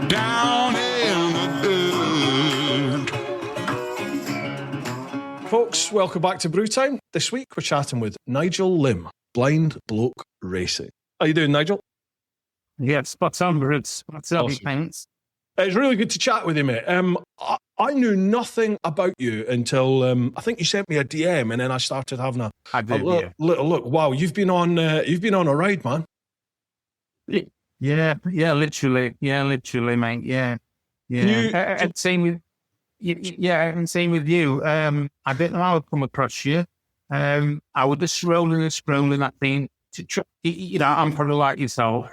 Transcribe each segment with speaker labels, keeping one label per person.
Speaker 1: down in the dirt.
Speaker 2: Folks, welcome back to Bru Time. This week we're chatting with Nigel Limb, blind bloke racing. How you doing, Nigel?
Speaker 3: Yeah, spot on, Bruce. What's up,
Speaker 2: Awesome.
Speaker 3: thanks.
Speaker 2: It's really good to chat with you, mate. I knew nothing about you until I think you sent me a DM, and then I started having a little look. Wow, you've been on a ride, man.
Speaker 3: Yeah, literally, mate. Yeah. And same with you. I didn't know how I'd come across you. I was just scrolling. I think, I'm probably like yourself.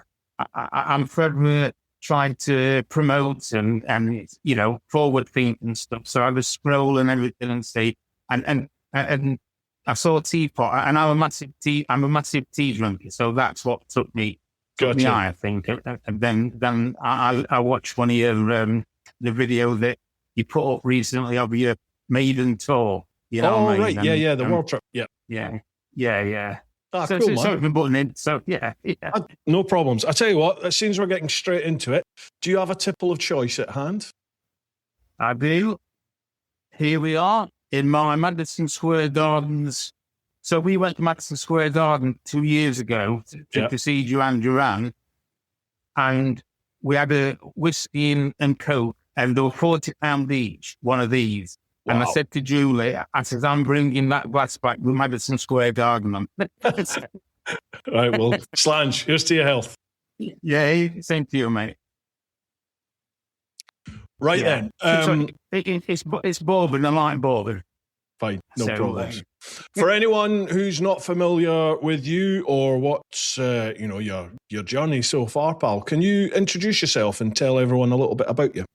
Speaker 3: I'm forever trying to promote and forward think and stuff. So I was scrolling everything and see, and I saw Teapot, and I'm a massive tea junkie. So that's what took me eye, I think. And then I watched one of your the video that you put up recently of your maiden tour. You know what I mean?
Speaker 2: Right, the world trip.
Speaker 3: Yeah.
Speaker 2: Ah,
Speaker 3: so,
Speaker 2: cool,
Speaker 3: so,
Speaker 2: man.
Speaker 3: so I've been butting in. So yeah.
Speaker 2: No problems. I tell you what, as soon as we're getting straight into it, do you have a tipple of choice at hand?
Speaker 3: I do. Here we are in my Madison Square Gardens. So we went to Madison Square Garden 2 years ago to see Duran Duran, and we had a whiskey and coke, and they were £40 each, one of these. Wow. And I said to Julie, I'm bringing that glass back with Madison Square Garden on.
Speaker 2: Right, well, Slange, here's to your health.
Speaker 3: Yeah, same to you, mate.
Speaker 2: Right then.
Speaker 3: It's bourbon, I like bourbon.
Speaker 2: Fine, no problems. For anyone who's not familiar with you or what's your journey so far, pal, can you introduce yourself and tell everyone a little bit about you?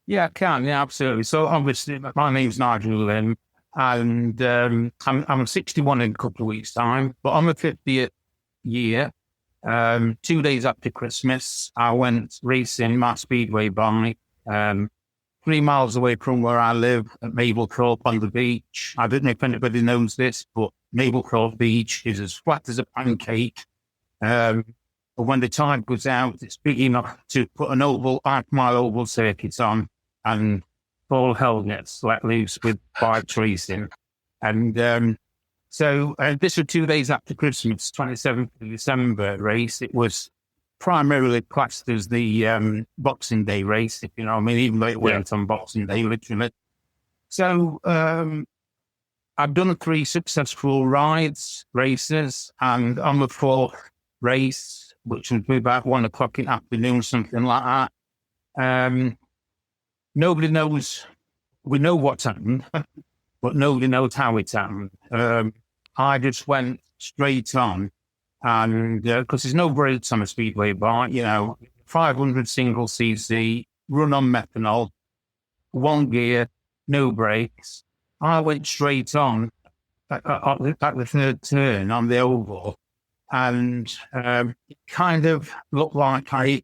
Speaker 3: Yeah, I can. Yeah, absolutely. So obviously, my name's Nigel Limb, and I'm 61 in a couple of weeks' time. But on the 50th year, 2 days after Christmas, I went racing my speedway bike 3 miles away from where I live at Mablethorpe on the beach. I don't know if anybody knows this, but Mablethorpe Beach is as flat as a pancake. But when the tide goes out, it's big enough to put an half-mile oval circuit on, and all hell gets let loose with bike racing. And so this was 2 days after Christmas, 27th of December race. It was primarily classed as the Boxing Day race, if you know what I mean, even though it went on Boxing Day, literally. So I've done 3 successful races, and on the 4th race, which would be about 1 o'clock in the afternoon, something like that. Nobody knows. We know what's happened, but nobody knows how it's happened. I just went straight on, and because there's no brakes on a speedway bike, 500 single cc, run on methanol, 1 gear, no brakes. I went straight on at the 3rd turn on the oval. And it kind of looked like I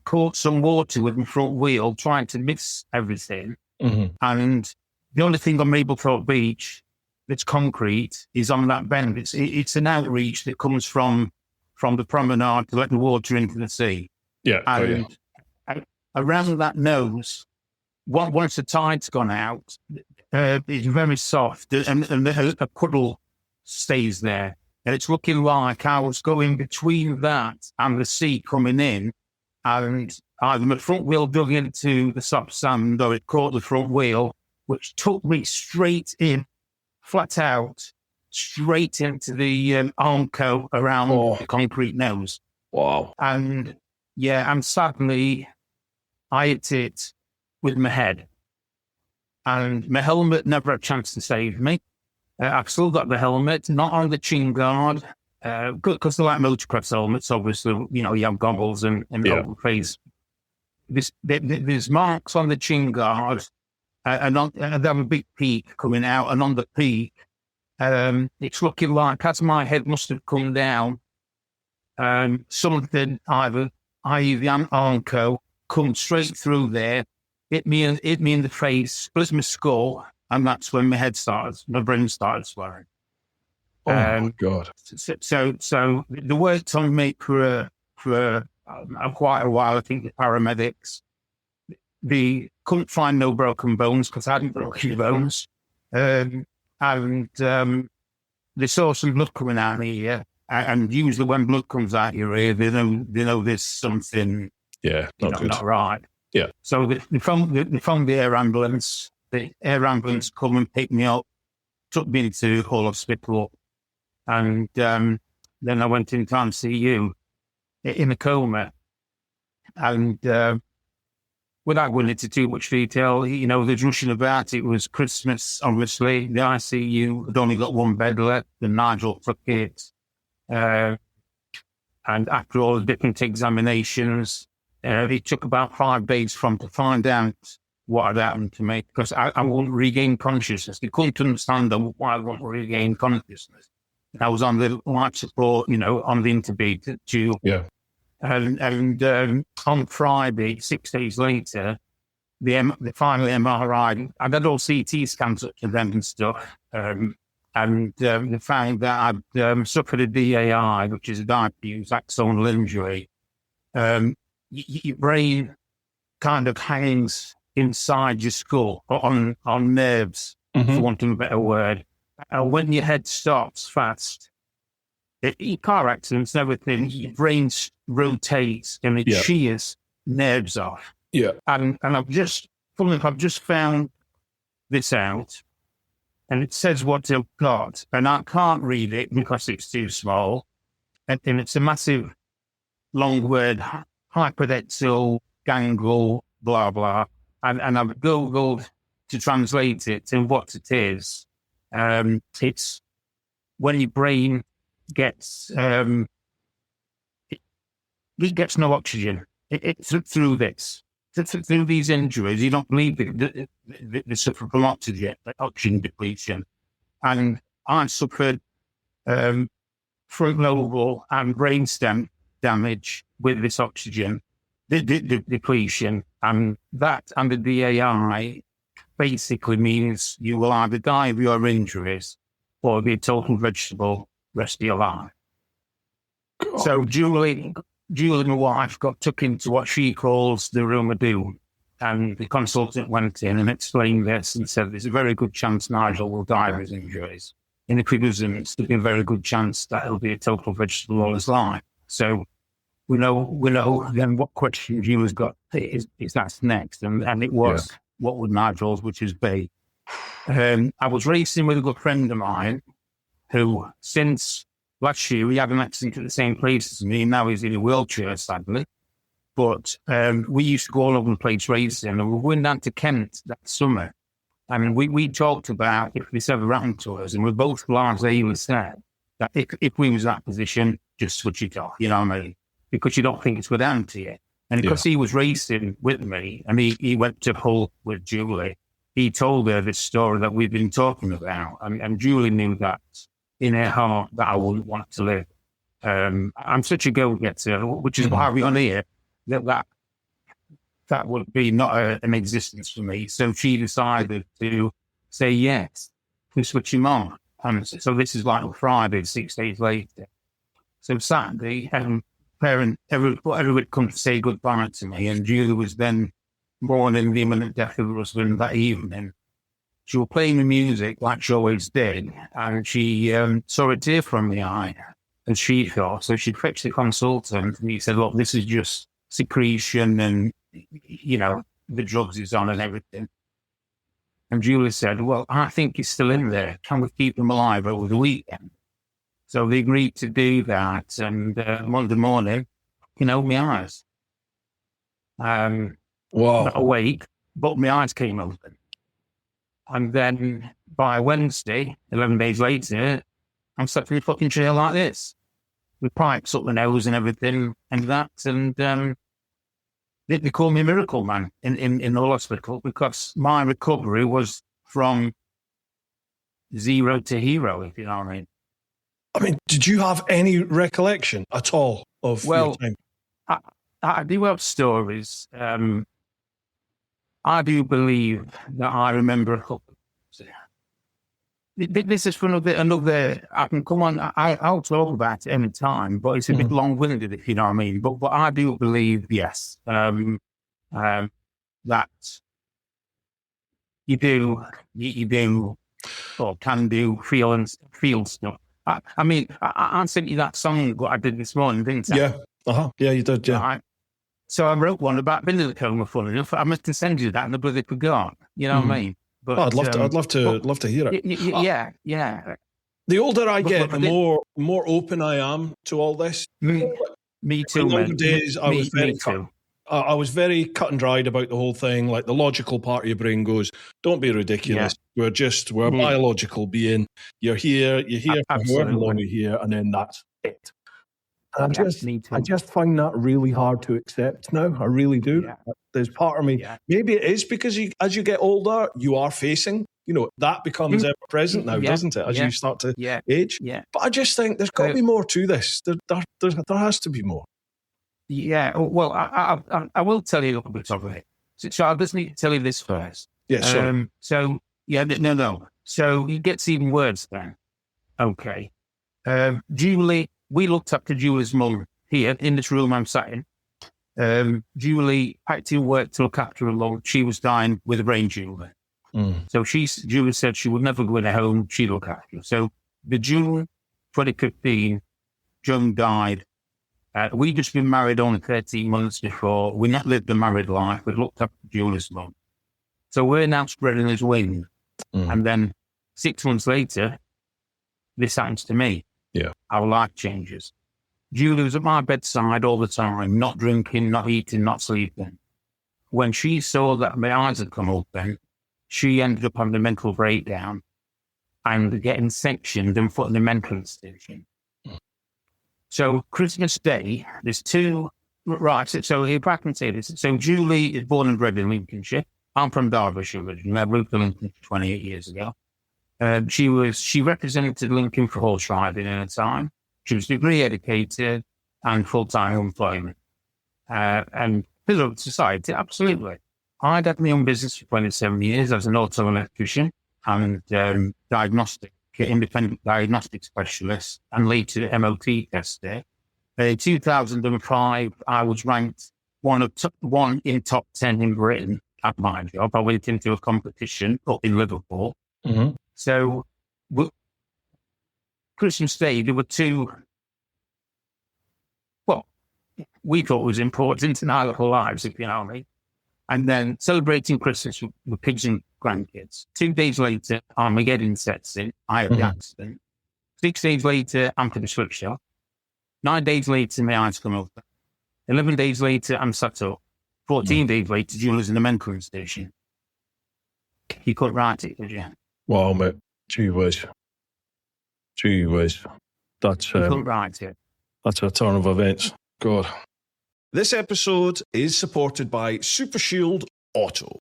Speaker 3: caught some water with my front wheel trying to miss everything. Mm-hmm. And the only thing on Mablethorpe Beach that's concrete is on that bend. It's an outreach that comes from the promenade to let the water into the sea.
Speaker 2: Yeah.
Speaker 3: And around that nose, once the tide's gone out, it's very soft, and a puddle stays there. And it's looking like I was going between that and the sea coming in, and either my front wheel dug into the soft sand or it caught the front wheel, which took me straight in, flat out, straight into the armco around the concrete nose.
Speaker 2: Wow.
Speaker 3: And sadly, I hit it with my head. And my helmet never had a chance to save me. I've still got the helmet, not on the chin guard, because they're like motocross helmets, obviously, you have goggles and open face. There's marks on the chin guard, and they have a big peak coming out, and on the peak, it's looking like, as my head must have come down, something, either the armco, come straight through there, hit me in the face, split my skull, and that's when my brain started swelling.
Speaker 2: Oh my God!
Speaker 3: So they worked on me for quite a while. I think the paramedics, they couldn't find no broken bones because I hadn't broken bones. And they saw some blood coming out of my ear. And usually when blood comes out of your ear, they know there's something not right.
Speaker 2: Yeah.
Speaker 3: So they phoned the air ambulance. The air ambulance come and picked me up, took me to Hull Hospital, and then I went into ICU in a coma. And without going into too much detail, there's rushing about. It was Christmas, obviously. The ICU had only got one bed left, the Nigel took it. And after all the different examinations, it took about 5 days to find out what had happened to me, because I wouldn't regain consciousness. They couldn't understand why I wouldn't regain consciousness. I was on the life support, on the intubate tube.
Speaker 2: Yeah.
Speaker 3: And on Friday, 6 days later, the final MRI, I had all CT scans up to them and stuff. And they found that I'd suffered a DAI, which is a diffuse axonal injury. Your brain kind of hangs inside your skull, on nerves, for want of a better word. And when your head stops fast, in car accidents and everything, your brain rotates and it shears nerves off.
Speaker 2: Yeah.
Speaker 3: And I've just found this out. And it says what I've got, and I can't read it because it's too small. And it's a massive, long word, hypodexal gangle, blah, blah. And I've Googled to translate it, and what it is, it's when your brain gets, it gets no oxygen. It's through this. Through these injuries, you don't believe they suffer from oxygen depletion. And I suffered frontal lobe and brainstem damage with this oxygen depletion. And that and the DAI basically means you will either die of your injuries or be a total vegetable rest of your life. God. So Julie, my wife, got took into what she calls the room of doom. And the consultant went in and explained this and said, there's a very good chance Nigel will die of his injuries. And if he doesn't, there's a very good chance that he'll be a total vegetable all his life. So we know then what question Julie's got is that's next. And it was, what would Nigel's, which is B. I was racing with a good friend of mine who, since last year, we had an accident at the same place as me. Now he's in a wheelchair, sadly. But we used to go all over the place racing, and we went down to Kent that summer. I mean, we talked about if this ever happened to us, and we both blasé said that if we was in that position, just switch it off, you know what I mean? Because you don't think it's good down to you. And because he was racing with me, and he went to Hull with Julie, he told her this story that we've been talking about. And Julie knew that in her heart that I wouldn't want to live. I'm such a go-getter, which is why we're on here, that would be not an existence for me. So she decided to say yes, to switch him on. And so this is like Friday, 6 days later. So Saturday, everyone would come to say goodbye to me, and Julie was then mourning the imminent death of her husband that evening. She was playing the music like she always did, and she saw a tear from the eye, and she thought, so she'd fetched the consultant, and he said, look, this is just secretion and, the drugs he's on and everything. And Julie said, well, I think he's still in there. Can we keep him alive over the weekend? So they agreed to do that, and Monday morning, my eyes. Wow. Not awake, but my eyes came open. And then by Wednesday, 11 days later, I'm sat in a fucking chair like this, with pipes up my nose and everything and that. And they call me Miracle Man in the hospital, because my recovery was from zero to hero, if you know what I mean.
Speaker 2: I mean, did you have any recollection at all of your time?
Speaker 3: I do have stories. I do believe that I remember a couple. this is for another. I can come on. I'll talk about it any time, but it's a bit long-winded, if you know what I mean. But I do believe, yes, that you do, or can do feel stuff. I mean, I sent you that song what I did this morning, didn't I?
Speaker 2: Yeah, yeah, you did, yeah.
Speaker 3: Right. So I wrote one about being in the coma. Funny enough, I must have sent you that, and the bloody forgot. You know what I mean? But
Speaker 2: I'd love to hear it.
Speaker 3: Yeah.
Speaker 2: The older I get, the more open I am to all this.
Speaker 3: Me too,
Speaker 2: in the
Speaker 3: man.
Speaker 2: older days, I was very cut and dried about the whole thing. Like the logical part of your brain goes, "Don't be ridiculous. Yeah. We're a biological being. You're here for however long you're here, and then that's it." I just find that really hard to accept now. I really do. Yeah. There's part of me. Yeah. Maybe it is because as you get older, you are facing. That becomes ever present now, doesn't it? As you start to age. Yeah. But I just think there's got to be more to this. There has to be more.
Speaker 3: Yeah. Well, I will tell you a little bit of it. So I just need to tell you this first.
Speaker 2: Yeah. Sorry.
Speaker 3: So no. So it gets even worse then. Okay. Julie. We looked up to Julie's mum here in this room I'm sat in. Julie had to work to look after her long. She was dying with a brain tumour. So Julie said she would never go in a home. She'd look after her. So the June 2015, Joan died. We'd just been married only 13 months before. We not lived a married life. We looked up to Julie's mum. So we're now spreading his wings. And then 6 months later, this happens to me.
Speaker 2: Yeah.
Speaker 3: Our life changes. Julie was at my bedside all the time, not drinking, not eating, not sleeping. When she saw that my eyes had come open, she ended up having a mental breakdown and getting sectioned and put in a mental institution. So Christmas Day, there's two, right, so if I can say this, so Julie is born and bred in Lincolnshire. I'm from Derbyshire originally. I moved to Lincoln 28 years ago. She represented Lincoln for horse riding at a time. She was degree educated and full-time employment. And pillar of society, absolutely. I'd had my own business for 27 years as an auto electrician and independent diagnostic specialist and later MOT tester. In 2005, I was ranked one in top 10 in Britain at my job. I went into a competition up in Liverpool.
Speaker 2: Mm-hmm.
Speaker 3: So, Christmas Day, there were two, we thought was important in our little lives, if you know what I mean. And then celebrating Christmas with kids and grandkids. 2 days later, Armageddon sets in. I have the accident. 6 days later, I'm to the switch shop. 9 days later, my eyes come open. 11 days later, I'm sat up. 14 days later, Julie's in the mental institution. You couldn't write it, did you?
Speaker 2: Wow, mate. Gee whiz. That's
Speaker 3: right here.
Speaker 2: That's a turn of events. God. This episode is supported by Super Shield Auto.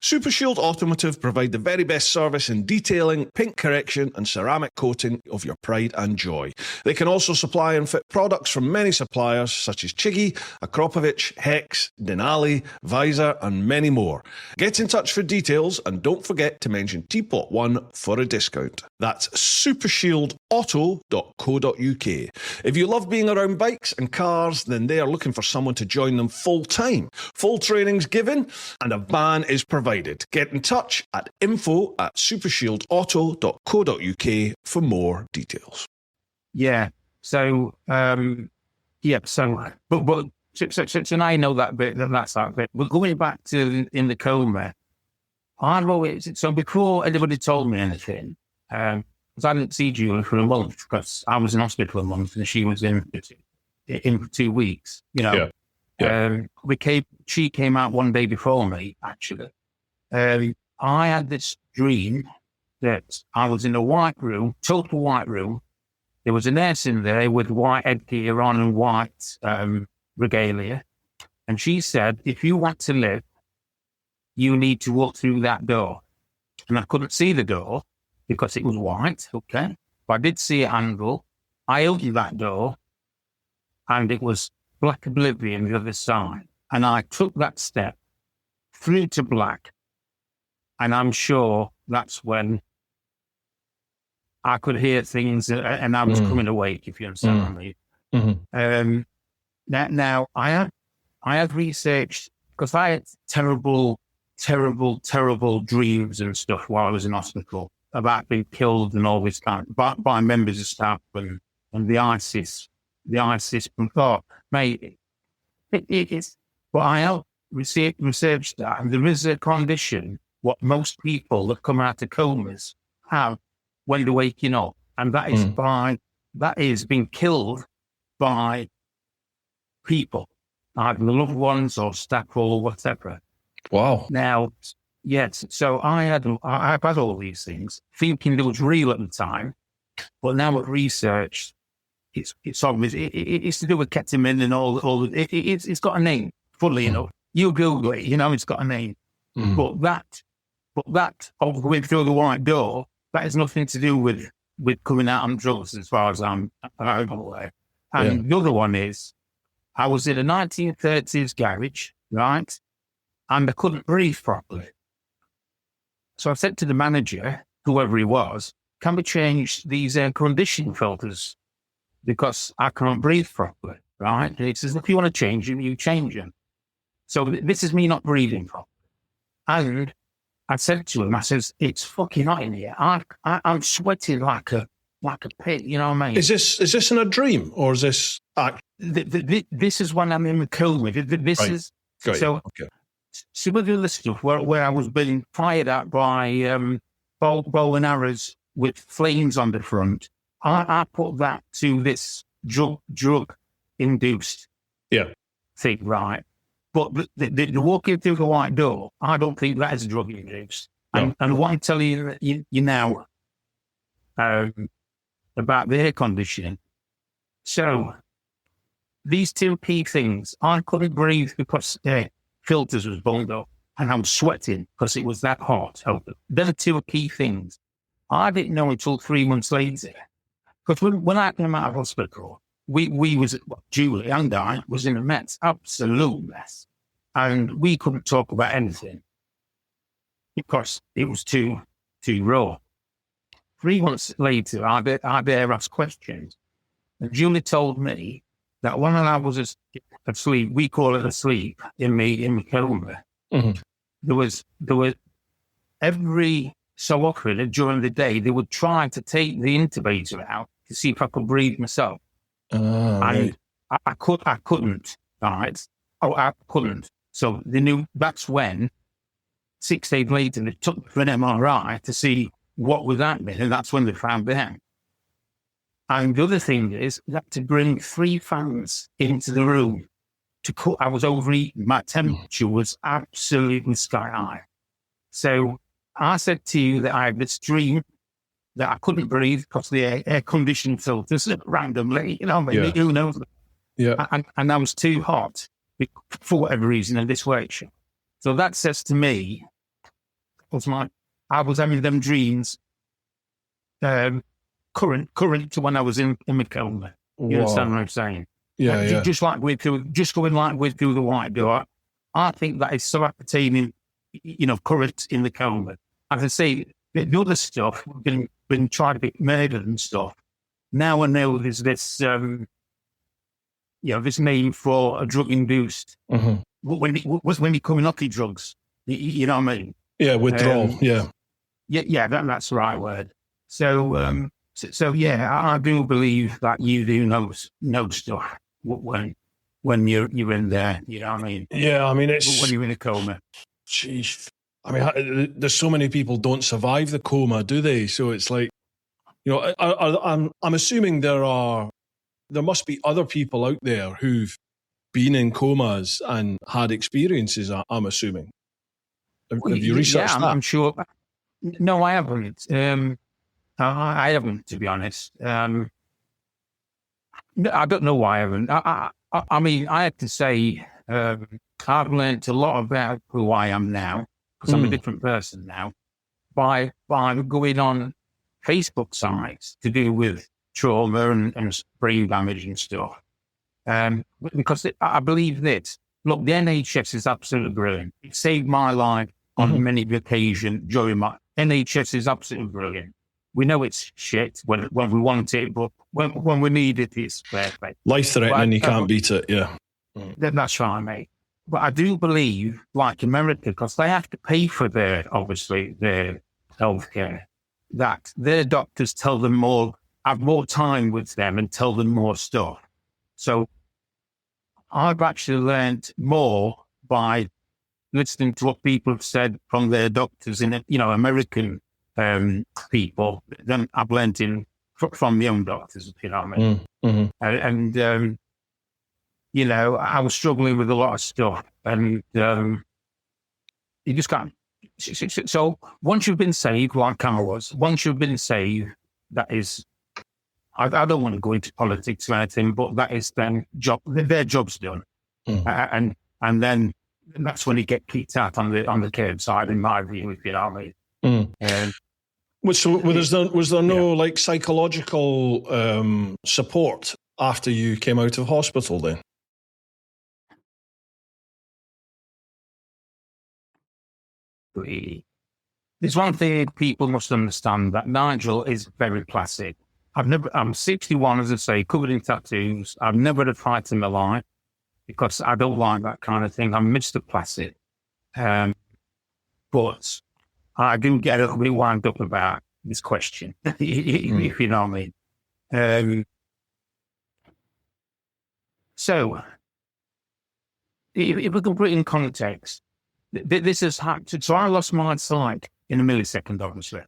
Speaker 2: Super Shield Automotive provide the very best service in detailing, paint correction and ceramic coating of your pride and joy. They can also supply and fit products from many suppliers such as Chiggy, Akropovich, Hex, Denali, Visor and many more. Get in touch for details and don't forget to mention TeapotOne for a discount. That's supershieldauto.co.uk. If you love being around bikes and cars, then they are looking for someone to join them full time. Full training's given and a van is provided. Get in touch at info@supershieldauto.co.uk for more details.
Speaker 3: Yeah. So, but so now you know that bit, that's that bit. But going back to in the coma, so before anybody told me anything, because I didn't see Julie for a month because I was in hospital a month and she was in for 2 weeks, you know. Yeah. She came out one day before me, actually. I had this dream that I was in a white room, total white room. There was a nurse in there with white headgear on and white regalia. And she said, if you want to live, you need to walk through that door. And I couldn't see the door because it was white, okay? But I did see a handle. I opened that door and it was black oblivion the other side. And I took that step through to black. And I'm sure that's when I could hear things, and I was coming awake, if you understand what I mean. Now I have researched, because I had terrible dreams and stuff while I was in hospital about being killed and all this kind by members of staff and the ISIS. Oh, mate, it's. But I have researched that, and there is a condition what most people that come out of comas have when they're waking up, and that is being killed by people, either the loved ones or staff or whatever. Wow. Now, yes, so I've had all these things, thinking they was real at the time, but now I've researched, it's obvious, it's to do with ketamine and all it's got a name, funnily enough. You Google it, it's got a name. But that of going through the white door, that has nothing to do with coming out on drugs, as far as I'm aware. And the other one is, I was in a 1930s garage, right? And I couldn't breathe properly. So I said to the manager, whoever he was, can we change these air conditioning filters? Because I can't breathe properly, right? And he says, if you want to change them, you change them. So this is me not breathing properly. And I said to him, I says, it's fucking hot in here. I'm sweating like a pig, you know what I mean? Is
Speaker 2: this in a dream, or is this
Speaker 3: this is when I'm in the coma. This right. Is got so. Okay. Some of the other stuff where I was being fired at by bow and arrows with flames on the front, I put that to this drug induced thing, right? But the walking through the white door, I don't think that is drug induced. No. And what I'm telling you now about the air conditioning. So these two key things, I couldn't breathe because filters was bunged up, and I was sweating because it was that hot. So they're the two key things. I didn't know until 3 months later, because when I came out of hospital, we was, Julie and I was in a mess, absolute mess, and we couldn't talk about anything because it was too raw. 3 months later, I dare ask questions, and Julie told me that when I was asleep, we call it asleep in the coma. There was every so often during the day they would try to take the intubator out to see if I could breathe myself. And I couldn't. Right? Oh, I couldn't. So they knew. That's when 6 days later they took me for an MRI to see what was happening, and that's when they found out. And the other thing is that to bring 3 fans into the room to cook, I was overeating. My temperature was absolutely sky high. So I said to you that I had this dream that I couldn't breathe because the air conditioning filters randomly, who knows? Yeah. And I was too hot for whatever reason in this way. So that says to me, I was having them dreams current to when I was in the coma. You understand what I'm saying? Yeah. Just going like way through the white door. I think that is so appertaining, current in the coma. As I say, the other stuff, we've been trying to be murdered and stuff. Now I know there's this, this name for a drug induced. When you're coming off your drugs, you know what I mean? Yeah, withdrawal. Yeah, that's the right word. So, I do believe that you do know stuff when you're in there. You know what I mean? Yeah, I mean it's when you're in a coma. Jeez, I mean, there's so many people don't survive the coma, do they? So it's like, I'm assuming there must be other people out there who've been in comas and had experiences. I'm assuming. Have you researched that? I'm sure. No, I haven't. I haven't, to be honest. I don't know why I haven't. I mean, I have to say, I've learned a lot about who I am now, because I'm a different person now, by going on Facebook sites to do with trauma and brain damage and stuff. Because I believe this. Look, the NHS is absolutely brilliant. It saved my life on many occasions during my... NHS is absolutely brilliant. We know it's shit when we want it, but when we need it, it's perfect.
Speaker 2: Life-threatening, you can't beat it, yeah.
Speaker 3: That's right, mate. But I do believe, like America, because they have to pay for their healthcare, that their doctors tell them more, have more time with them and tell them more stuff. So I've actually learned more by listening to what people have said from their doctors in, American people than I've learned from my own doctors, if you know what I mean. And I was struggling with a lot of stuff, and you just can't. So once you've been saved, like I was, that is, I don't want to go into politics or anything, but that is then their job's done, and then that's when you get kicked out on the curbside, in my view, if you know what I mean.
Speaker 2: Was there no like psychological support after you came out of hospital then?
Speaker 3: There's one thing people must understand, that Nigel is very placid. I'm 61, as I say, covered in tattoos. I've never had a fight in my life because I don't like that kind of thing. I'm Mr. Placid. But I do get a little bit wound up about this question, if you know what I mean. So, if we can put it in context, this has happened. So I lost my sight in a millisecond, obviously.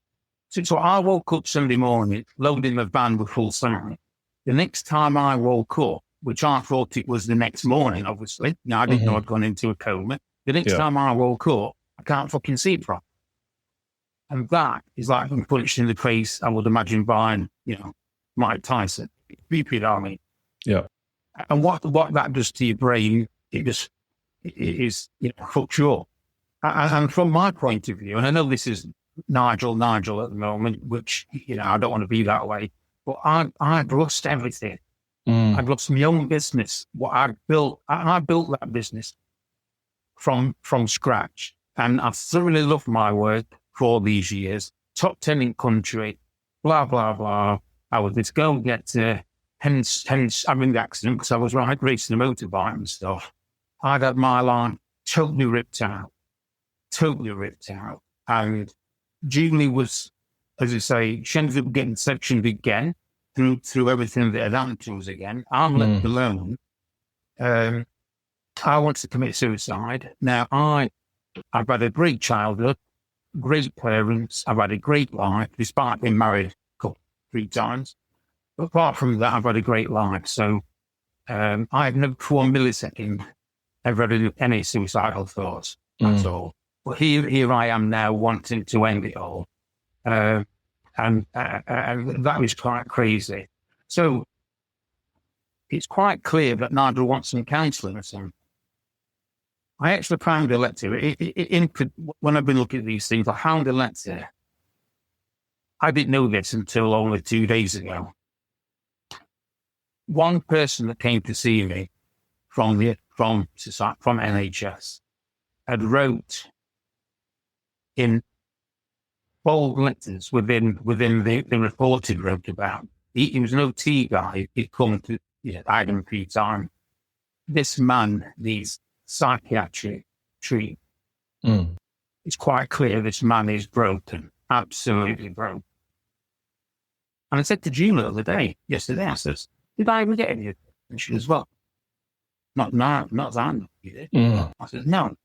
Speaker 3: So I woke up Sunday morning, loading the van with full sight. The next time I woke up, which I thought it was the next morning, obviously. Now, I didn't know I'd gone into a coma. The next time I woke up, I can't fucking see properly. And that is like being punched in the face, I would imagine, by, Mike Tyson. You know what I mean?
Speaker 2: Yeah.
Speaker 3: And what that does to your brain, it is, fucks you up. And from my point of view, and I know this is Nigel at the moment, which, I don't want to be that way, but I've lost everything. I've lost my own business, what I built. I built that business from scratch. And I've thoroughly loved my work for all these years. Top 10 in country, blah, blah, blah. I was this go-getter, hence I'm in the accident because I was racing a motorbike and stuff. I'd had my life totally ripped out. And Julie was, as I say, she ended up getting sectioned again through everything that had happened to us again. I'm left alone. I wanted to commit suicide. Now, I've had a great childhood, great parents. I've had a great life, despite being married 3 times. But apart from that, I've had a great life. So I have never for 1 millisecond ever had any suicidal thoughts at all. But here I am now wanting to end it all. And that was quite crazy. So it's quite clear that Nigel wants some counselling or something. I actually found a letter. When I've been looking at these things, I found a letter. I didn't know this until only 2 days ago. One person that came to see me from NHS had wrote in bold letters within the report he wrote about. He was an OT guy. He'd come to Ireland a few times. This man needs psychiatric treatment. It's quite clear this man is broken, absolutely broken. And I said to Julie the other day, yesterday, I says, did I ever get any? And she goes, well, not now, not that. You did. I said, no,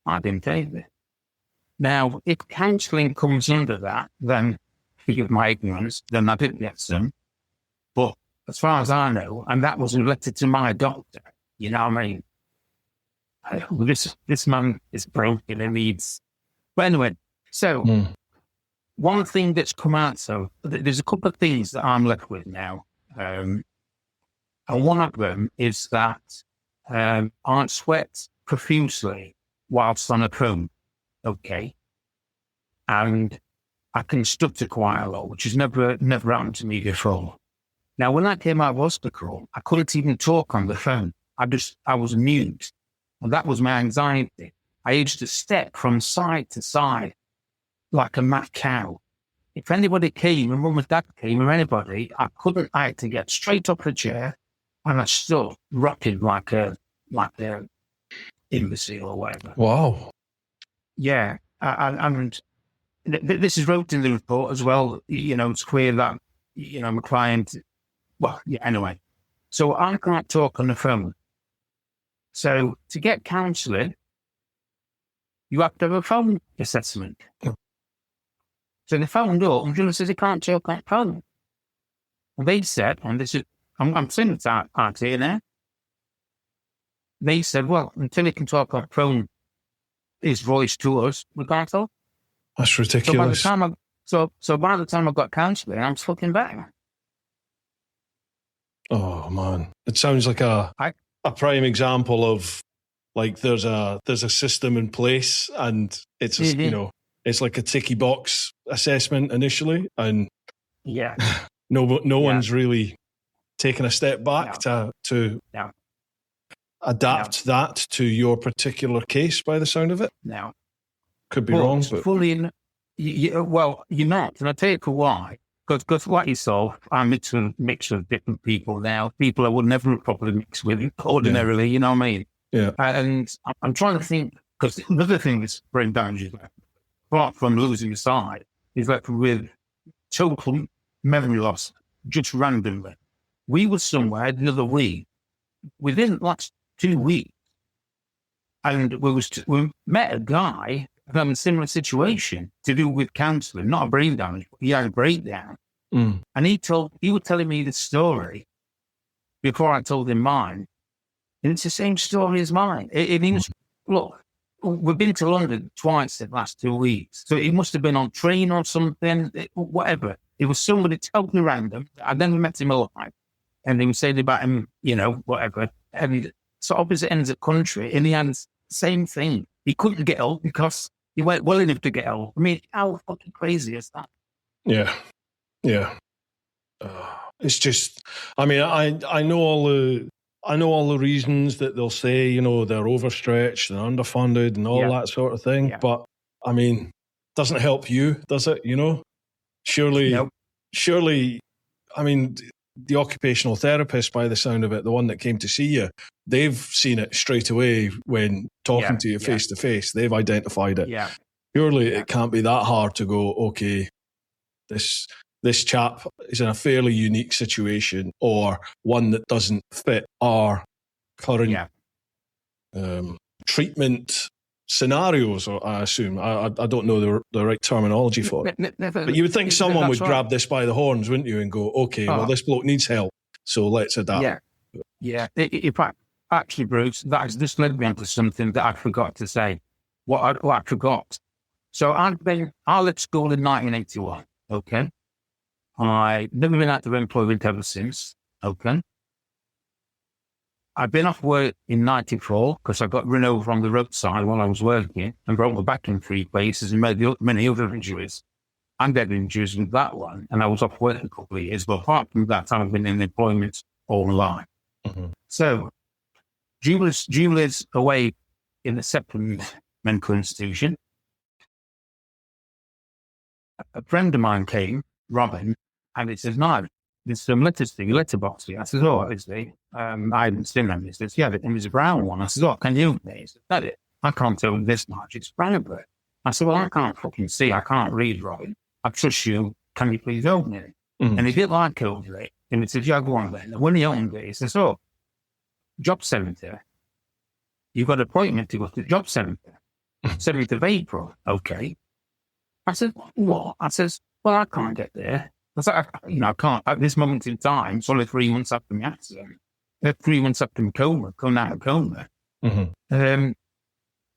Speaker 3: I didn't take it. Now, if counselling comes under that, then forgive my ignorance, then I didn't get some. But as far as I know, and that was related to my doctor, you know what I mean? This man is broken and needs. But anyway, so one thing that's come out, so there's a couple of things that I'm left with now. And one of them is that I sweat profusely whilst on a phone. Okay. And I can stutter quite a lot, which has never happened to me before. Now, when I came out of hospital, I couldn't even talk on the phone. I was mute. And that was my anxiety. I used to step from side to side like a mad cow. if anybody came, and mum and dad came, or anybody, I had to get straight up the chair, and I stood rocking like a imbecile or whatever.
Speaker 2: Wow.
Speaker 3: Yeah, and this is wrote in the report as well. It's clear that my client. Well, yeah. Anyway, so I can't talk on the phone. So to get counselling, you have to have a phone assessment. So they phoned up and Julie says he can't talk on the phone. And they said, and this is, I'm saying it's out here now. They said, well, until he can talk on the phone, his voice to us, we can't talk.
Speaker 2: That's ridiculous.
Speaker 3: So by the time I got counselling, I'm fucking back.
Speaker 2: Oh man, it sounds like a prime example of like there's a system in place, and it's it's like a ticky box assessment initially, and no one's really taken a step back to adapt that to your particular case. By the sound of it, could be wrong, but
Speaker 3: fully. Well, you're not, and I'll tell you why. Because like yourself, I'm a mix of different people now. People I would never probably mix with ordinarily, you know what I mean?
Speaker 2: Yeah.
Speaker 3: And I'm trying to think, because the other thing that's brain damage is, apart from losing sight, is that with total memory loss, just randomly. We were somewhere the other week, within the last 2 weeks, and we met a guy having a similar situation to do with counselling, not a brain damage, but he had a breakdown. And he was telling me the story before I told him mine. And it's the same story as mine. Look, we've been to London twice in the last 2 weeks. So it must have been on train or something, whatever. It was somebody totally random. I never met him alive. And he was saying about him, whatever. And so opposite ends of country, and he had the same thing. He couldn't get help because he weren't well enough to get help. I mean, how fucking crazy is that?
Speaker 2: Yeah. It's just, I mean, I know all the reasons that they'll say, they're overstretched and underfunded and all that sort of thing. Yeah. But I mean, doesn't help you, does it? Surely, I mean, the occupational therapist, by the sound of it, the one that came to see you, they've seen it straight away when talking to you face to face. They've identified it.
Speaker 3: Yeah.
Speaker 2: Surely it can't be that hard to go, okay, this chap is in a fairly unique situation, or one that doesn't fit our current treatment scenarios, or I assume. I don't know the right terminology for it. But you would think someone would grab this by the horns, wouldn't you, and go, okay, well, this bloke needs help, so let's adapt.
Speaker 3: Yeah. In fact, actually, Bruce, that has just led me onto something that I forgot to say. What I forgot. So I left school in 1981, okay? I've never been out of employment ever since, okay? I've been off work in 94 because I got run over on the roadside while I was working and broke my back in 3 places and made many other injuries. I had injuries with that one, and I was off work a couple of years, but apart from that, I've been in employment all my life. Mm-hmm. So, Julie's away in a separate mental institution. A friend of mine came, Robin, and he says, no, there's some letters to your letterbox here. I says, oh, is there? I hadn't seen them. He says, yeah, it was a brown one. I says, oh, can you open it? He says, that's it. I can't tell this much. It's brown. I said, well, I can't fucking see. I can't read, Robin. I trust you. Can you please open it? Mm-hmm. And he didn't like opening it. And he said, yeah, go on then. And when he opened it, he says, oh, job centre. You've got an appointment to go to the job centre. 7th of April. Okay. I said, what? I says, well, I can't get there. I said, I can't. At this moment in time, it's only 3 months after my accident. 3 months after my coma, coming out of coma. Mm-hmm.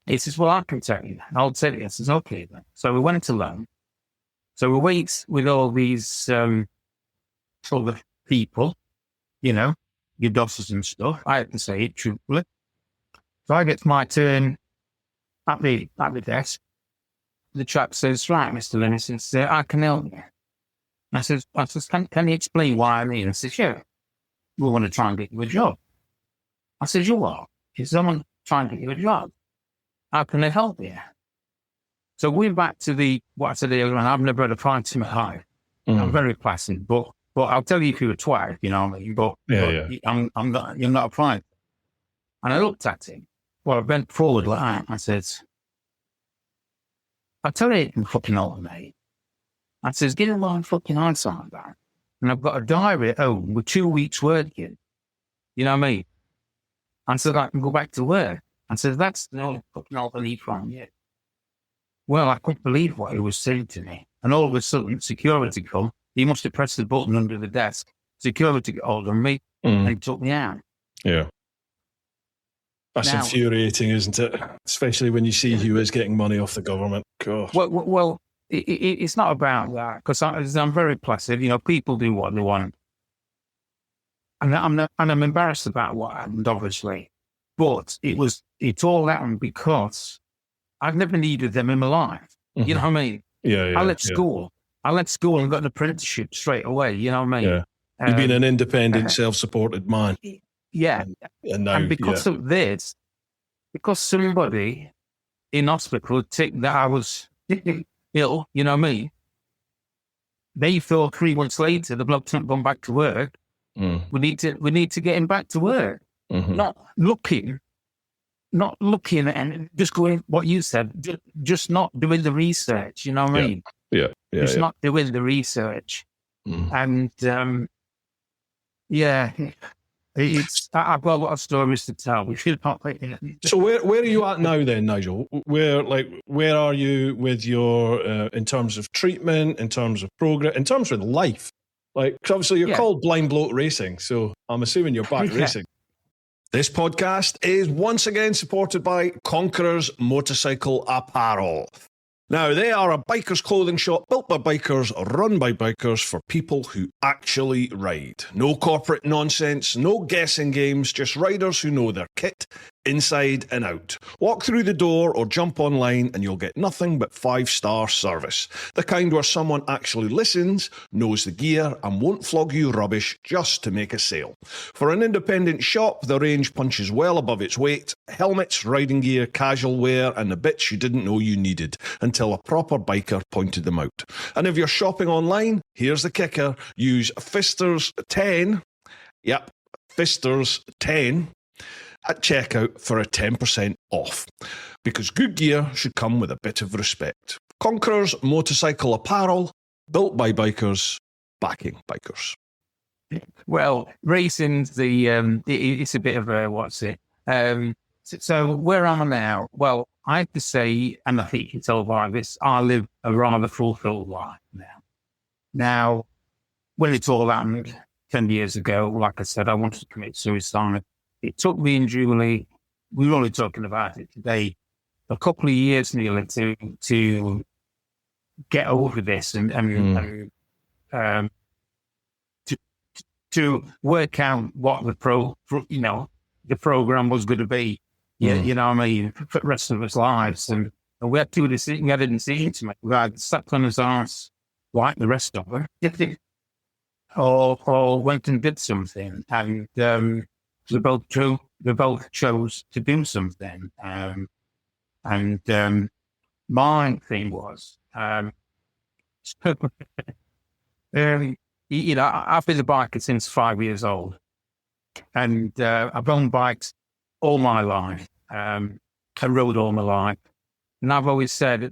Speaker 3: He says, well, I can tell you. I'll tell you. I says, okay then. So we went alone. So we wait with all these sort of people, your bosses and stuff. I have to say it truthfully. So I get to my turn at the desk. The chap says, right, Mr. Limb, says, I can help you. I says, can you explain why I'm here? I says, yeah, we want to try and get you a job. I says, you what? He says, I'm trying to get you a job. How can I help you? So going back to what I said earlier, I've never had a fight in my life. I'm very placid, but I'll tell you if you're a twat, you know what I mean? But I'm not, you're not a fight. And I looked at him. Well, I bent forward like that. I said, I tell you, you fucking old mate. I says, get a line fucking eyesight back. And I've got a diary at home with 2 weeks working. You know what I mean? I said, I can go back to work. I said, that's the only fucking old belief from you. Well, I couldn't believe what he was saying to me. And all of a sudden, security come. He must have pressed the button under the desk. Security got hold of me and he took me out.
Speaker 2: Yeah. That's infuriating, isn't it? Especially when you see he was getting money off the government. God.
Speaker 3: Well, it's not about that, because I'm very placid. You know, people do what they want. And I'm embarrassed about what happened, obviously. But it all happened because I've never needed them in my life. You know what I mean?
Speaker 2: Yeah.
Speaker 3: I left school and got an apprenticeship straight away. You know what I mean?
Speaker 2: Yeah. You've been an independent, self-supported man.
Speaker 3: Yeah. And because of this, because somebody in hospital would think that I was ill, you know what I mean? They thought 3 months later the bloke's not gone back to work. We need to get him back to work. Not looking and just going what you said, just not doing the research, you know what I mean?
Speaker 2: Yeah.
Speaker 3: Just not doing the research. And I've got a lot of stories to tell. We should not.
Speaker 2: So where are you at now then, Nigel? Where are you with your in terms of treatment, in terms of progress, in terms of life? Like, 'cause obviously you're called Blind Bloke Racing, so I'm assuming you're back racing. This podcast is once again supported by Conqueror's Motorcycle Apparel. Now, they are a biker's clothing shop built by bikers, run by bikers for people who actually ride. No corporate nonsense, no guessing games, just riders who know their kit inside and out. Walk through the door or jump online and you'll get nothing but 5-star service. The kind where someone actually listens, knows the gear and won't flog you rubbish just to make a sale. For an independent shop, the range punches well above its weight. Helmets, riding gear, casual wear and the bits you didn't know you needed until a proper biker pointed them out. And if you're shopping online, here's the kicker. Use Fisters10. Yep, Fisters10. At checkout for a 10% off. Because good gear should come with a bit of respect. Conqueror's Motorcycle Apparel, built by bikers, backing bikers.
Speaker 3: Well, racing's it's a bit of a, what's it? So where am I now? Well, I have to say, and I think you can tell by this, I live a rather fulfilled life now. Now, when it all happened 10 years ago, like I said, I wanted to commit suicide. It took me and Julie, we were only talking about it today, a couple of years nearly to get over this and to work out what the program was going to be. You know what I mean, for the rest of us lives. And we had to we had a decision to make. We had sat on his arse like the rest of her, or went and did something. And we both chose to do something. My thing was, I've been a biker since 5 years old, and I've owned bikes all my life. I rode all my life, and I've always said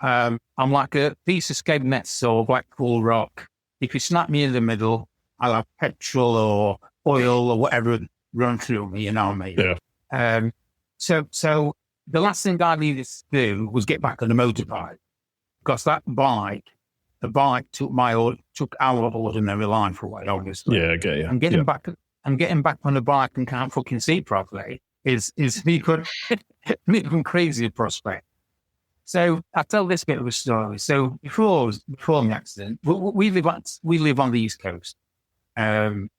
Speaker 3: I'm like a piece of Skegness or Blackpool rock. If you snap me in the middle, I'll have petrol or oil or whatever run through me, you know what I mean? Yeah. So the last thing I needed to do was get back on the motorbike, because the bike took our ordinary life away, obviously.
Speaker 2: Yeah, I get you.
Speaker 3: And getting back on the bike and can't fucking see properly is an even crazier prospect. So I tell this bit of a story. So before the accident, we live on the East Coast. We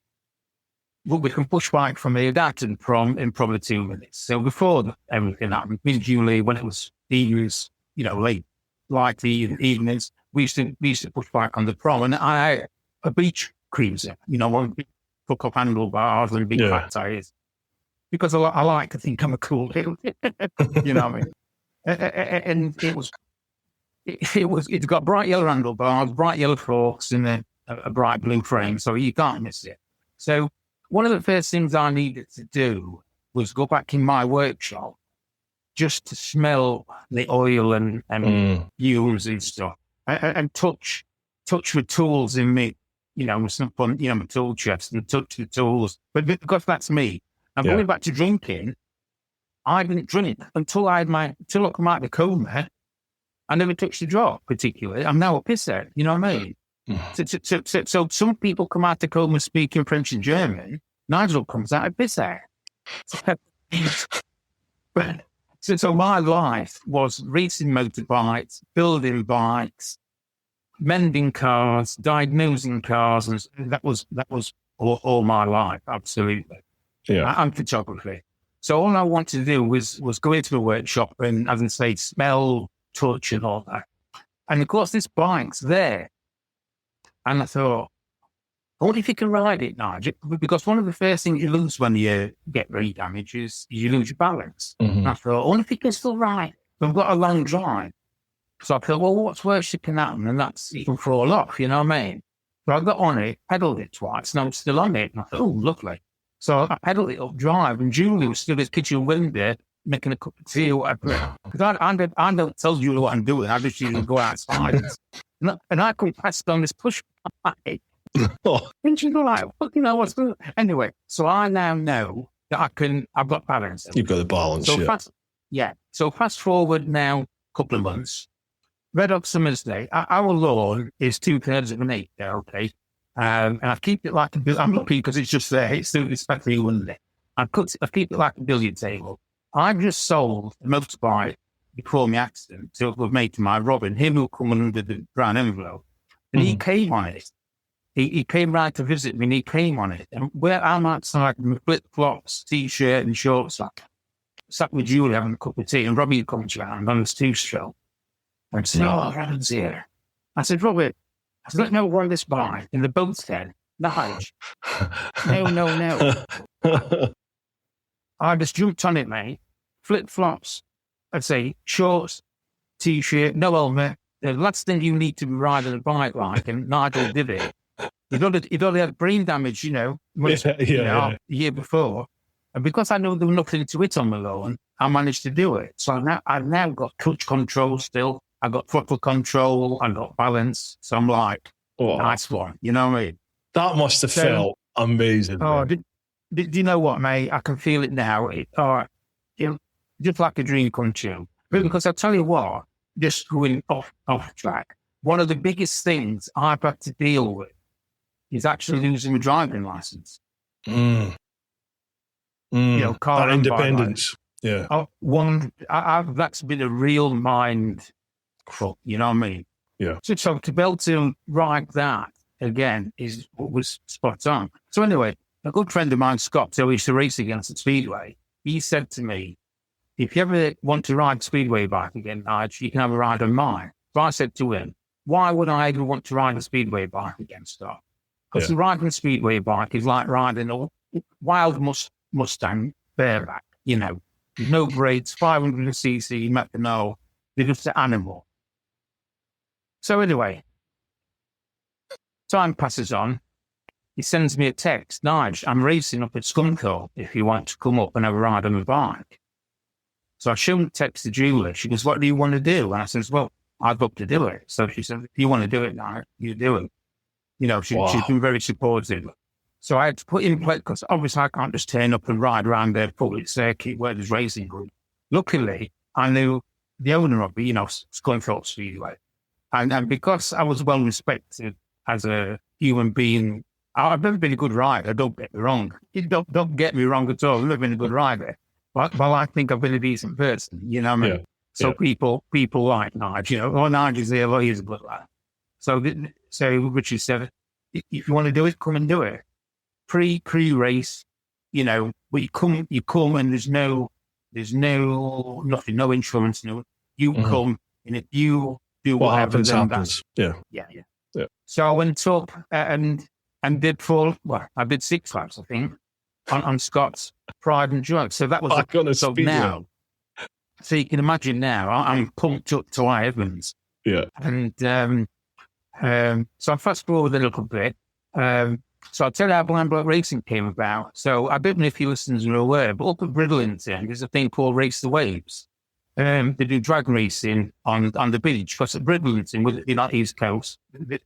Speaker 3: can push bike from here down to the prom in probably 2 minutes. So before everything happened, me and Julie, when it was evenings, late, like the evenings, we used to push bike on the prom, and I a beach cruiser, one big hook up handlebars and big fat tires, because I like to think I'm a cool dude, you know what I mean? And It's got bright yellow handlebars, bright yellow forks, and a bright blue frame, so you can't miss it. So one of the first things I needed to do was go back in my workshop just to smell the oil and fumes and stuff, and touch with tools in me, with some fun, my tool chest, and touch the tools. But because that's me, and going back to drinking, I didn't drink until I come out of the coma. I never touched the drop particularly. I'm now a pisser, you know what I mean? So some people come out of the coma speaking French and German. Nigel comes out a pisser. So my life was racing motorbikes, building bikes, mending cars, diagnosing cars, and that was all my life, absolutely.
Speaker 2: Yeah.
Speaker 3: And photography. So all I wanted to do was go into the workshop and, as I say, smell, touch, and all that. And of course, this bike's there. And I thought, I wonder if you can ride it, Nigel. Because one of the first things you lose when you get really damaged is you lose your balance.
Speaker 2: Mm-hmm.
Speaker 3: And I thought, I wonder if you can still ride. We've got a long drive. So I thought, well, what's worse that can happen? And that's you can fall off, you know what I mean? So I got on it, pedalled it twice, and I'm still on it. And I thought, oh, lovely. So I pedalled it up drive, and Julie was still at his kitchen window making a cup of tea or whatever. Because I don't tell Julie what I'm doing. I just usually go outside. And I come past on this push bike. And she's like, what's going on? Anyway, so I now know that I've got balance.
Speaker 2: You've got the balance,
Speaker 3: So fast forward now a couple of months. Red Hot Summer's Day, our lawn is 2/3 of an acre, okay? And I keep it like I'm lucky because it's just there. It's especially windy. I keep it like a billiard table. I've just sold a motorbike before my accident to a mate of mine, Robin, him who come under the brown envelope. And he came on it. He came round to visit me and he came on it. And where I'm outside with flip-flops, T-shirt and shorts, sat with Julie having a cup of tea, and Robbie comes around on his two-stroke. And I said, Robin's here. I said, Robert, let me run this bike. And the boat said, Nige. No. I just jumped on it, mate. Flip-flops, I'd say shorts, T-shirt, no helmet. The last thing you need to be riding a bike like, and Nigel did it. He'd already had brain damage, the year before. And because I know there was nothing to it on the lawn, I managed to do it. So I've now got touch control still. I got throttle control. I got balance. So I'm like, nice one. You know what I mean?
Speaker 2: That must have felt amazing.
Speaker 3: Oh, do you know what, mate? I can feel it now. Just like a dream come true. Because I'll tell you what, just going off track, one of the biggest things I've had to deal with is actually losing my driving license. Car
Speaker 2: independence. Yeah.
Speaker 3: That's been a real mind fuck, you know what I mean?
Speaker 2: Yeah.
Speaker 3: So to be able to ride that again was spot on. So anyway, a good friend of mine, Scott, who used to race against at Speedway, he said to me, if you ever want to ride Speedway bike again, Nige, you can have a ride on mine. So I said to him, why would I ever want to ride a Speedway bike again, Scott? Because riding a Speedway bike is like riding a wild Mustang bareback, no brakes, 500cc, methanol, they're just an animal. So anyway, time passes on. He sends me a text, Nige, I'm racing up at Scunthorpe if you want to come up and have a ride on the bike. So I showed the text to Julie. She goes, what do you want to do? And I says, well, I'd love to do it. So she said, if you want to do it now, you do it. She's been very supportive. So I had to put in place, because obviously I can't just turn up and ride around their public circuit where there's racing group. Luckily, I knew the owner of it, Scunthorpe Speedway. And because I was well respected as a human being, I've never been a good rider, don't get me wrong. Don't get me wrong at all. I've never been a good rider. But I think I've been a decent person, you know what I mean? Yeah. So people like Nige, Nige's here, well, he's a good lad. So Richard said, if you want to do it, come and do it. Pre-race, but you come and there's nothing, no insurance, you come, and if you do
Speaker 2: what
Speaker 3: whatever,
Speaker 2: happens. Yeah.
Speaker 3: So I went up and did I did 6 laps, I think, on Scott's Pride and Joy. So that was
Speaker 2: now.
Speaker 3: So you can imagine now, I'm pumped up to high heavens.
Speaker 2: Yeah.
Speaker 3: And so I fast forward a little bit. So I'll tell you how Bloke Racing came about. So I don't know if your listeners are aware, but up at Bridlington, there's a thing called Race the Waves. They do drag racing on the beach, because at Bridlington, with the East Coast,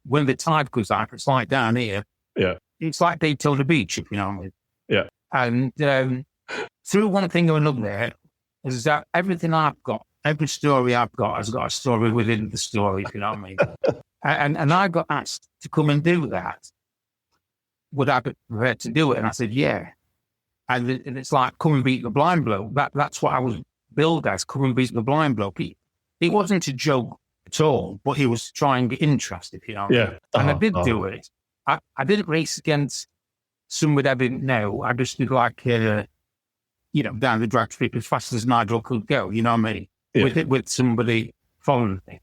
Speaker 3: when the tide goes out, it's like down here.
Speaker 2: Yeah.
Speaker 3: It's like Daytona Beach, if you know what I mean.
Speaker 2: Yeah.
Speaker 3: And through one thing or another, is that everything I've got, every story I've got has got a story within the story, if you know what I mean. and I got asked to come and do that. Would I be prepared to do it? And I said, yeah. And it's like, come and beat the blind bloke. That's what I was billed as, come and beat the blind bloke. It wasn't a joke at all, but he was trying to get interest, if you know what I mean. And I did do it. I didn't race against somebody I didn't know. I just did like, down the drag strip as fast as Nigel could go, you know what I mean? Yeah. With somebody following me.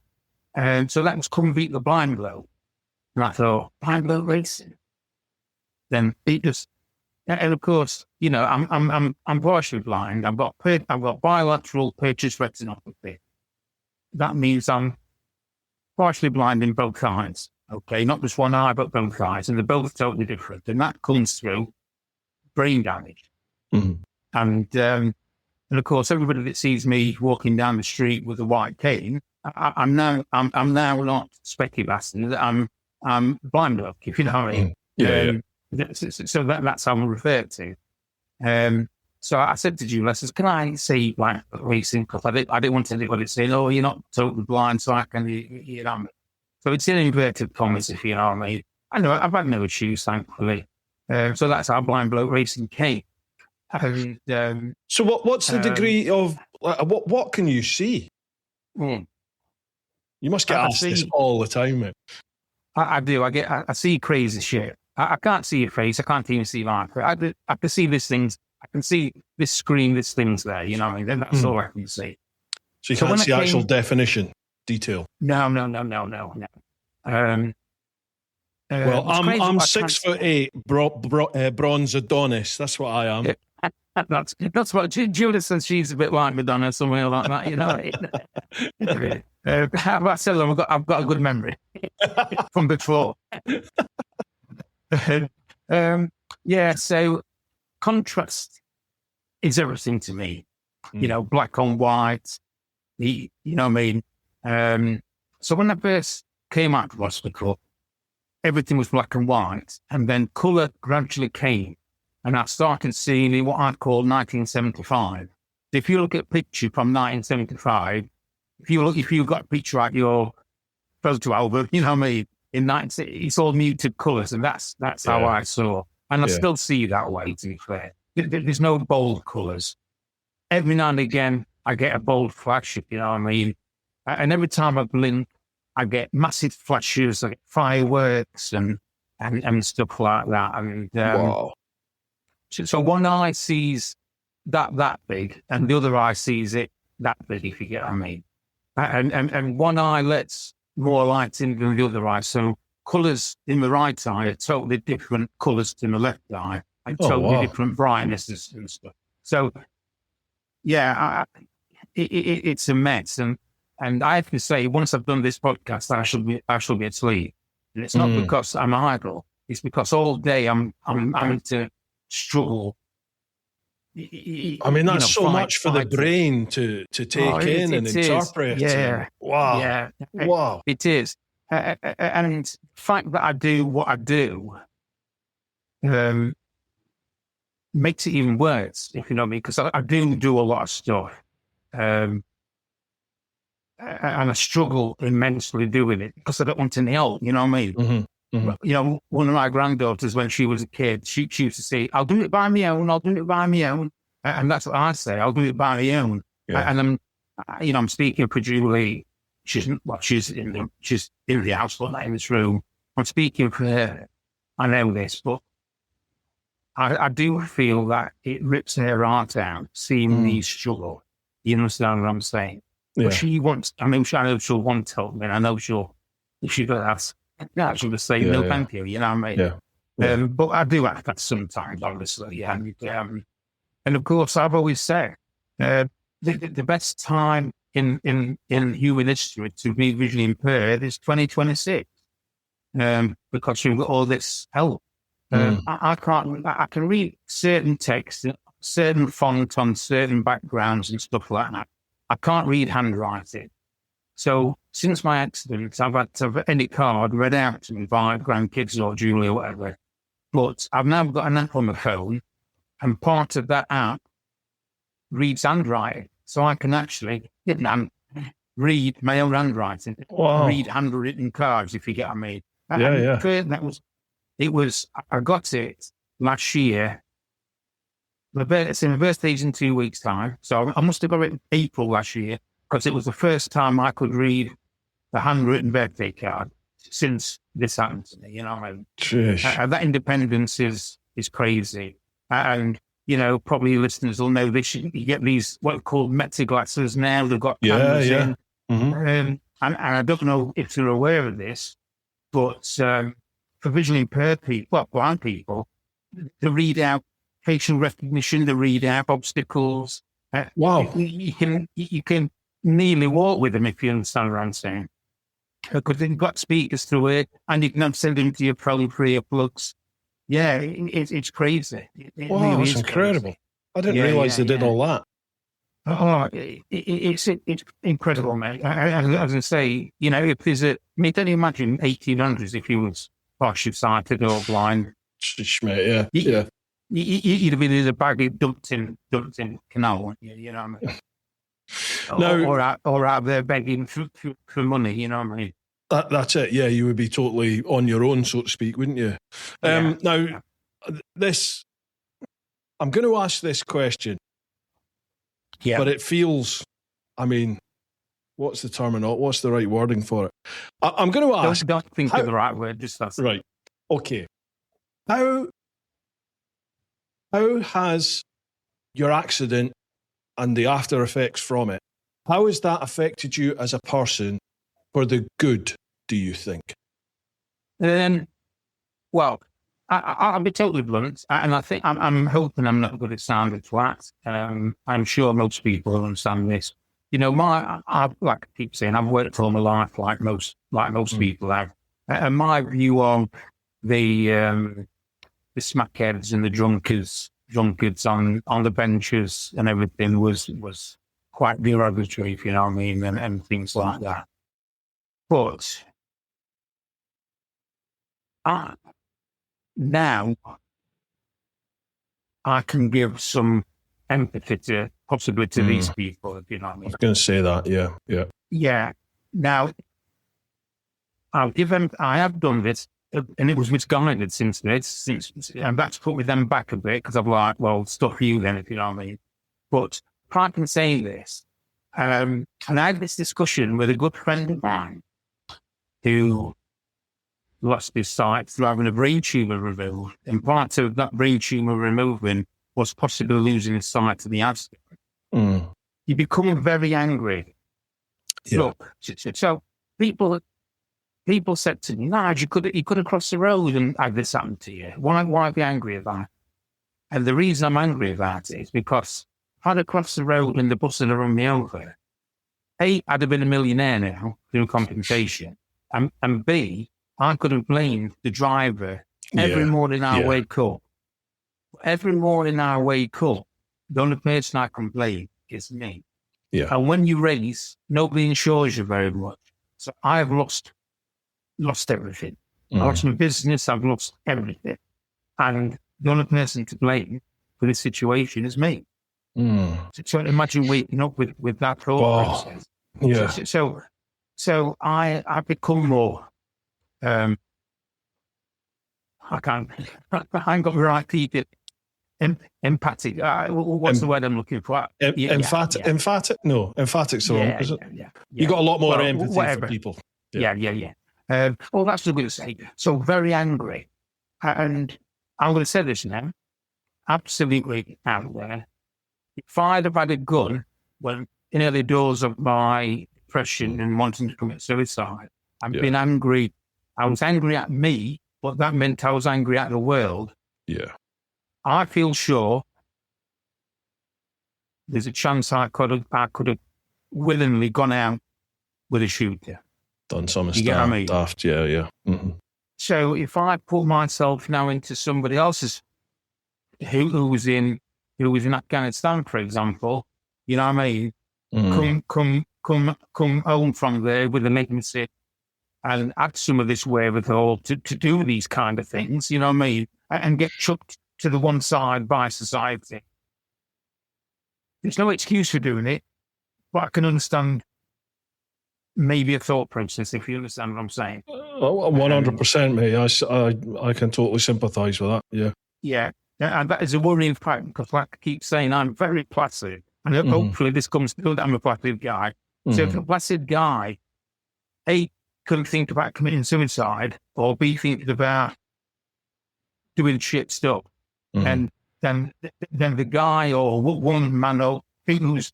Speaker 3: And so that was come and beat the blind bloke. And I thought, blind bloke racing? Then it just, and of course, I'm partially blind. I've got bilateral purchase retinopathy. That means I'm partially blind in both eyes. Okay, not just one eye, but both eyes, and they're both totally different. And that comes through brain damage.
Speaker 2: Mm-hmm.
Speaker 3: And of course, everybody that sees me walking down the street with a white cane, I'm now not specky bastard. I'm blind bloke, if you know what I mean.
Speaker 2: Yeah.
Speaker 3: So that's how I'm referred to. So I said to Julie, I says, can I say blind racing? Because I didn't want anybody saying, oh, you're not totally blind, so I can, you know. So it's in inverted commas, if you know what I mean. I know, I've had no issues, thankfully. So that's how blind bloke racing came. And,
Speaker 2: so what's the degree of, what can you see? You must get asked this all the time, mate.
Speaker 3: I do. I see crazy shit. I can't see your face. I can't even see my face. I can see these things. I can see this screen, this thing's there. You know what I mean? That's all I can see.
Speaker 2: So you can't see actual definition, detail?
Speaker 3: No.
Speaker 2: Well, I'm 6'8", bronze Adonis. That's what I am.
Speaker 3: Yeah, that's what Julia says. She's a bit like Madonna, somewhere like that. You know. I tell them I've got a good memory from before. So contrast is everything to me. Black on white. You know what I mean? So when I first came out of hospital, everything was black and white, and then colour gradually came, and I started seeing what I'd call 1975. If you look at a picture from 1975, if you've got a picture at your photo album, you know what I mean? It's all muted colours, and that's how I saw. And I still see that way, to be fair. There's no bold colours. Every now and again, I get a bold flash, you know what I mean? And every time I blink, I get massive flashes, I get fireworks and stuff like that. And
Speaker 2: wow.
Speaker 3: So one eye sees that big, and the other eye sees it that big, if you get what I mean. And one eye lets more light in than the other eye. So colours in the right eye are totally different colours to the left eye, and totally different brightnesses and stuff. So, it's a mess. And I have to say, once I've done this podcast, I shall be asleep. And it's not because I'm idle. It's because all day I'm having to struggle.
Speaker 2: I mean, that's so much for the brain to take in and interpret.
Speaker 3: Yeah.
Speaker 2: Wow.
Speaker 3: Yeah.
Speaker 2: Wow.
Speaker 3: It is. And the fact that I do what I do makes it even worse, if you know what I mean, because I do a lot of stuff. And I struggle immensely doing it because I don't want any help, you know what I mean?
Speaker 2: Mm-hmm. Mm-hmm.
Speaker 3: One of my granddaughters, when she was a kid, she used to say, I'll do it by my own, And that's what I say, I'll do it by my own.
Speaker 2: Yeah.
Speaker 3: And I'm speaking for Julie. She's in the house, but not in this room. I'm speaking for her. I know this, but I do feel that it rips her heart out seeing me struggle. You understand what I'm saying?
Speaker 2: Yeah.
Speaker 3: But she wants, I know she'll want to help me, and I know if she does ask, she'll just say, no, thank you, you know what I mean?
Speaker 2: Yeah.
Speaker 3: But I do ask that sometimes, obviously, and of course, I've always said, the best time in human history to be visually impaired is 2026, because you've got all this help. I can read certain text, certain font on certain backgrounds and stuff like that. I can't read handwriting. So since my accident, I've had to have any card read out to me by grandkids or Julie or whatever. But I've now got an app on my phone, and part of that app reads handwriting. So I can actually read my own handwriting, read handwritten cards, if you get what I mean. I got it last year. My birthday's in 2 weeks' time. So I must have got it in April last year, because it was the first time I could read the handwritten birthday card since this happened to me. You know what I mean? That independence is crazy. And, probably listeners will know this. You get these what are called meta glasses now. They've got cameras in. Mm-hmm. And I don't know if you're aware of this, but for visually impaired people, blind people, they read out facial recognition, they read out obstacles.
Speaker 2: Wow.
Speaker 3: You can nearly walk with them, if you understand what I'm saying. Because they've got speakers through it, and you can send them to your phone for earplugs. Yeah, it's crazy. It
Speaker 2: wow,
Speaker 3: really
Speaker 2: that's
Speaker 3: is
Speaker 2: incredible.
Speaker 3: Crazy.
Speaker 2: I didn't realise they did all that.
Speaker 3: Oh, it's incredible, mate. As I say, if there's can you imagine 1800s if he was partially sighted or blind?
Speaker 2: Mate, yeah.
Speaker 3: You'd be there's a bag dumped in canal, wouldn't you? You know what I mean? No, or out there begging for money. You know what I mean?
Speaker 2: That's it. Yeah, you would be totally on your own, so to speak, wouldn't you? Now, I'm going to ask this question. Yeah, but it feels. I mean, what's the terminology? What's the right wording for it? I'm going to ask.
Speaker 3: Don't think of the right word. Just that's
Speaker 2: right. Okay. How has your accident and the after effects from it, how has that affected you as a person for the good, do you think?
Speaker 3: Well, I'll be totally blunt, and I think I'm hoping I'm not good at sounding flat. I'm sure most people understand this. I like I keep saying, I've worked all my life like most people have. And my view on the smackheads and the drunkards on the benches and everything was quite derogatory, if you know what I mean, and things like that. But now I can give some empathy possibly to these people, if you know what I mean.
Speaker 2: I was going to say that, yeah.
Speaker 3: Yeah. Now, I have done this, and it was misguided since, and that's put me then back a bit, because I'm like, well, stuff you then, if you know what I mean. But prior to saying this, and I had this discussion with a good friend of mine who lost his sight through having a brain tumour removed. And part of that brain tumour removing was possibly losing his sight to the accident. You become very angry. Yeah. Look, so people said to me, Nigel, you could have crossed the road and had this happen to you. Why be angry about it? And the reason I'm angry about it is because if I'd have crossed the road and the bus had run me over, A, I'd have been a millionaire now through compensation. And B, I could have blamed the driver every morning I wake up. Every morning I wake up, the only person I can blame is me. Yeah. And when you race, nobody insures you very much. So I've lost everything. I lost my business, I've lost everything. And the only person to blame for this situation is me. So imagine waking up with that thought process. Yeah. So I become more I ain't got the right people. Empathic. What's the word I'm looking for?
Speaker 2: Emphatic? No, empathic's the wrong, is it? Yeah. You got a lot more empathy for people.
Speaker 3: Yeah. Well, that's what I'm going to say. So very angry. And I'm going to say this now. Absolutely out there. If I'd have had a gun when in early doors of my depression and wanting to commit suicide, I've been angry. I was angry at me, but that meant I was angry at the world.
Speaker 2: Yeah.
Speaker 3: I feel sure there's a chance I could have willingly gone out with a shooter.
Speaker 2: Done something
Speaker 3: You get what I mean?
Speaker 2: daft, yeah. Mm-hmm.
Speaker 3: So if I put myself now into somebody else's who was in Afghanistan, for example, you know what I mean? Come home from there with an agency and add some of this wherewithal to do these kind of things, you know what I mean? And get chucked to the one side by society. There's no excuse for doing it, but I can understand maybe a thought process, if you understand what I'm saying.
Speaker 2: 100%, mate. I can totally sympathise with that, yeah.
Speaker 3: Yeah, and that is a worrying fact, because like I keep saying, I'm very placid. And hopefully this comes through that I'm a placid guy. So if a placid guy, A, couldn't think about committing suicide, or B, thinking about doing shit stuff, and then the guy or woman, man, or who's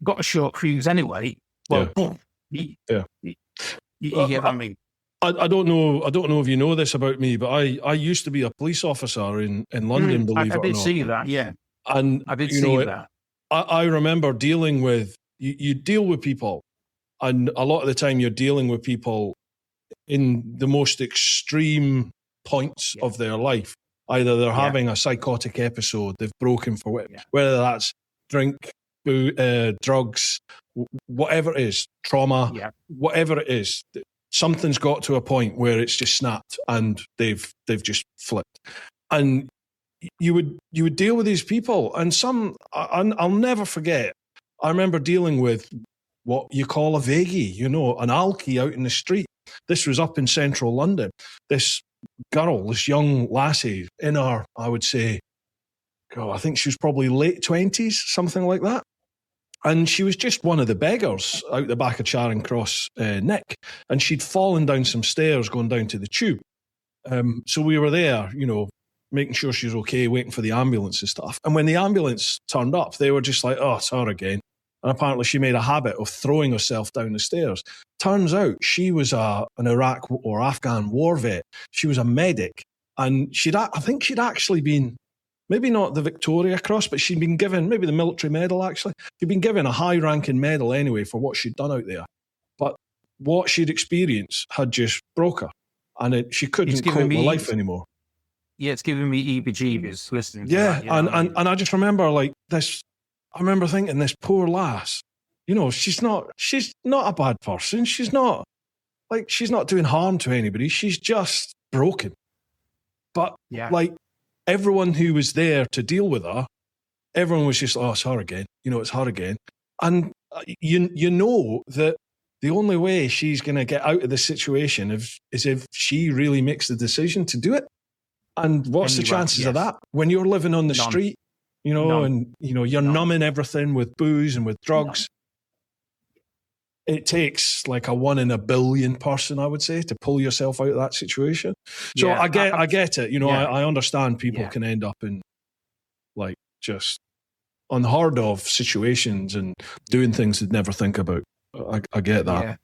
Speaker 3: got a short fuse anyway, well, you get what I mean?
Speaker 2: I don't know if you know this about me, but I used to be a police officer in London, believe it or not.
Speaker 3: I did see that, yeah.
Speaker 2: And
Speaker 3: I did see that.
Speaker 2: I remember dealing with, you deal with people, and a lot of the time you're dealing with people in the most extreme points of their life. Either they're having a psychotic episode, they've broken for whether that's drink, drugs, whatever it is, trauma, whatever it is. Something's got to a point where it's just snapped and they've just flipped. And you would deal with these people, and I'll never forget. I remember dealing with what you call a vagie, an alkie out in the street. This was up in central London. This girl, this young lassie in her, I would say, I think she was probably late 20s, something like that. And she was just one of the beggars out the back of Charing Cross, Nick. And she'd fallen down some stairs going down to the tube. So we were there, making sure she was okay, waiting for the ambulance and stuff. And when the ambulance turned up, they were just like, oh, it's her again. And apparently she made a habit of throwing herself down the stairs. Turns out she was an Iraq or Afghan war vet. She was a medic. And I think she'd actually been, maybe not the Victoria Cross, but she'd been given, maybe the military medal actually. She'd been given a high-ranking medal anyway for what she'd done out there. But what she'd experienced had just broke her. And she couldn't cope with life anymore.
Speaker 3: Yeah, it's giving me heebie-jeebies listening to
Speaker 2: that.
Speaker 3: Yeah,
Speaker 2: and I just remember like this, I remember thinking this poor lass, she's not a bad person. She's not doing harm to anybody. She's just broken. But like everyone who was there to deal with her, everyone was just, oh, it's her again. It's her again. And you know that the only way she's going to get out of this situation is if she really makes the decision to do it. And what's the chances of that when you're living on the street, and you're numbing everything with booze and with drugs? It takes like a 1 in a billion person, I would say, to pull yourself out of that situation. So I get it. I understand people can end up in like just unheard of situations and doing things they'd never think about. I get that.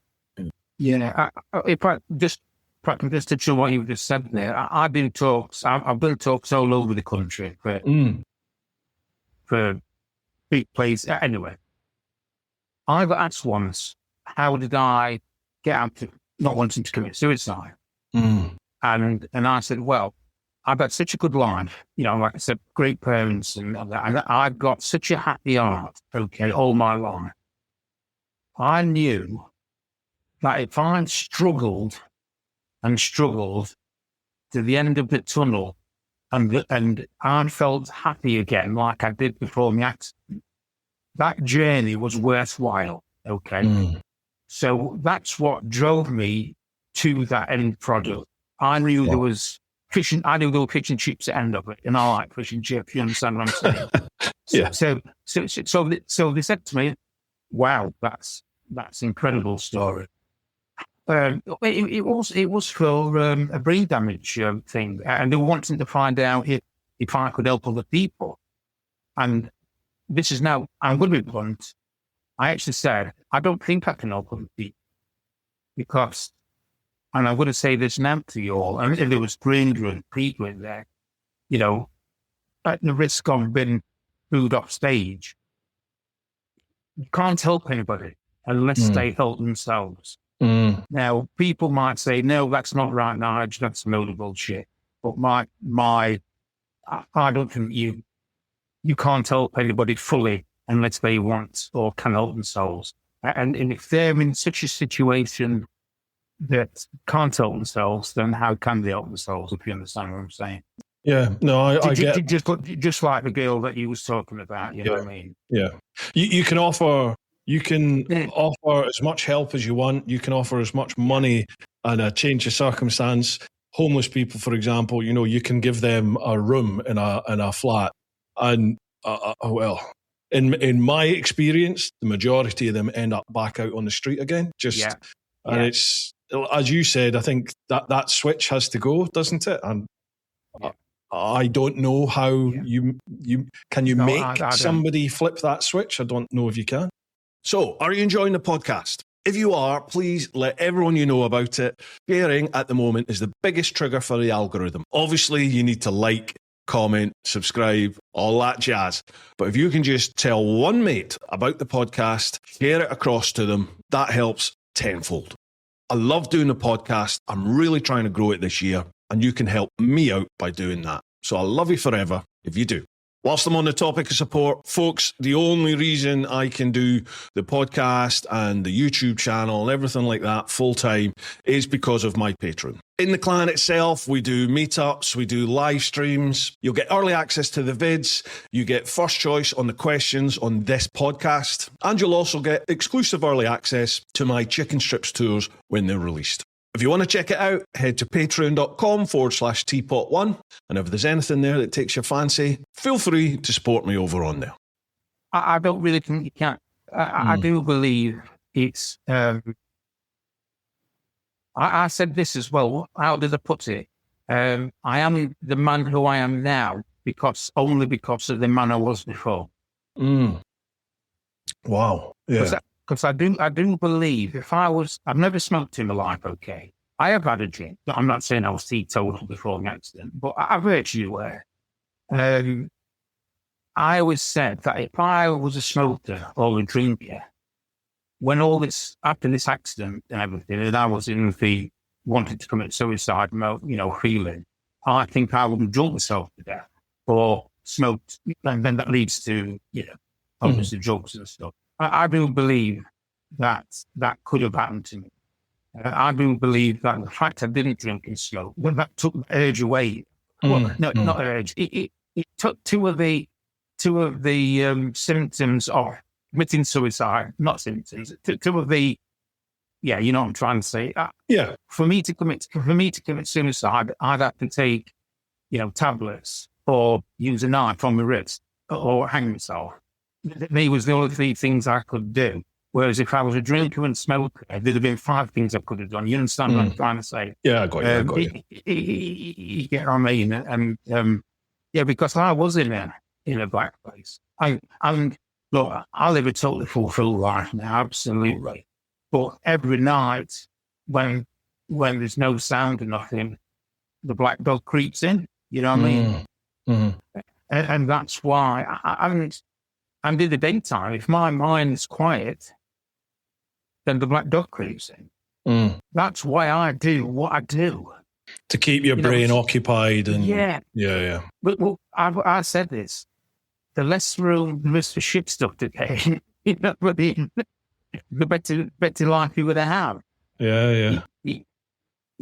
Speaker 3: Yeah. If I just to show what you just said there, I've been talks all over the country for big places. Anyway, I got asked once, how did I get out to not wanting to commit suicide? And I said, well, I've had such a good life, like I said, great parents and all that, and I've got such a happy heart, all my life. I knew that if I struggled to the end of the tunnel and I felt happy again like I did before my accident, that journey was worthwhile, So that's what drove me to that end product. I knew there was fish and chips at the end of it, and I like fish and chips, you understand what I'm saying? So they said to me, wow, that's incredible story. It was for a brain damage thing, and they were wanting to find out if I could help other people. And this is now, I'm going to be blunt. I actually said, I don't think I can help other people because, and I'm going to say this now to you all, and there was 300 people in there, at the risk of being booed off stage. can't help anybody unless they help themselves. Now, people might say, no, that's not right, Nigel, that's a load of bullshit. But I don't think you can't help anybody fully unless they want or can help themselves. And if they're in such a situation that can't help themselves, then how can they help themselves, if you understand what I'm saying?
Speaker 2: Yeah, no, I get...
Speaker 3: Just like the girl that you was talking about, you know what I mean?
Speaker 2: Yeah. You can offer as much help as you want. You can offer as much money and a change of circumstance. Homeless people, for example, you can give them a room in a flat. And, well, in my experience, the majority of them end up back out on the street again. And it's, as you said, I think that switch has to go, doesn't it? And I don't know how you make somebody flip that switch. I don't know if you can. So, are you enjoying the podcast? If you are, please let everyone you know about it. Sharing at the moment is the biggest trigger for the algorithm. Obviously, you need to like, comment, subscribe, all that jazz. But if you can just tell one mate about the podcast, share it across to them, that helps tenfold. I love doing the podcast. I'm really trying to grow it this year, and you can help me out by doing that. So I'll love you forever if you do. Whilst I'm on the topic of support, folks, the only reason I can do the podcast and the YouTube channel and everything like that full time is because of my Patreon. In the clan itself, we do meetups, we do live streams. You'll get early access to the vids. You get first choice on the questions on this podcast. And you'll also get exclusive early access to my chicken strips tours when they're released. If you want to check it out, head to patreon.com/TeapotOne. And if there's anything there that takes your fancy, feel free to support me over on there.
Speaker 3: I don't really think you can. I do believe it's... I said this as well. How did I put it? I am the man who I am now only because of the man I was before.
Speaker 2: Wow. Yeah.
Speaker 3: Because I do believe I've never smoked in my life, okay? I have had a drink. I'm not saying I was teetotal before an accident, but I've heard you were. I always said that if I was a smoker or a drinker, when after this accident and everything, and I was in the wanted to commit suicide, feeling, I think I would have drunk myself to death or smoked, and then that leads to, obviously drugs and stuff. I do believe that could have happened to me. I do believe that the fact I didn't drink and smoke, when that took the urge away, not urge, it took two of the symptoms of committing suicide, not symptoms, two of the, you know what I'm trying to say. For me to commit suicide, I'd have to take, tablets or use a knife on my wrist or hang myself. They was the only three things I could do. Whereas if I was a drinker and smoker, there'd have been 5 things I could have done. You understand what I'm trying to say? Yeah, I got you. You get what I mean? And because I was in a black place. Look, I live a totally fulfilled life now, absolutely. But every night, when there's no sound or nothing, the black dog creeps in. You know what I mean? And that's why and in the daytime, if my mind is quiet, then the black dog creeps in. That's why I do what I do.
Speaker 2: To keep your brain occupied. And yeah.
Speaker 3: But I said this, the less room there is for shit stuff today, the better life you're going to have.
Speaker 2: Yeah.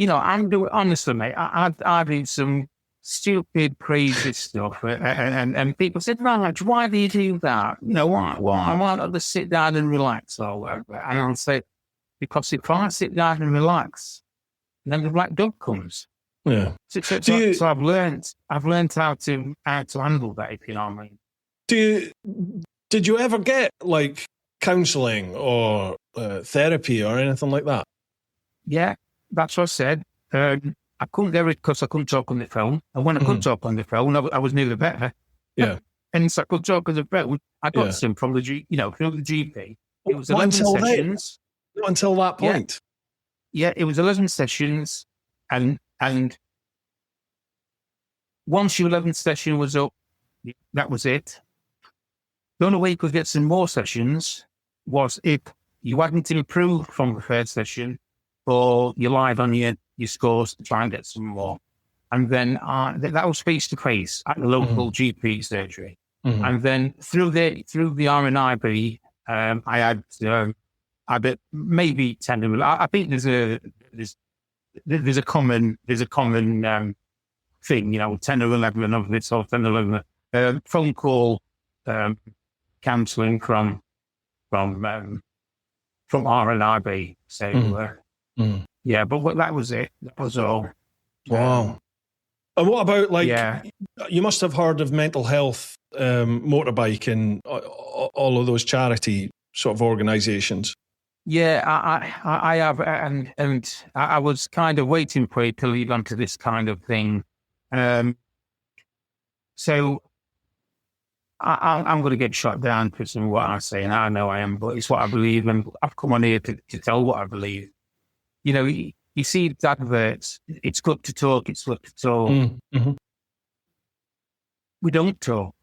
Speaker 3: I'm doing, honestly, mate, I do some stupid, crazy stuff. And people said, Raj, why do you do that? Why not just sit down and relax or whatever? And I'll say, because if I sit down and relax, then the black dog comes.
Speaker 2: Yeah.
Speaker 3: So I've learned how to handle that, if you know what I mean.
Speaker 2: Did you ever get like counselling or therapy or anything like that?
Speaker 3: Yeah, that's what I said. I couldn't get it because I couldn't talk on the phone. And when I could talk on the phone, I was nearly better.
Speaker 2: Yeah.
Speaker 3: And so I could talk on the phone. I got some from the GP. It was 11 sessions.
Speaker 2: Not until that point.
Speaker 3: Yeah, it was 11 sessions. And once your 11th session was up, that was it. The only way you could get some more sessions was if you hadn't improved from the first session, or you lied on your scores to try and get some more. And then that was face to face at the local GP surgery. And then through the RNIB, I had maybe 10. I think there's a common thing, 10 or 11 of this or 10 or 11 phone call counselling from RNIB. So yeah, but that was it. That was all.
Speaker 2: Wow. And what about you must have heard of mental health, motorbike, and all of those charity sort of organisations.
Speaker 3: Yeah, I have, and I was kind of waiting for it to lead onto this kind of thing. So I'm going to get shot down for some of what I say, and I know I am, but it's what I believe, and I've come on here to tell what I believe. You see the adverts, it's good to talk, it's good to talk. We don't talk.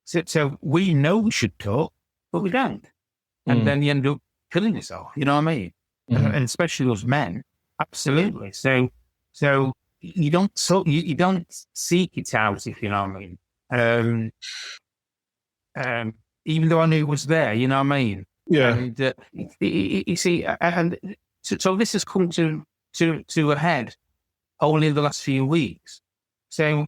Speaker 3: So we know we should talk, but we don't. And then you end up killing yourself, you know what I mean? And especially those men, absolutely. So you don't you don't seek it out, if you know what I mean. Even though I knew it was there, you know what I mean?
Speaker 2: Yeah.
Speaker 3: And you see, and so this has come to a head only in the last few weeks. So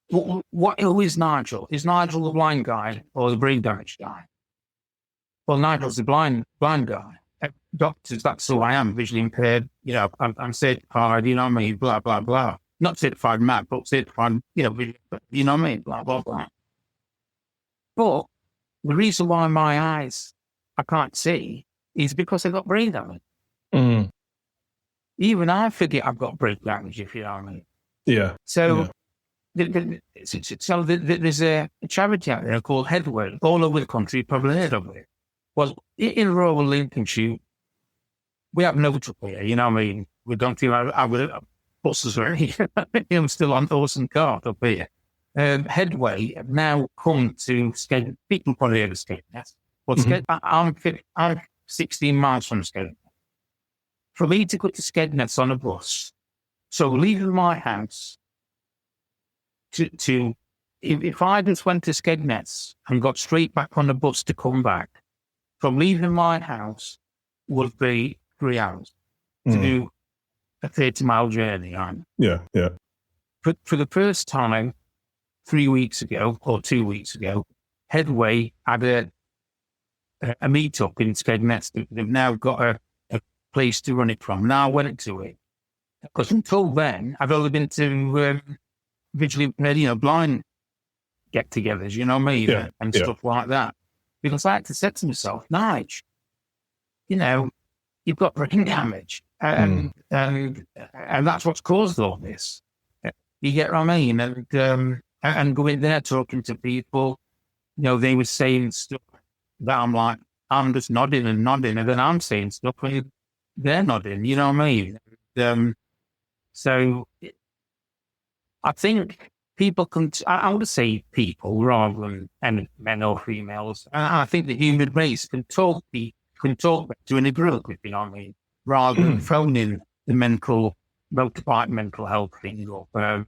Speaker 3: who is Nigel? Is Nigel the blind guy or the brain damage guy? Well, Nigel's the blind guy. Doctors, that's who I am, visually impaired. I'm certified, you know what I mean? Blah, blah, blah. Not certified mad, but certified, you know what I mean? Blah, blah, blah. But the reason why my eyes I can't see is because I've got brain damage. Even I forget I've got brain damage, if you know what I mean.
Speaker 2: Yeah.
Speaker 3: So there's a charity out there called Headway, all over the country. You've probably heard of it. Well, in rural Lincolnshire, we have no trouble here, you know what I mean? We don't think our buses are here. I'm still on horse and cart up here. Headway have now come to Skegness. People probably heard of Skegness. But I'm 16 miles from Skegness. For me to go to Skegness on a bus, so leaving my house to if I just went to Skegness and got straight back on the bus to come back, from leaving my house would be 3 hours to do a 30-mile journey.
Speaker 2: Yeah.
Speaker 3: But for the first time, 3 weeks ago or 2 weeks ago, Headway had a meet-up in Skegness. They've now got a place to run it from. Now I went to it. Because until then, I've only been to visually blind get-togethers, you know what I mean? And stuff like that. Because I had to say to myself, Nige, you've got brain damage. And that's what's caused all this. You get what I mean? And going there talking to people, they were saying stuff that I'm like, I'm just nodding, and then I'm saying stuff and they're nodding, you know what I mean? So I think people can, I would say people rather than any men or females. And I think the human race can talk to in a group, if you know what I mean, rather than phoning the motorbike mental health thing up.
Speaker 2: But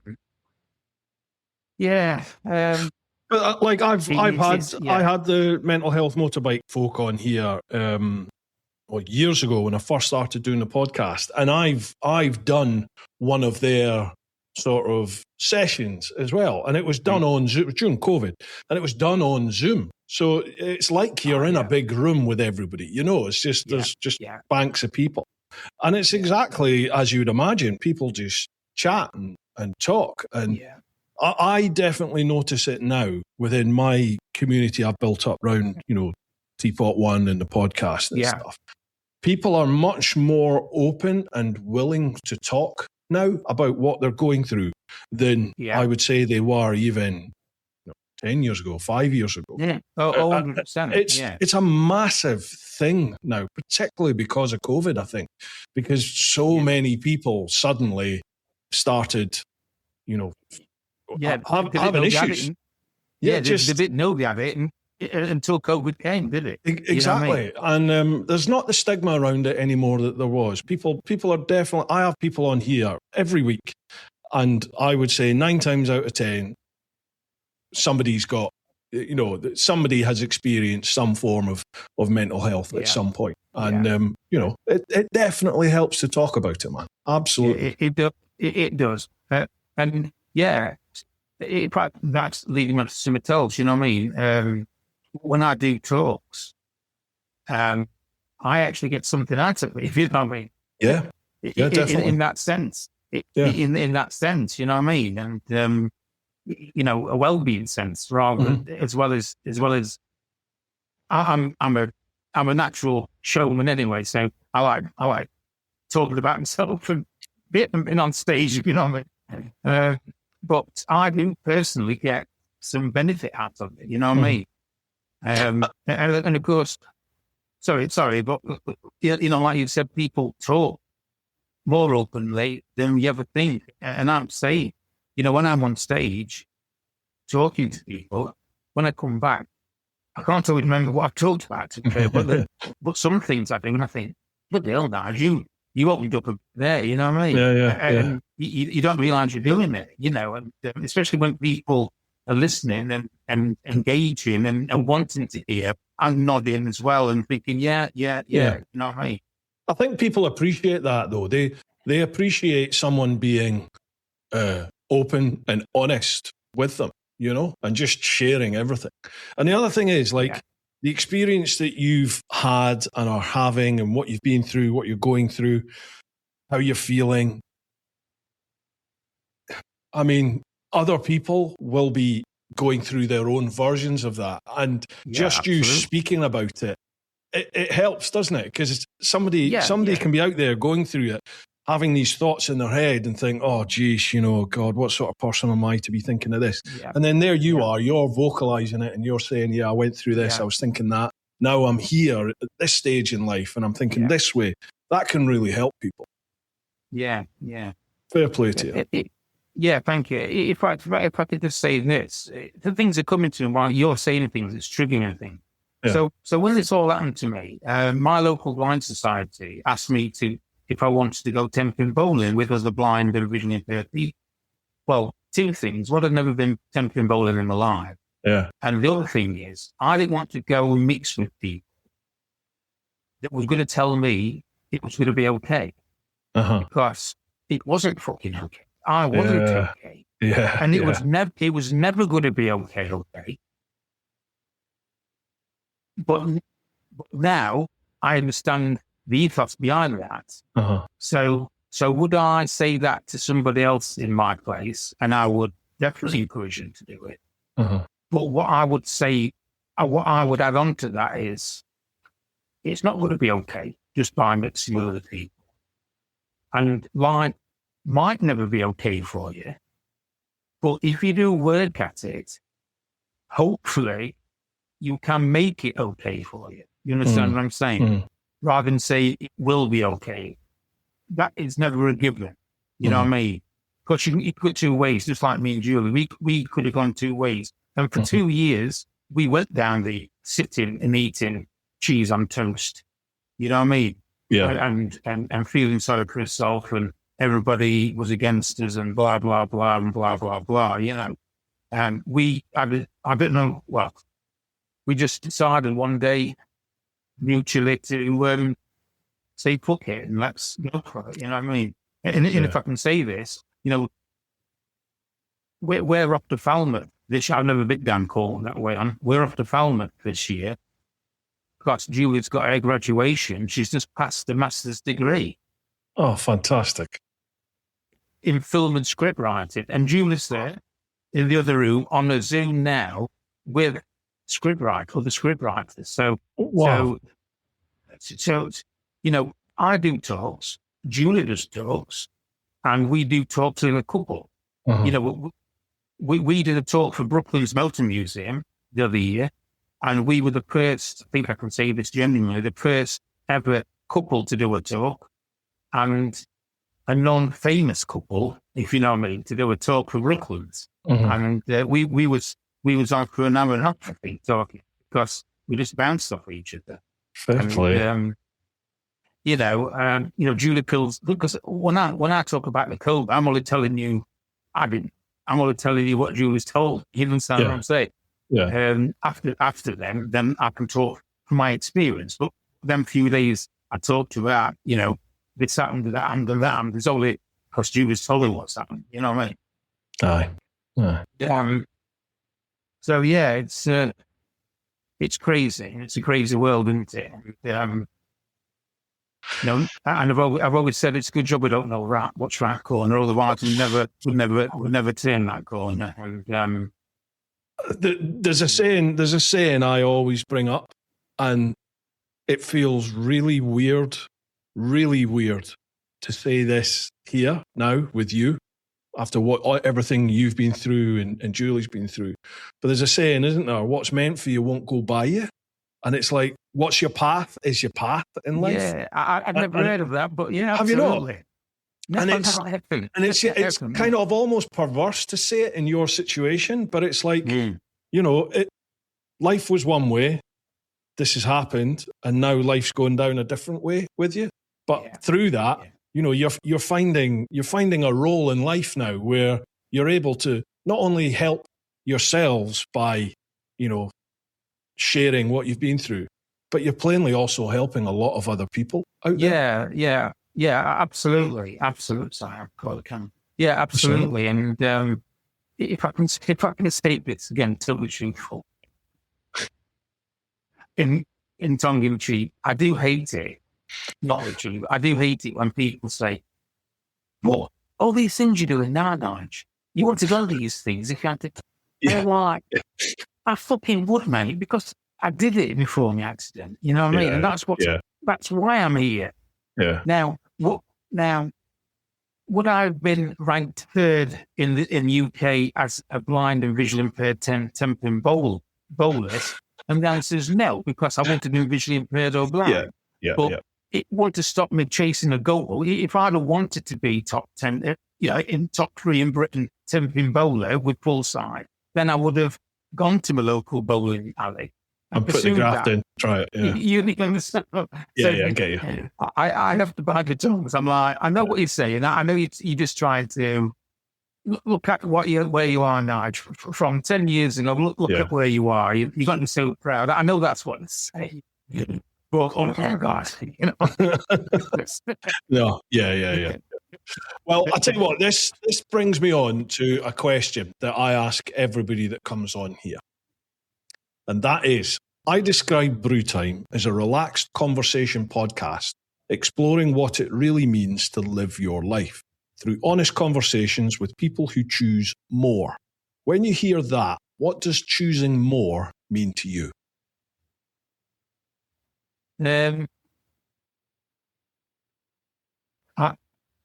Speaker 2: I had the mental health motorbike folk on here years ago when I first started doing the podcast, and I've done one of their sort of sessions as well, and it was done on Zoom during COVID, and it was done on Zoom. So it's like you're in a big room with everybody. It's just there's just banks of people, and it's exactly as you'd imagine. People just chat and talk, and I definitely notice it now within my community I've built up around TeapotOne and the podcast and stuff. People are much more open and willing to talk now about what they're going through than I would say they were even 10 years ago, 5 years ago.
Speaker 3: Yeah, 100%.
Speaker 2: It's a massive thing now, particularly because of COVID, I think, because so many people suddenly started, having issues.
Speaker 3: They didn't know they had it. until COVID came, did it?
Speaker 2: Exactly. You know what I mean? And there's not the stigma around it anymore that there was. People are definitely, I have people on here every week, and I would say 9 times out of 10, somebody's got, somebody has experienced some form of mental health at some point. And, it definitely helps to talk about it, man. Absolutely.
Speaker 3: It does. And that's leading me to something else, you know what I mean? When I do talks, I actually get something out of it, if you know what I mean.
Speaker 2: Yeah. Definitely.
Speaker 3: In that sense. In that sense, you know what I mean? And, a well-being sense, rather as well as I'm a natural showman anyway, so I like talking about myself and being on stage, you know what I mean. But I do personally get some benefit out of it, you know what I mean. And of course, sorry, but like you said, people talk more openly than you ever think, and I'm saying, when I'm on stage talking to people, when I come back, I can't always remember what I've talked about, but some things I do, and I think, bloody hell, Nigel, you opened up there, you know what I mean? And you don't realise you're doing it, and especially when people are listening and engaging and wanting to hear and nodding as well and thinking, you know what I mean?
Speaker 2: I think people appreciate that, though. They appreciate someone being open and honest with them, and just sharing everything. And the other thing is, the experience that you've had and are having and what you've been through, what you're going through, how you're feeling. I mean, other people will be going through their own versions of that. And just you speaking about it, it helps, doesn't it? Because somebody can be out there going through it, having these thoughts in their head and think, oh, geez, God, what sort of person am I to be thinking of this? Yeah. And then there you are, you're vocalizing it and you're saying, I went through this, I was thinking that. Now I'm here at this stage in life and I'm thinking this way. That can really help people.
Speaker 3: Yeah.
Speaker 2: Fair play to you.
Speaker 3: Yeah, thank you. If I could just say this, the things are coming to me while you're saying things, it's triggering things. Yeah. So when this all happened to me, my local blind society asked me if I wanted to go 10-pin bowling with other blind and visually impaired people. Well, 2 things. One, I'd never been 10-pin bowling in my life.
Speaker 2: Yeah.
Speaker 3: And the other thing is, I didn't want to go and mix with people that was going to tell me it was going to be okay. Because it wasn't fucking okay. I wasn't okay.
Speaker 2: Yeah.
Speaker 3: And it was never going to be okay. But now I understand the ethos behind that. So would I say that to somebody else in my place? And I would definitely encourage them to do it. But what I would say, what I would add on to that is, it's not going to be okay just by mixing with other people. And life might never be okay for you. But if you do work at it, hopefully you can make it okay for you. You understand what I'm saying? Rather than say it will be okay. That is never a given. You know what I mean? Because you could go 2 ways, just like me and Julie. We could have gone 2 ways. And for 2 years, we went down the sitting and eating cheese on toast. You know what I mean?
Speaker 2: Yeah.
Speaker 3: And feeling sorry for yourself, and everybody was against us and blah, blah, blah, and blah, blah, blah, And I don't know, we just decided one day mutually to say, fuck it, and let's go for it, you know what I mean? And if I can say this, we're off to Falmouth this year. I've never been down called that way on. We're off to Falmouth this year because Julie's got her graduation. She's just passed the master's degree.
Speaker 2: Oh, fantastic.
Speaker 3: In film and script writing. And Julie's there in the other room on a Zoom now with the script writers. So, I do talks, Julie does talks, and we do talks in a couple. We did a talk for Brooklyn's Motor Museum the other year, and we were the first, I think I can say this genuinely, the first ever couple to do a talk, and a non-famous couple, if you know what I mean, to do a talk for Brooklands. And we was on for an hour and a half, I think, talking. because we just bounced off each other.
Speaker 2: Fair play.
Speaker 3: Julie pills, because when I talk about the cold, I'm only telling you, I'm only telling you what Julie's told. You understand what I'm saying?
Speaker 2: Yeah.
Speaker 3: After then I can talk from my experience. But them few days I talked about, this happened, that happened, and that happened. It's only because Julie's told me what's happened. You know what I mean?
Speaker 2: Aye.
Speaker 3: So yeah, it's crazy. It's a crazy world, isn't it? And I've always said it's a good job we don't know what's right corner. Otherwise, we never turn that corner. And
Speaker 2: there's a saying I always bring up, and it feels really weird to say this here now with you after everything you've been through and Julie's been through. But there's a saying, isn't there? What's meant for you won't go by you. And it's like, what's your path is your path in life.
Speaker 3: Yeah, I've never heard of that, but yeah,
Speaker 2: have
Speaker 3: absolutely.
Speaker 2: you not? And it's kind of almost perverse to say it in your situation, but it's like, life was one way, this has happened, and now life's going down a different way with you. But through that, you're finding a role in life now where you're able to not only help yourselves by, sharing what you've been through, but you're plainly also helping a lot of other people out there.
Speaker 3: Yeah, absolutely. Sorry, yeah, absolutely. And if I can state this again, totally truthful, in tongue in cheek, I do hate it. Not literally, but I do hate it when people say, "What? All these things you're doing now, Nigel, you want to go to these things if you had to."
Speaker 2: Yeah.
Speaker 3: They're like, I fucking would, mate, because I did it before my accident. You know what I mean? And that's why I'm here.
Speaker 2: Yeah.
Speaker 3: Now, would I have been ranked third in UK as a blind and visually impaired temping bowlers? And the answer is no, because I wanted to be visually impaired or blind. But it wouldn't have stopped me chasing a goal. If I'd have wanted to be top 10, in top 3 in Britain temping bowler with full side, then I would have gone to my local bowling alley
Speaker 2: and put the graft in, try it. Yeah.
Speaker 3: You understand?
Speaker 2: I get you.
Speaker 3: I have to bite the tongues. I'm like, I know what you're saying. I know you're just trying to look at where you are now. From 10 years ago, look at where you are. You're going to be so proud. I know that's what to say. But oh my God,
Speaker 2: No, yeah. Well, I'll tell you what, this brings me on to a question that I ask everybody that comes on here. And that is, I describe Bru Time as a relaxed conversation podcast exploring what it really means to live your life through honest conversations with people who choose more. When you hear that, what does choosing more mean to you?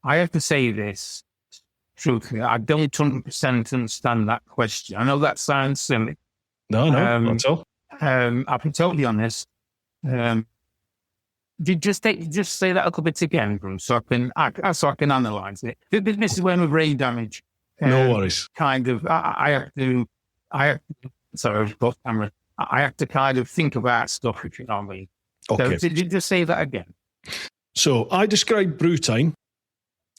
Speaker 3: I have to say this truthfully. I don't 100% understand that question. I know that sounds silly.
Speaker 2: No, not at all.
Speaker 3: I'll be totally honest. Just say that a little bit again, Bruce, so I can analyze it. This is when with brain damage.
Speaker 2: No worries.
Speaker 3: Kind of, I have to. Sorry, I've got camera. I have to kind of think about stuff, if you know what I mean.
Speaker 2: Okay.
Speaker 3: So, did you just say that again?
Speaker 2: So I describe Bru Time,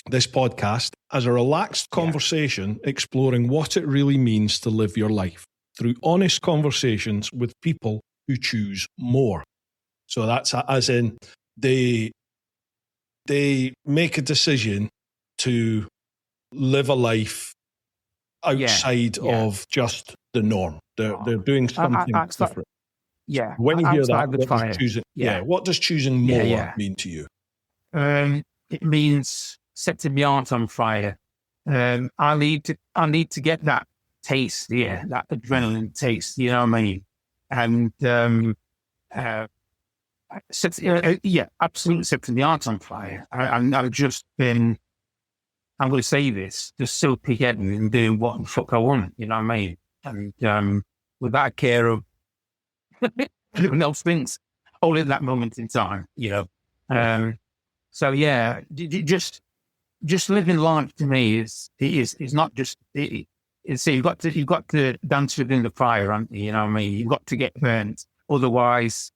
Speaker 2: this podcast, as a relaxed conversation exploring what it really means to live your life through honest conversations with people who choose more. So that's as in they make a decision to live a life outside of just the norm. They're doing something different.
Speaker 3: Yeah.
Speaker 2: When you hear that,
Speaker 3: what
Speaker 2: does choosing more mean to you?
Speaker 3: It means setting my heart on fire. I need to get that taste, that adrenaline taste. You know what I mean? And absolutely setting the heart on fire. I've just been. I'm going to say this, just so pig-headed and doing what the fuck I want. You know what I mean? And without care of everyone else thinks, only at that moment in time, So yeah, just living life to me is not just you've got to dance within the fire, haven't you? You know what I mean? You've got to get burnt. otherwise,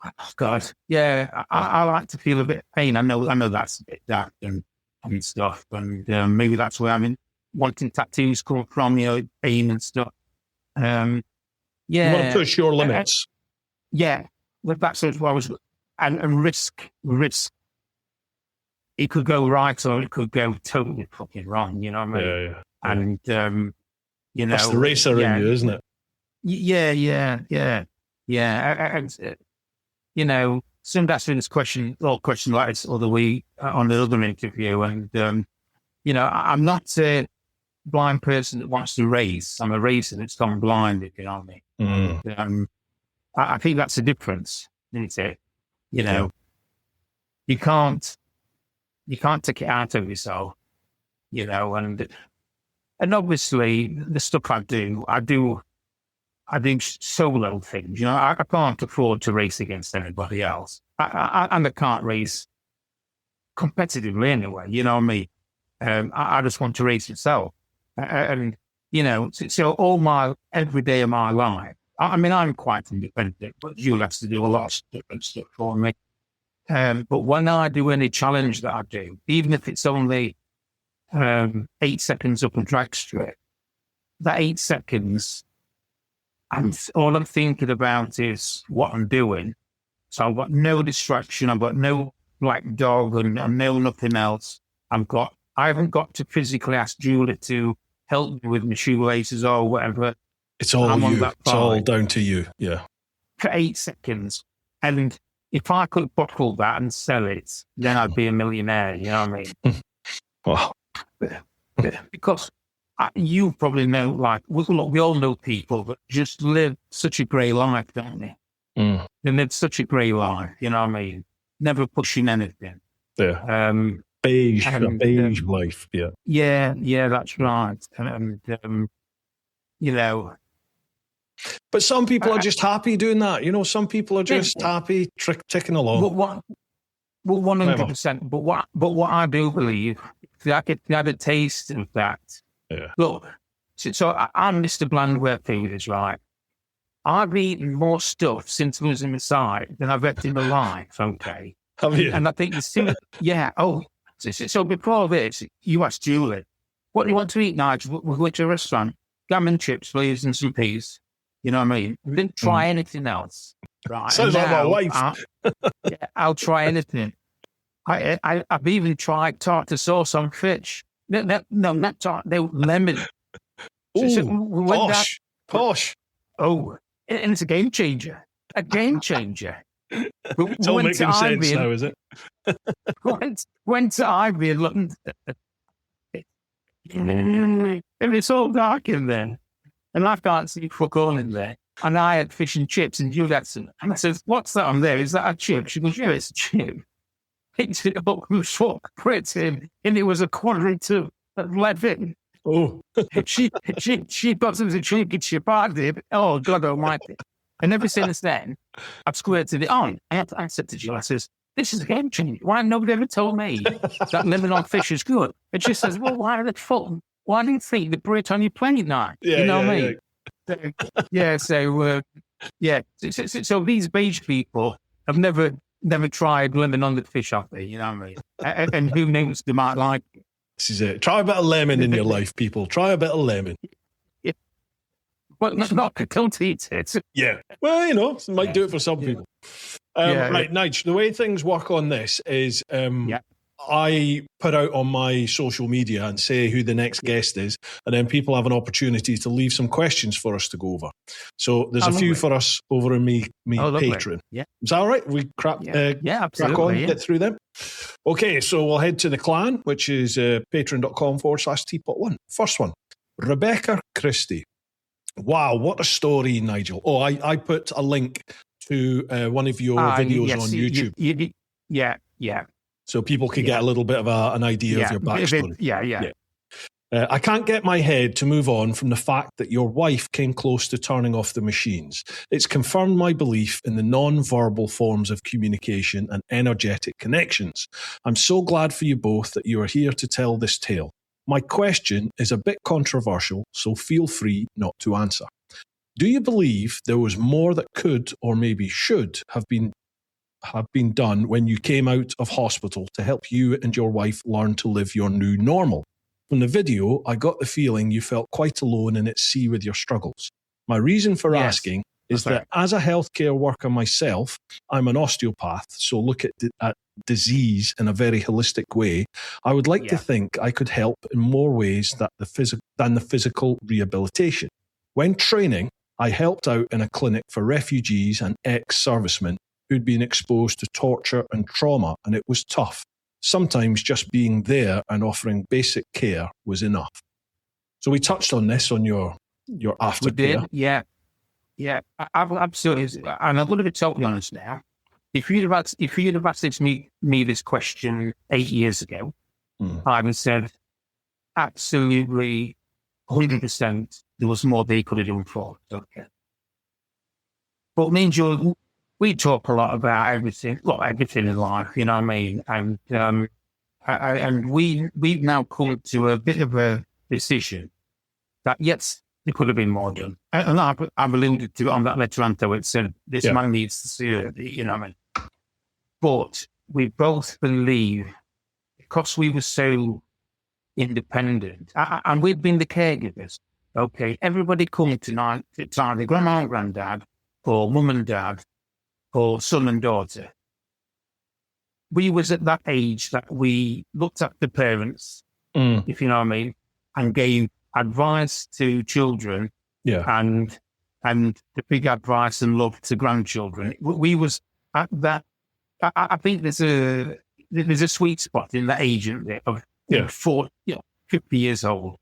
Speaker 3: oh God, I like to feel a bit of pain. I know that's a bit dark and stuff, and maybe that's where wanting tattoos come from, pain and stuff.
Speaker 2: You want to push your limits.
Speaker 3: Well, that's what I was, and risk. It could go right or it could go totally fucking wrong. You know what I mean?
Speaker 2: Yeah.
Speaker 3: And
Speaker 2: that's the racer in you, isn't it?
Speaker 3: Yeah. And some asked me this question like this other week on another interview, and I'm not a blind person that wants to race. I'm a racer that's gone blind, if you know what I mean. I think that's the difference, isn't it? You can't take it out of yourself, and obviously the stuff I do solo things. I can't afford to race against anybody else. I can't race competitively anyway. You know what I mean? I just want to race itself. And so every day of my life, I'm quite independent, but Jules has to do a lot of different stuff for me. But when I do any challenge that I do, even if it's only 8 seconds up a drag strip, that 8 seconds, all I'm thinking about is what I'm doing. So I've got no distraction. I've got no black dog and no nothing else. I haven't got to physically ask Julie to help me with my shoelaces or whatever.
Speaker 2: It's all you. It's all down to you. Yeah.
Speaker 3: For 8 seconds. And if I could bottle that and sell it, then I'd be a millionaire. You know what I mean?
Speaker 2: Wow.
Speaker 3: Because you probably know, we all know people that just live such a grey life, don't they? They live such a grey life, you know what I mean? Never pushing anything.
Speaker 2: Yeah. Beige life, yeah.
Speaker 3: Yeah, that's right.
Speaker 2: But some people are just happy doing that. Some people are just happy ticking along.
Speaker 3: But 100%. But what I do believe, if you had a taste of that.
Speaker 2: Yeah.
Speaker 3: Look, so I'm Mr. Blandware Feeders, right? I've eaten more stuff since losing my sight than I've eaten in my life, okay?
Speaker 2: Have you?
Speaker 3: And I think it's similar. Yeah. Oh, so before this, you asked Julie, what do you want to eat, Nigel? We'll go to a restaurant. Gammon chips, please, and some peas. You know what I mean? I didn't try anything else. Right.
Speaker 2: Sounds like my wife.
Speaker 3: I'll try anything. I've even tried tartar sauce on fish. No, not tartar. They were lemon.
Speaker 2: Ooh, posh.
Speaker 3: Oh, and it's a game changer. A game changer.
Speaker 2: It's all making sense now, is it?
Speaker 3: went to Ivy and looked. And it's all dark in there. And I can't see fuck all in there. And I had fish and chips and Julie had some. And I said, what's that on there? Is that a chip? She goes, yeah, it's a chip. Picked it up, quit him, and it was a quarter to 11.
Speaker 2: Oh.
Speaker 3: she got some chicken chip out there. Oh, God almighty. And ever since then, I've squirted it on. I said to Jill, I says, this is a game changer. Why nobody ever told me that lemon on fish is good? And she says, well, why do you think they put it on your plate now?
Speaker 2: Yeah,
Speaker 3: you know what I mean? So these beige people have never tried lemon on the fish, have they? You know what I mean? And who knows, they might like it.
Speaker 2: This is it. Try a bit of lemon in your life, people. Try a bit of lemon.
Speaker 3: Yeah. Well, not don't eat it.
Speaker 2: Yeah. Well, it might do it for some people. Right, Nigel, the way things work on this is I put out on my social media and say who the next guest is, and then people have an opportunity to leave some questions for us to go over. So there's a few for us over in me Patreon.
Speaker 3: Yeah.
Speaker 2: Is that all right? We
Speaker 3: absolutely.
Speaker 2: Crack on, get through them. Okay, so we'll head to the clan, which is patreon.com/TeapotOne. First one, Rebecca Christie. Wow, what a story, Nigel. Oh, I put a link to one of your videos on YouTube.
Speaker 3: Yeah.
Speaker 2: So people could get a little bit of an idea of your backstory.
Speaker 3: Yeah.
Speaker 2: I can't get my head to move on from the fact that your wife came close to turning off the machines. It's confirmed my belief in the non-verbal forms of communication and energetic connections. I'm so glad for you both that you are here to tell this tale. My question is a bit controversial, so feel free not to answer. Do you believe there was more that could or maybe should have been done when you came out of hospital to help you and your wife learn to live your new normal? From the video, I got the feeling you felt quite alone and at sea with your struggles. My reason for asking is that as a healthcare worker myself, I'm an osteopath, so look at disease in a very holistic way. I would like to think I could help in more ways than the physical rehabilitation. When training, I helped out in a clinic for refugees and ex-servicemen who'd been exposed to torture and trauma, and it was tough. Sometimes just being there and offering basic care was enough. So we touched on this on your aftercare.
Speaker 3: We did, yeah. I've absolutely, and I'm going to be totally honest now. If you'd have asked me this question 8 years ago, I would have said absolutely 100% there was more they could have done for us. Okay. But me and Joe, we talk a lot about everything in life, you know what I mean? And we've now come to a bit of a decision that yes, there could have been more done. And I've alluded to it on that letteranto. It said this man needs to see it, you know what I mean? But we both believe, because we were so independent, and we've been the caregivers. Okay, everybody come tonight, it's either grandma and granddad, or mum and dad, or son and daughter. We was at that age that we looked at the parents, if you know what I mean, and gave advice to children, and the big advice and love to grandchildren. We was at that. I think there's a sweet spot in that age of 50 years old,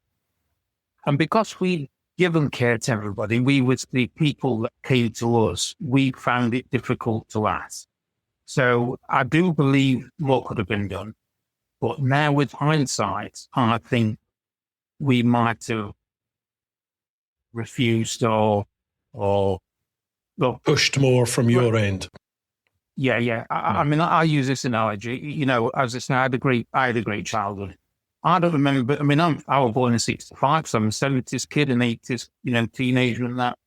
Speaker 3: and because we given care to everybody, we was the people that came to us. We found it difficult to ask. So I do believe more could have been done, but now with hindsight, I think we might have refused or
Speaker 2: pushed more from your end.
Speaker 3: Yeah. I mean, I use this analogy. You know, as I say, I had a great childhood. I don't remember. I mean, I was born in '65, so I'm a '70s kid, an '80s, teenager, and that.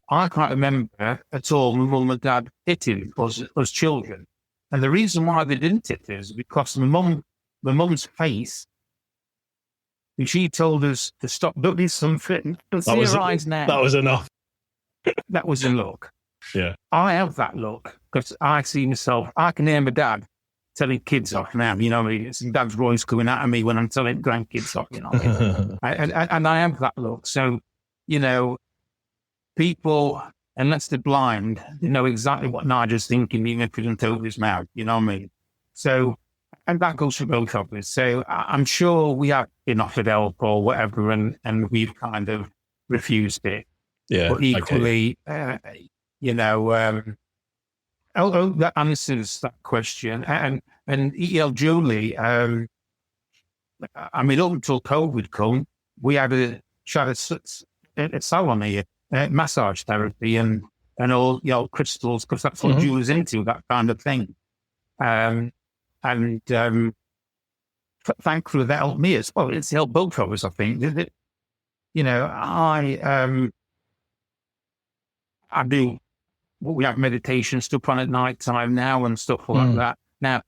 Speaker 3: I can't remember at all my mum and dad hitting us children, and the reason why they didn't hit us is because my mum's face. And she told us to stop doing something. See her eyes now.
Speaker 2: That was enough.
Speaker 3: That was a look.
Speaker 2: Yeah.
Speaker 3: I have that look because I see myself. I can hear my dad telling kids off now. You know, it's dad's voice coming out of me when I'm telling grandkids off. You know, and I have that look. So, people, unless they're blind, they know exactly what Nigel's thinking, even if he doesn't open his mouth. You know what I mean? So. And that goes for both of us. So I'm sure we have been offered help or whatever, and we've kind of refused it.
Speaker 2: Yeah.
Speaker 3: But equally, that answers that question. And Julie, I mean, up until COVID come, we had a salon here, massage therapy and all, crystals, because that's what Julie's into, that kind of thing. And thankfully that helped me as well. It's helped both of us, I think. I do, we have meditation stuff on at night time now and stuff like that. Now,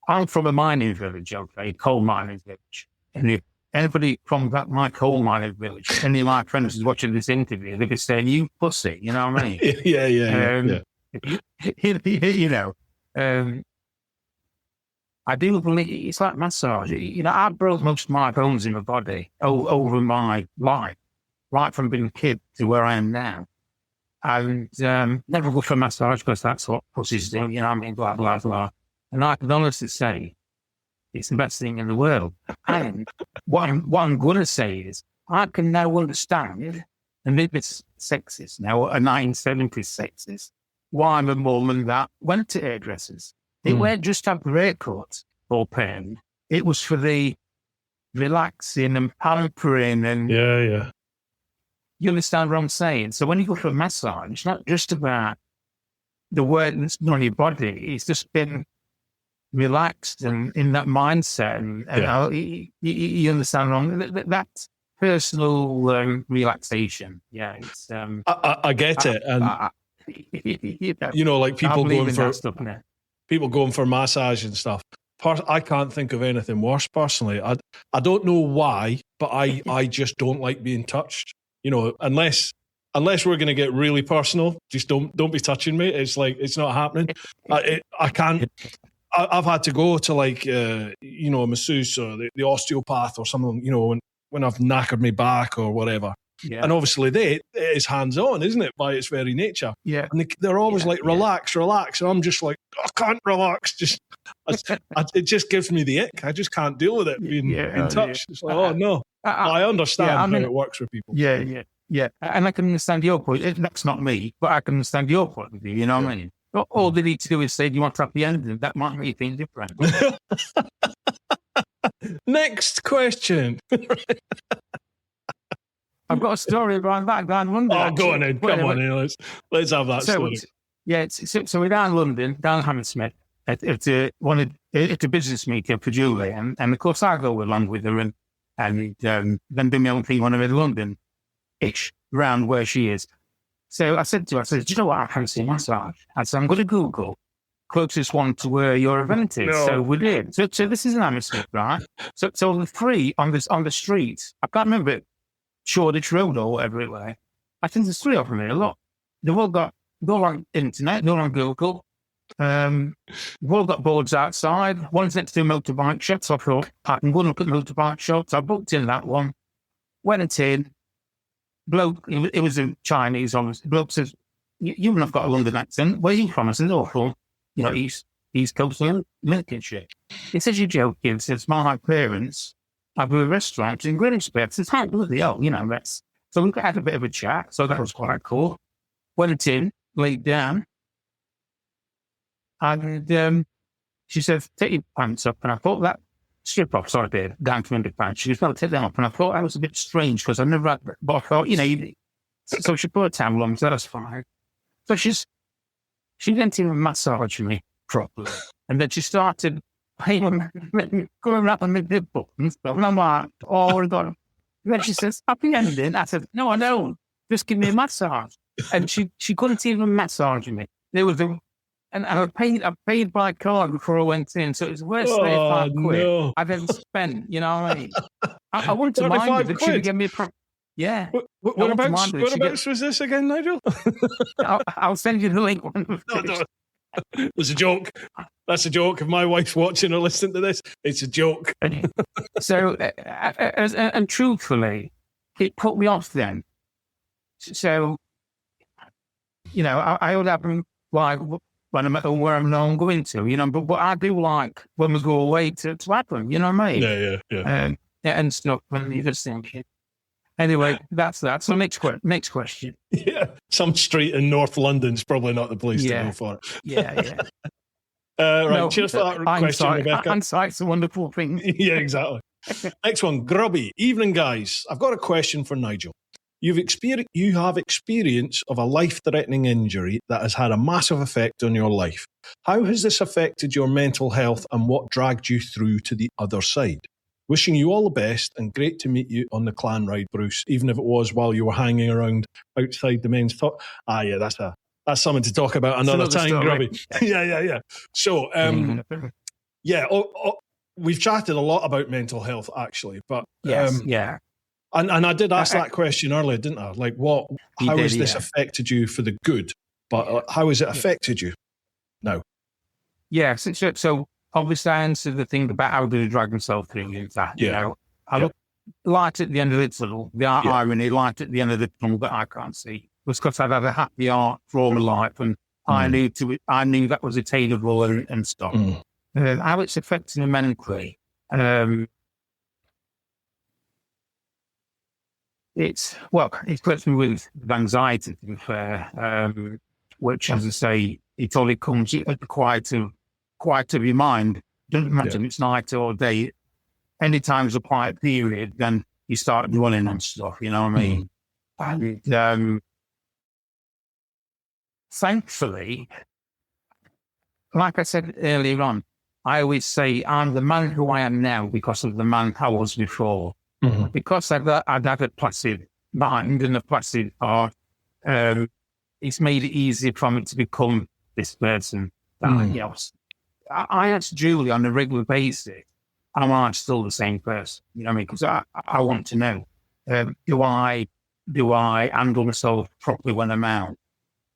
Speaker 3: I'm from a mining village, okay, coal mining village. And if anybody from my coal mining village, any of my friends is watching this interview, they'd be saying, you pussy, you know what I mean?
Speaker 2: Yeah.
Speaker 3: I do believe it's like massage. I broke most of my bones in my body over my life, right from being a kid to where I am now. And never go for a massage because that's what pussies do, you know what I mean, blah, blah, blah. And I can honestly say it's the best thing in the world. And what I'm going to say is I can now understand, and maybe it's sexist now, a 1970s sexist, why my mum and that went to hairdressers. It weren't just to have the haircut or pain. It was for the relaxing and pampering and...
Speaker 2: Yeah.
Speaker 3: You understand what I'm saying? So when you go for a massage, it's not just about the work that's done on your body. It's just been relaxed and in that mindset. And you understand wrong. personal relaxation. Yeah, it's.
Speaker 2: I get it, and like people going for
Speaker 3: stuff now.
Speaker 2: People going for massage and stuff. I can't think of anything worse personally. I don't know why, but I just don't like being touched. Unless we're going to get really personal, just don't be touching me. It's like, it's not happening. I can't. I've had to go to a masseuse or the osteopath or something, when I've knackered my back or whatever. Yeah. And obviously it is hands-on, isn't it, by its very nature? Yeah. And they're always relax. And I'm just like, I can't relax. It just gives me the ick. I just can't deal with it being touched. It's like, oh no. I understand how it works for people.
Speaker 3: Yeah. And I can understand your point. That's not me, but I can understand your point of view, you know what I mean? All they need to do is say, do you want to have the ending? That might make things different.
Speaker 2: Next question.
Speaker 3: I've got a story about that down London.
Speaker 2: Oh, go on in. Come on in. Let's have that story.
Speaker 3: So we're down London, down Hammersmith, at a business meeting for Julie. And of course, I go along with her and then do my own thing when I'm in London-ish, around where she is. So I said to her, do you know what? I fancy a massage. I said, I'm going to Google closest one to where your event is. No. So we did. So this is in Hammersmith, right? So the three on the street, I can't remember it, Shoreditch Road or whatever it was. I think there's three of them here. Look, they've all on internet, they're on Google. We've all got boards outside. One's next to a motorbike shop. So I thought, I can go and look at motorbike shops. I booked in that one. Went in. Bloke, it was a Chinese, obviously. Bloke says, you've not got a London accent. Where are you from? I said, from, East Coast of Lincolnshire. He says, you're joking. He says, my parents have a restaurant in Greenwich. I says, how bloody hell, that's. So we had a bit of a chat. So that was quite cool. Went in, laid down. And she said, take your pants up. And I thought that, strip off, sorry, babe, down to underpants. She was going to take them off. And I thought that was a bit strange because I never had, but I thought, so she put a towel on, so that's fine. So she didn't even massage me properly. And then she started going around on the buttons. And I'm like, oh, God. And then she says, happy ending. I said, no, I don't. Just give me a massage. And she couldn't even massage me. There was and I paid by card before I went in, so it was worth £35
Speaker 2: no.
Speaker 3: I've ever spent. You know what I mean? I wanted to mind her that she would give me a yeah.
Speaker 2: Whereabouts was this again, Nigel?
Speaker 3: I'll send you the link.
Speaker 2: No. It's a joke. That's a joke. If my wife's watching or listening to this, it's a joke.
Speaker 3: So, and truthfully, it put me off then. So, I would have them like when I'm at home where I'm going to, but I do like when we go away to have them, you know what I mean?
Speaker 2: Yeah.
Speaker 3: And stuff when you just thinking. Anyway, that's that. So next question.
Speaker 2: Yeah, some street in North London's probably not the place to go for it.
Speaker 3: Yeah.
Speaker 2: Right, cheers for that question, Rebecca.
Speaker 3: Hindsight's a wonderful thing.
Speaker 2: Yeah, exactly. Next one, Grubby. Evening, guys. I've got a question for Nigel. You have experience of a life-threatening injury that has had a massive effect on your life. How has this affected your mental health and what dragged you through to the other side? Wishing you all the best and great to meet you on the clan ride, Bruce, even if it was while you were hanging around outside the men's top. Yeah, that's something to talk about another time, Grubby. Yeah. So, we've chatted a lot about mental health, actually, but
Speaker 3: yeah.
Speaker 2: And I did ask that question earlier, didn't I? Like, how has this affected you for the good? But how has it affected you now?
Speaker 3: Yeah, so obviously I answered the thing about how did he drag himself through that. I look light at the end of the tunnel, the irony, light at the end of the tunnel that I can't see. Was because I'd had a happy art for all my life and I knew that was attainable and stuff. How it's affecting me mentally. It's affects me with anxiety, to be fair, which, as I say, it only comes at the quiet of your mind. Doesn't matter if it's night or day. Anytime there's a quiet period, then you start running and stuff, you know what I mean? And thankfully, like I said earlier on, I always say I'm the man who I am now because of the man I was before. because I'd had a placid mind and a placid heart, it's made it easier for me to become this person that I ask Julie on a regular basis, am I still the same person? You know what I mean? Because I want to know, do I handle myself properly when I'm out?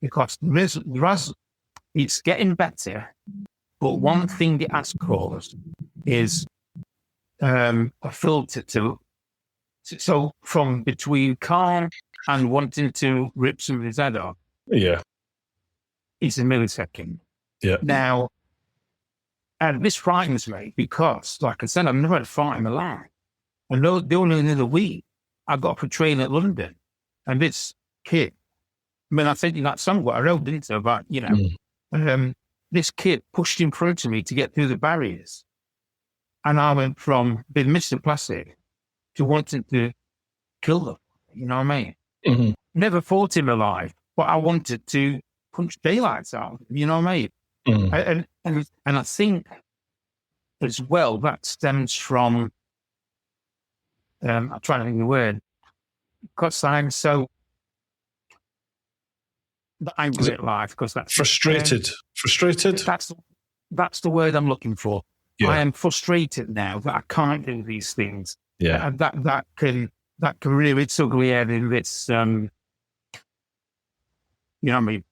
Speaker 3: Because it's getting better, but one thing it has caused is a filter so from between calm and wanting to rip somebody's head off.
Speaker 2: Yeah.
Speaker 3: It's a millisecond.
Speaker 2: Yeah.
Speaker 3: Now, and this frightens me because, like I said, I've never had a fight in my life. And the only another week, I got off a train at London, and this kid, I mean, I think that song what I wrote, didn't I? About, this kid pushed in front of me to get through the barriers. And I went from being Mr. Placid to wanting to kill them. You know what I mean?
Speaker 2: Mm-hmm.
Speaker 3: Never fought in my life, but I wanted to punch daylights out. You know what I mean? Mm. And I think as well that stems from I'm trying to think of the word, because I'm so angry at life, because that's
Speaker 2: frustrated. Frustrated.
Speaker 3: That's the word I'm looking for.
Speaker 2: Yeah.
Speaker 3: I am frustrated now that I can't do these things.
Speaker 2: Yeah,
Speaker 3: and that can rear its ugly head in its you know what I mean?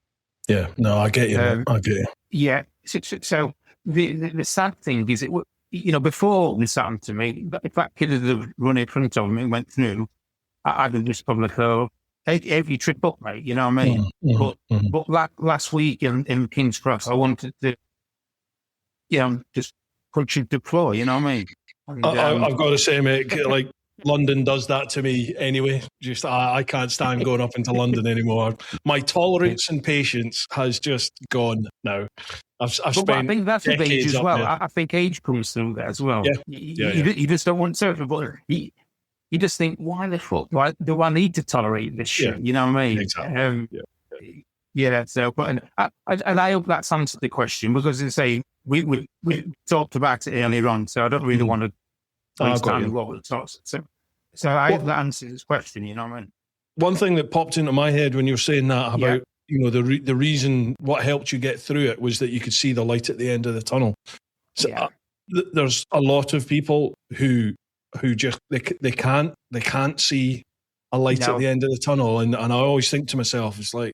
Speaker 2: Yeah, no, I get you. I get you.
Speaker 3: Yeah. So the sad thing is, before this happened to me, if that kid had run in front of me and went through, I'd have just probably thought, hey, if you trip up, mate, you know what I mean? But last week in King's Cross, I wanted to, just punch into the floor, you know what I mean? And,
Speaker 2: I've got to say, mate, like, London does that to me anyway. Just I can't stand going up into London anymore. My tolerance and patience has just gone now. I've spent
Speaker 3: I think that's with age as well.
Speaker 2: There.
Speaker 3: I think age comes through there as well.
Speaker 2: Yeah.
Speaker 3: You just don't want to, but you just think, why the fuck do I need to tolerate this shit? You know what I mean?
Speaker 2: Exactly.
Speaker 3: So, but and I hope that's answered the question, because as I say, we talked about it earlier on, so I don't really want to waste time with what we talked. So I hope that answers this question. You know what I mean?
Speaker 2: One thing that popped into my head when you were saying that about the reason what helped you get through it was that you could see the light at the end of the tunnel. So there's a lot of people who just they can't see a light at the end of the tunnel, and I always think to myself, it's like,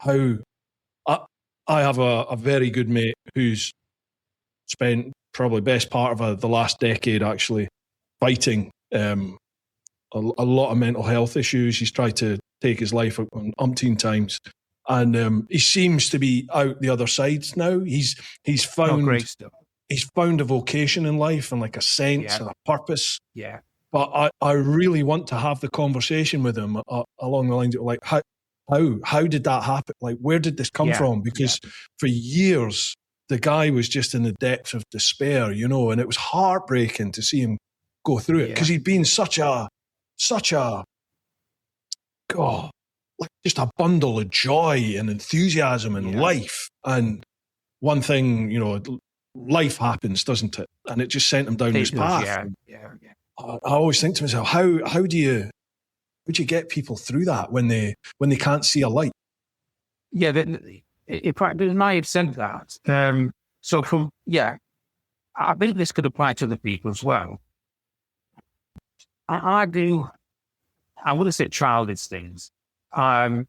Speaker 2: how I have a very good mate who's spent probably best part of the last decade actually fighting a lot of mental health issues. He's tried to take his life on umpteen times, and he seems to be out the other side now. He's found a vocation in life and like a sense and a purpose.
Speaker 3: Yeah.
Speaker 2: But I really want to have the conversation with him along the lines of like, how did that happen? Like, where did this come from? Because for years the guy was just in the depths of despair, and it was heartbreaking to see him go through it, because he'd been such a like just a bundle of joy and enthusiasm in life. And one thing, life happens, doesn't it? And it just sent him down this path. I always think to myself, how do you get people through that when they can't see a light?
Speaker 3: Yeah, in fact, I have said that. So I think this could apply to the people as well. I would have said childish things. To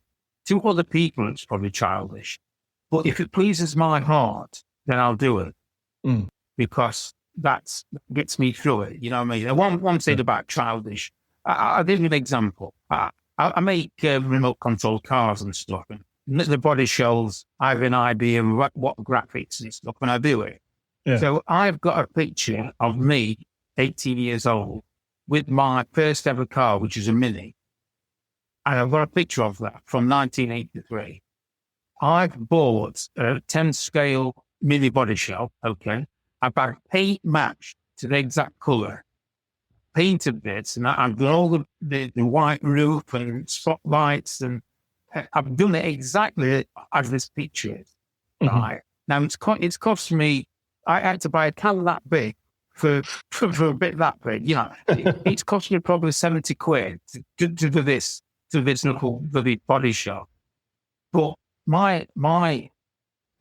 Speaker 3: other people, it's probably childish. But if it pleases my heart, then I'll do it. Because that gets me through it. You know what I mean? And one said about childish. I'll give you an example. I make remote control cars and stuff. And the body shows I have an idea of what graphics and stuff when I do it. Yeah. So I've got a picture of me, 18 years old, with my first ever car, which is a Mini. And I've got a picture of that from 1983. I've bought a 10 scale Mini body shell, I've got paint matched to the exact colour, painted bits, and I've done all the white roof and spotlights, and I've done it exactly as this picture is. Right. Now, it's cost me, I had to buy a can that big for a bit that big. You know, it's costing you probably 70 quid to do this little bloody body shop. But my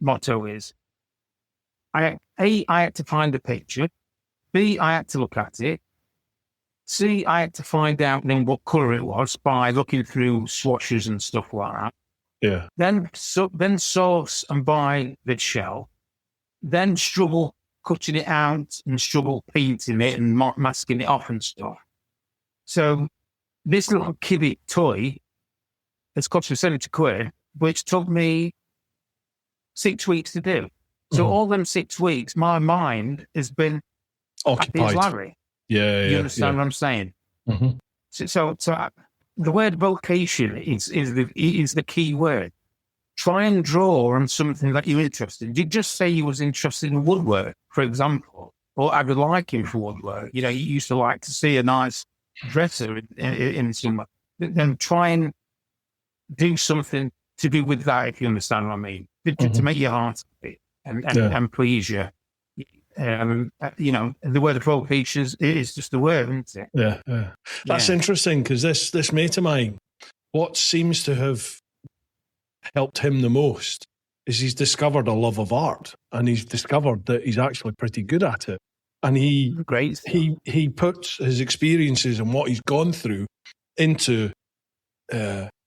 Speaker 3: motto is, I had to find a picture. B, I had to look at it. C, I had to find out then what colour it was by looking through swatches and stuff like that.
Speaker 2: Yeah.
Speaker 3: Then source and buy the shell. Then struggle cutting it out and struggle painting it and masking it off and stuff. So this little kiddie toy has cost me 70 quid, which took me 6 weeks to do. So all them 6 weeks, my mind has been
Speaker 2: occupied.
Speaker 3: Larry.
Speaker 2: Yeah,
Speaker 3: you understand what I'm saying?
Speaker 2: Mm-hmm.
Speaker 3: So the word vocation is the key word. Try and draw on something that you're interested in. Did you just say you was interested in woodwork, for example, or I would like him for woodwork? You know, you used to like to see a nice dresser in somewhere. Then try and do something to do with that, if you understand what I mean, to make your heart happy and please you. You know, the word vocation is just the word, isn't it?
Speaker 2: Yeah. That's interesting, because this mate of mine, what seems to have helped him the most is he's discovered a love of art, and he's discovered that he's actually pretty good at it. And he puts his experiences and what he's gone through into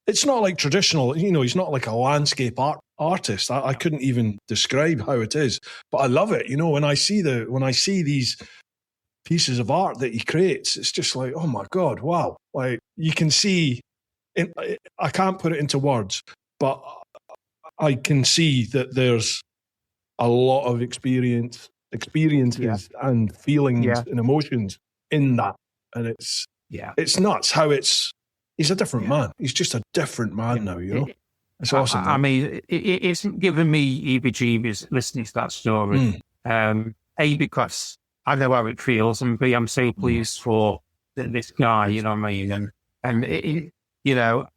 Speaker 2: it's not like traditional, you know, he's not like a landscape artist. I couldn't even describe how it is, but I love it. You know, when I see these pieces of art that he creates, it's just like, oh my God, wow. Like, you can see, I can't put it into words, but I can see that there's a lot of experiences and feelings and emotions in that. And it's nuts how he's a different man. He's just a different man now, you know? It's awesome.
Speaker 3: I mean, it's given me heebie-jeebies listening to that story. A, because I know how it feels, and B, I'm so pleased for this guy, you know what I mean? And you know,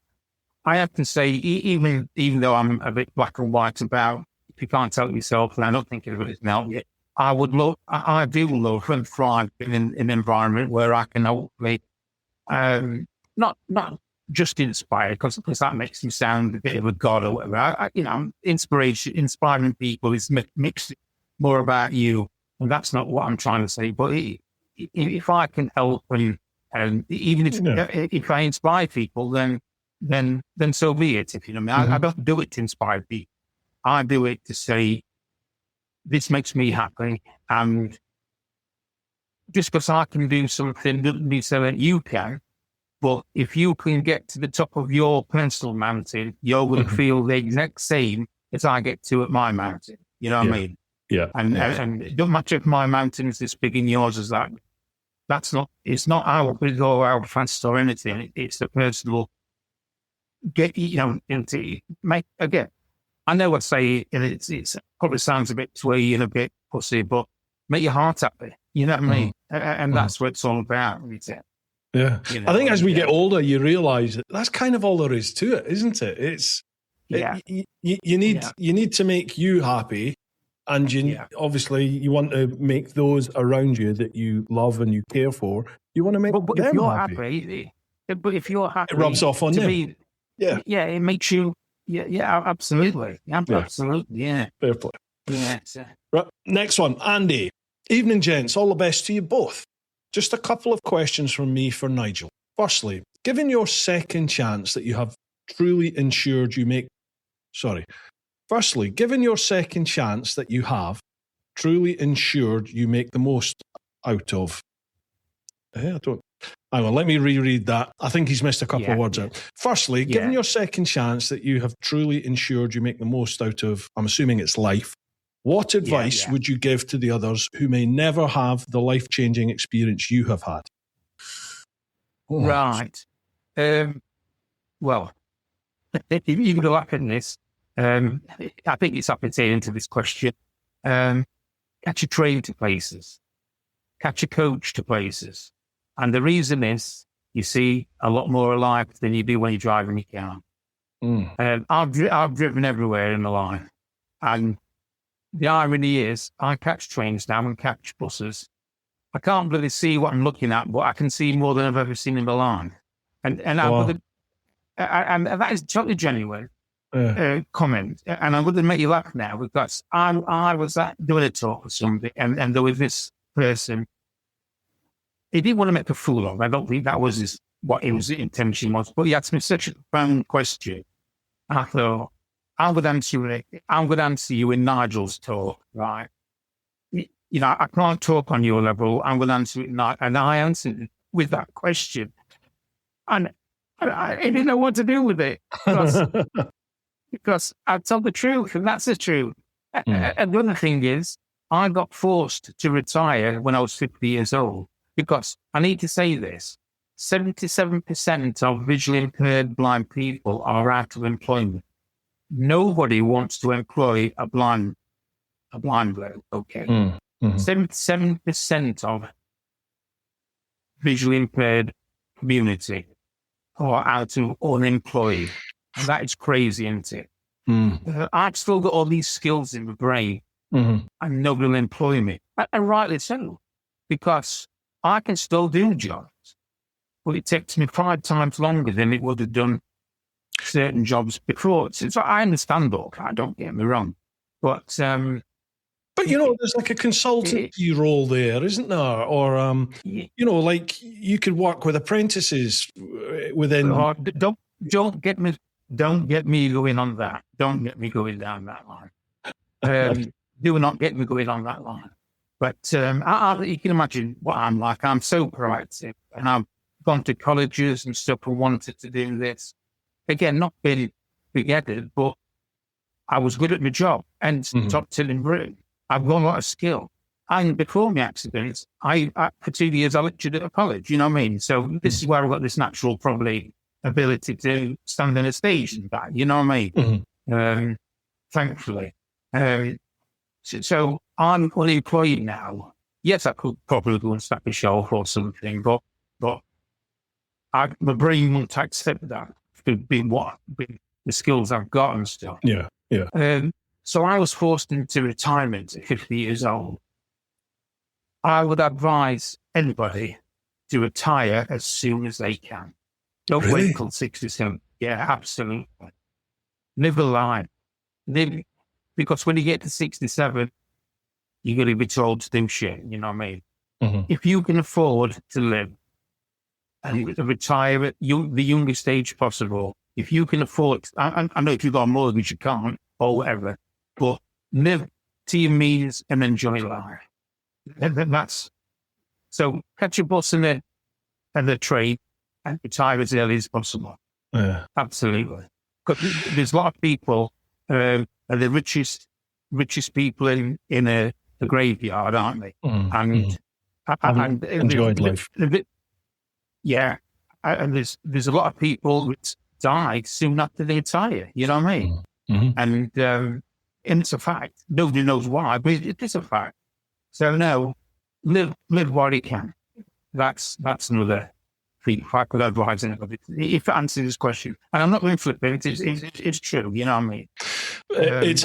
Speaker 3: I have to say, even though I'm a bit black and white about, if you can't tell it yourself, and I don't think everybody's now yet, I do love and thrive in an environment where I can hopefully, not just inspired, because that makes me sound a bit of a god or whatever. You know, inspiring people is mixed more about you, and that's not what I'm trying to say. But if I can help, and even if I inspire people, then so be it. If you know what I mean, I don't do it to inspire people. I do it to say, this makes me happy, and just because I can do something doesn't mean so that you can. But if you can get to the top of your personal mountain, you're going to feel the exact same as I get to at my mountain. You know what I mean?
Speaker 2: Yeah.
Speaker 3: And it doesn't matter if my mountain is as big in yours as that. It's not how big or how fast or anything. It's the personal into make again. I know I say it's probably sounds a bit twee and a bit pussy, but make your heart happy. You know what I mean? And that's what it's all about, isn't it?
Speaker 2: Yeah. You know, I think as we get older, you realise that that's kind of all there is to it, isn't it? You need to make you happy, and obviously you want to make those around you that you love and you care for. You want to make them
Speaker 3: if you're
Speaker 2: happy.
Speaker 3: But if you're happy,
Speaker 2: it rubs off on them.
Speaker 3: It makes you. Yeah, absolutely. Absolutely, yeah.
Speaker 2: Fair play.
Speaker 3: Yeah.
Speaker 2: Right, next one, Andy. Evening, gents. All the best to you both. Just a couple of questions from me for Nigel. Firstly, given your second chance that you have truly ensured you make... Firstly, given your second chance that you have truly ensured you make the most out of... Hang on, let me reread that. I think he's missed a couple of words out. Firstly, given your second chance that you have truly ensured you make the most out of, I'm assuming it's life, what advice would you give to the others who may never have the life-changing experience you have had?
Speaker 3: Right. Well, if you go up in this, I think it's up into this question. Catch a train to places. Catch a coach to places. And the reason is, you see a lot more alive than you do when you're driving your car. I've driven everywhere in the line. And the irony is, I catch trains now and catch buses. I can't really see what I'm looking at, but I can see more than I've ever seen in my life. And that is totally genuine comment. And I'm going to make you laugh now because I was doing a talk or something, and there was this person. He didn't want to make a fool of. I don't think that was what his intention was. But he asked me such a profound question. I thought, I'm going to answer you in Nigel's talk, right? You know, I can't talk on your level. I'm going to answer it. And I answered with that question. And I didn't know what to do with it because I told the truth, and that's the truth. And the other thing is, I got forced to retire when I was 50 years old because I need to say this. 77% of visually impaired blind people are out of employment. Nobody wants to employ a blind bloke, okay? 77% of visually impaired community are out of unemployed. And that is crazy, isn't it? I've still got all these skills in my brain and nobody will employ me. And rightly so, because I can still do jobs, but it takes me 5 times longer than it would have done certain jobs before. So I understand all that, don't get me wrong. But
Speaker 2: you know, there's like a consultancy role there, isn't there? Or, you know, like you could work with apprentices within.
Speaker 3: Don't get me going on that. Don't get me going down that line. Do not get me going on that line. But you can imagine what I'm like. I'm so proactive, and I've gone to colleges and stuff and wanted to do this. Again, not being big-headed, but I was good at my job and top till in Britain. I've got a lot of skill. And before my accidents, I for 2 years, I lectured at a college, you know what I mean? So this is where I've got this natural, probably, ability to stand on a stage and that, you know what I mean? Thankfully. So I'm unemployed now. Yes, I could probably go and start a show or something, but my brain won't accept that with the skills I've got and stuff.
Speaker 2: Yeah.
Speaker 3: So I was forced into retirement at 50 years old. I would advise anybody to retire as soon as they can. Don't wait until 67. Yeah, absolutely. Live a life. Because when you get to 67, you're going to be told to do shit, you know what I mean? If you can afford to live and retire at the youngest age possible, if you can afford, I know if you've got a mortgage, you can't, or whatever, but live to your means and enjoy life. That's so. Catch a bus and the train and retire as early as possible.
Speaker 2: Yeah,
Speaker 3: absolutely. Because there's a lot of people, are the richest people in the graveyard, aren't they? And
Speaker 2: enjoyed life.
Speaker 3: Yeah, and there's a lot of people that die soon after they retire. You know what I mean? And it's a fact. Nobody knows why, but it is a fact. So no, live while you can. That's another thing. If I could advise anybody, if it answers this question, and I'm not going flippant, it's true. You know what I mean?
Speaker 2: That's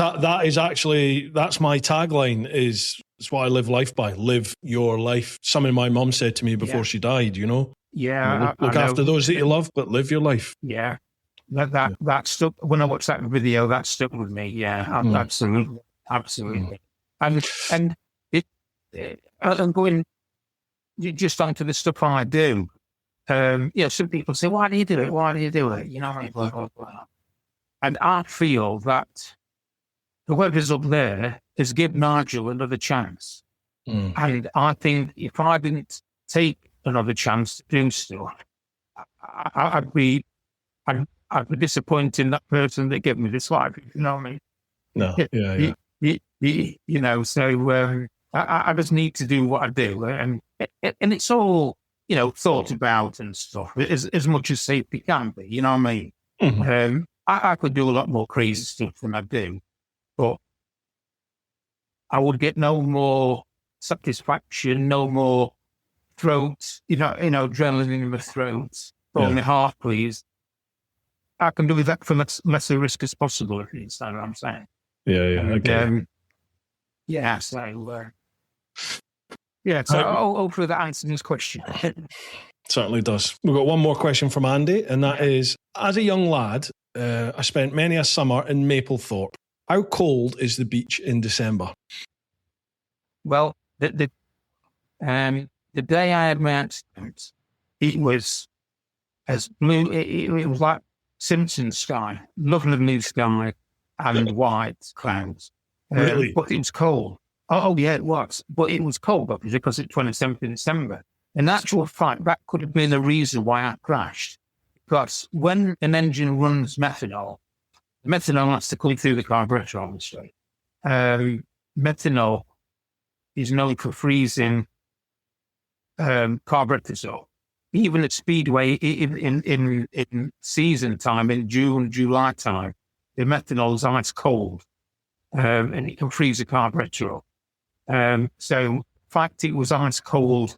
Speaker 2: my tagline. It's what I live life by. Live your life. Something my mum said to me before she died. You know.
Speaker 3: Yeah.
Speaker 2: Look after those that you love, but live your life.
Speaker 3: Yeah. That stuck when I watched that video. That stuck with me. Yeah, absolutely. And I'm going just onto the stuff I do. Some people say, "Why do you do it? Why do you do it?" You know, blah, blah, blah. And I feel that whoever's up there has given Nigel another chance. And I think if I didn't take another chance to do stuff, I'd be disappointed in that person that gave me this life. You know what I mean?
Speaker 2: No,
Speaker 3: You know, so I just need to do what I do, and it's all, you know, thought about and stuff as much as safety can be. You know what I mean? I could do a lot more crazy stuff than I do, but I would get no more satisfaction, no more throat, adrenaline in my throat, or my heart, please. I can do that for less risk as possible, if you understand what I'm saying.
Speaker 2: Yeah, okay.
Speaker 3: Yeah, so hopefully that answers this question.
Speaker 2: Certainly does. We've got one more question from Andy, and that is, as a young lad, I spent many a summer in Mablethorpe. How cold is the beach in December?
Speaker 3: Well, the day I had my accident, it was as blue. It was like Simpsons sky, lovely blue sky and white clouds.
Speaker 2: Really?
Speaker 3: But it was cold. Oh, yeah, it was. But it was cold, obviously, because it's 27th of December. In actual fact, that could have been the reason why I crashed. Because when an engine runs methanol, the methanol has to come through the carburetor, obviously. Methanol is known for freezing carburetors up. Even at speedway, in season time, in June, July time, the methanol is ice cold, and it can freeze the carburetor up. So, in fact, it was ice cold,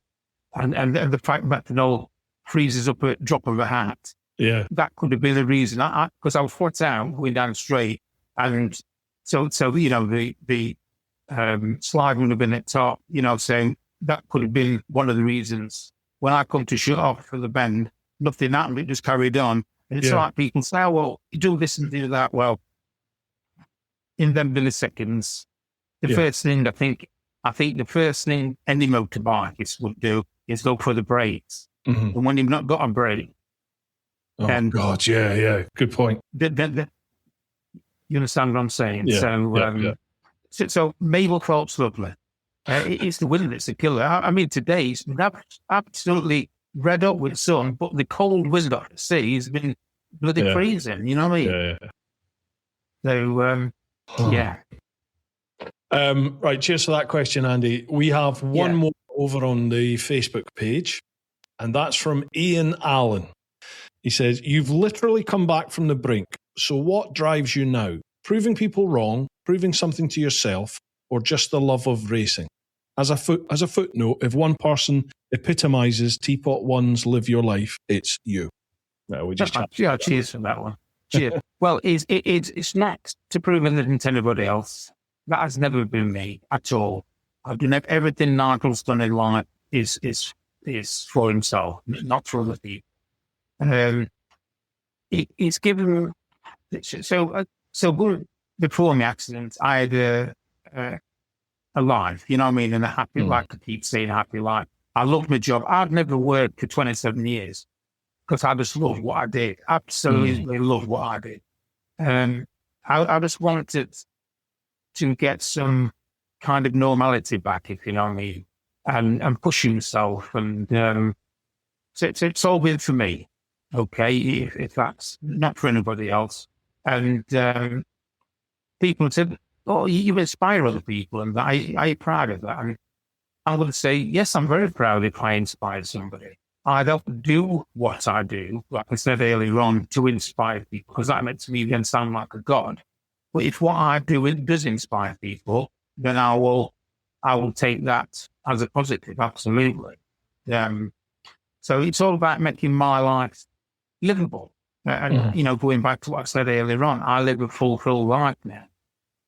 Speaker 3: and the fact methanol freezes up at drop of a hat.
Speaker 2: Yeah,
Speaker 3: that could have been the reason. Because I was foot out going down straight, and so you know the slide would have been at top. You know, so that could have been one of the reasons. When I come to shut off for the bend, nothing happened. It just carried on. And it's like people say, "Oh, well, you do this and do that." Well, in them milliseconds, the first thing I think the first thing any motorbikist would do is go for the brakes. Mm-hmm. And when you've not got a brake,
Speaker 2: God, yeah, good point.
Speaker 3: You understand what I'm saying?
Speaker 2: Yeah,
Speaker 3: So Mablethorpe's lovely. It's the wind that's a killer. I mean, today it's been absolutely red up with sun, but the cold wind off the sea has been bloody freezing. You know what I mean?
Speaker 2: Yeah.
Speaker 3: So, yeah.
Speaker 2: Right, cheers for that question, Andy. We have one more over on the Facebook page, and that's from Ian Allen. He says, "You've literally come back from the brink. So what drives you now? Proving people wrong, proving something to yourself, or just the love of racing? As a footnote, if one person epitomizes TeapotOne's live your life, it's you." No, we just
Speaker 3: cheers for that one. Cheers. Well, it's not to prove anything to anybody else. That has never been me at all. I've done everything Nigel's done in life is for himself, not for other people. It's given. So before my accident, I had a life, you know what I mean, and a happy life. I keep saying happy life. I loved my job. I'd never worked for 27 years because I just loved what I did. Absolutely loved what I did. I just wanted to get some kind of normality back, if you know what I mean, and pushing myself. And so it's all been for me, okay, if that's not for anybody else. And people said, "Oh, you inspire other people," and are you proud of that? And I'm going to say, yes, I'm very proud if I inspire somebody. I don't do what I do, like I said earlier on, to inspire people, because that makes me then sound like a god. But if what I do it does inspire people, then I will take that as a positive, absolutely. So it's all about making my life livable. And, you know, going back to what I said earlier on, I live a fulfilled life now.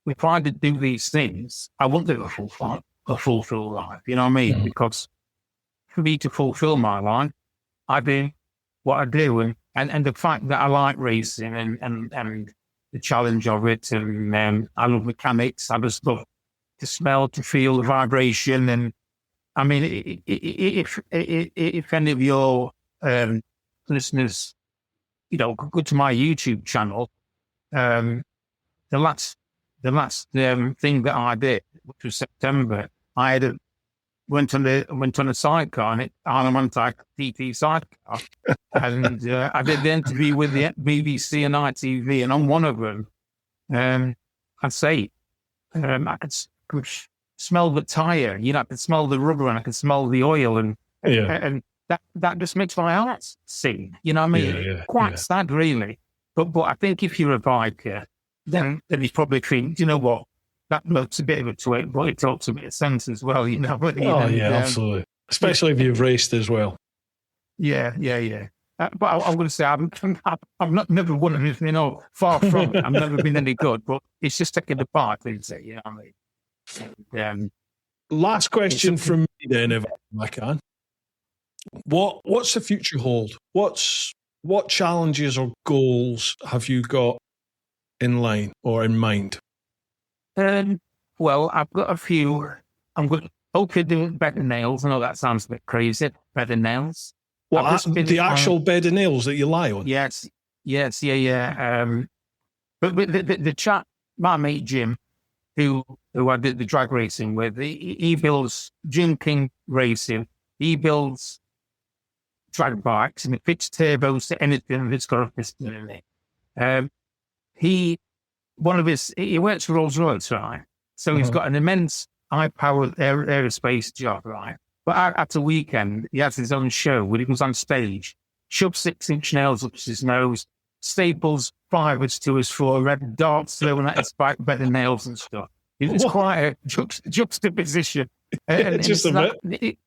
Speaker 3: If I did do these things, I wouldn't live a fulfilled life, you know what I mean? Because for me to fulfill my life, I do what I do. And the fact that I like racing and the challenge of it, and I love mechanics, I just love to smell, to feel the vibration. And I mean, if any of your listeners, you know, go to my YouTube channel, the last thing that I did, which was September, I went on a sidecar, and I'm on a TT sidecar, and I did the interview with the BBC and ITV, and on one of them, I'd say, I could smell the tire, you know, I could smell the rubber, and I could smell the oil, and that just makes my heart sing, you know what I mean? Quite sad, really. But I think if you're a biker, then you probably think, you know what, that looks a bit of a twit, but it talks a bit of sense as well, you know.
Speaker 2: Absolutely. Especially if you've raced as well.
Speaker 3: Yeah. But I'm going to say, I've never won anything, you know, far from it. I've never been any good, but it's just taking the part, isn't it? You know what I mean?
Speaker 2: Last question from then if I can. What's the future hold? What challenges or goals have you got in line or in mind?
Speaker 3: Well, I've got a few. I'm going to do better nails. I know that sounds a bit crazy. Better nails.
Speaker 2: The actual bed of nails that you lie on?
Speaker 3: Yes, yeah. But the chap, my mate Jim, who I did the drag racing with, he builds Jim King Racing. He builds drag bikes and it fits turbos to anything that's got a piston in it. He works for Rolls-Royce, right? So he's got an immense high-powered aerospace job, right? But at a weekend, he has his own show where he goes on stage, shoves 6-inch nails up his nose, staples fibers to his forehead, darts throwing at his bike, better nails and stuff. It's quite a juxtaposition. And
Speaker 2: just a bit.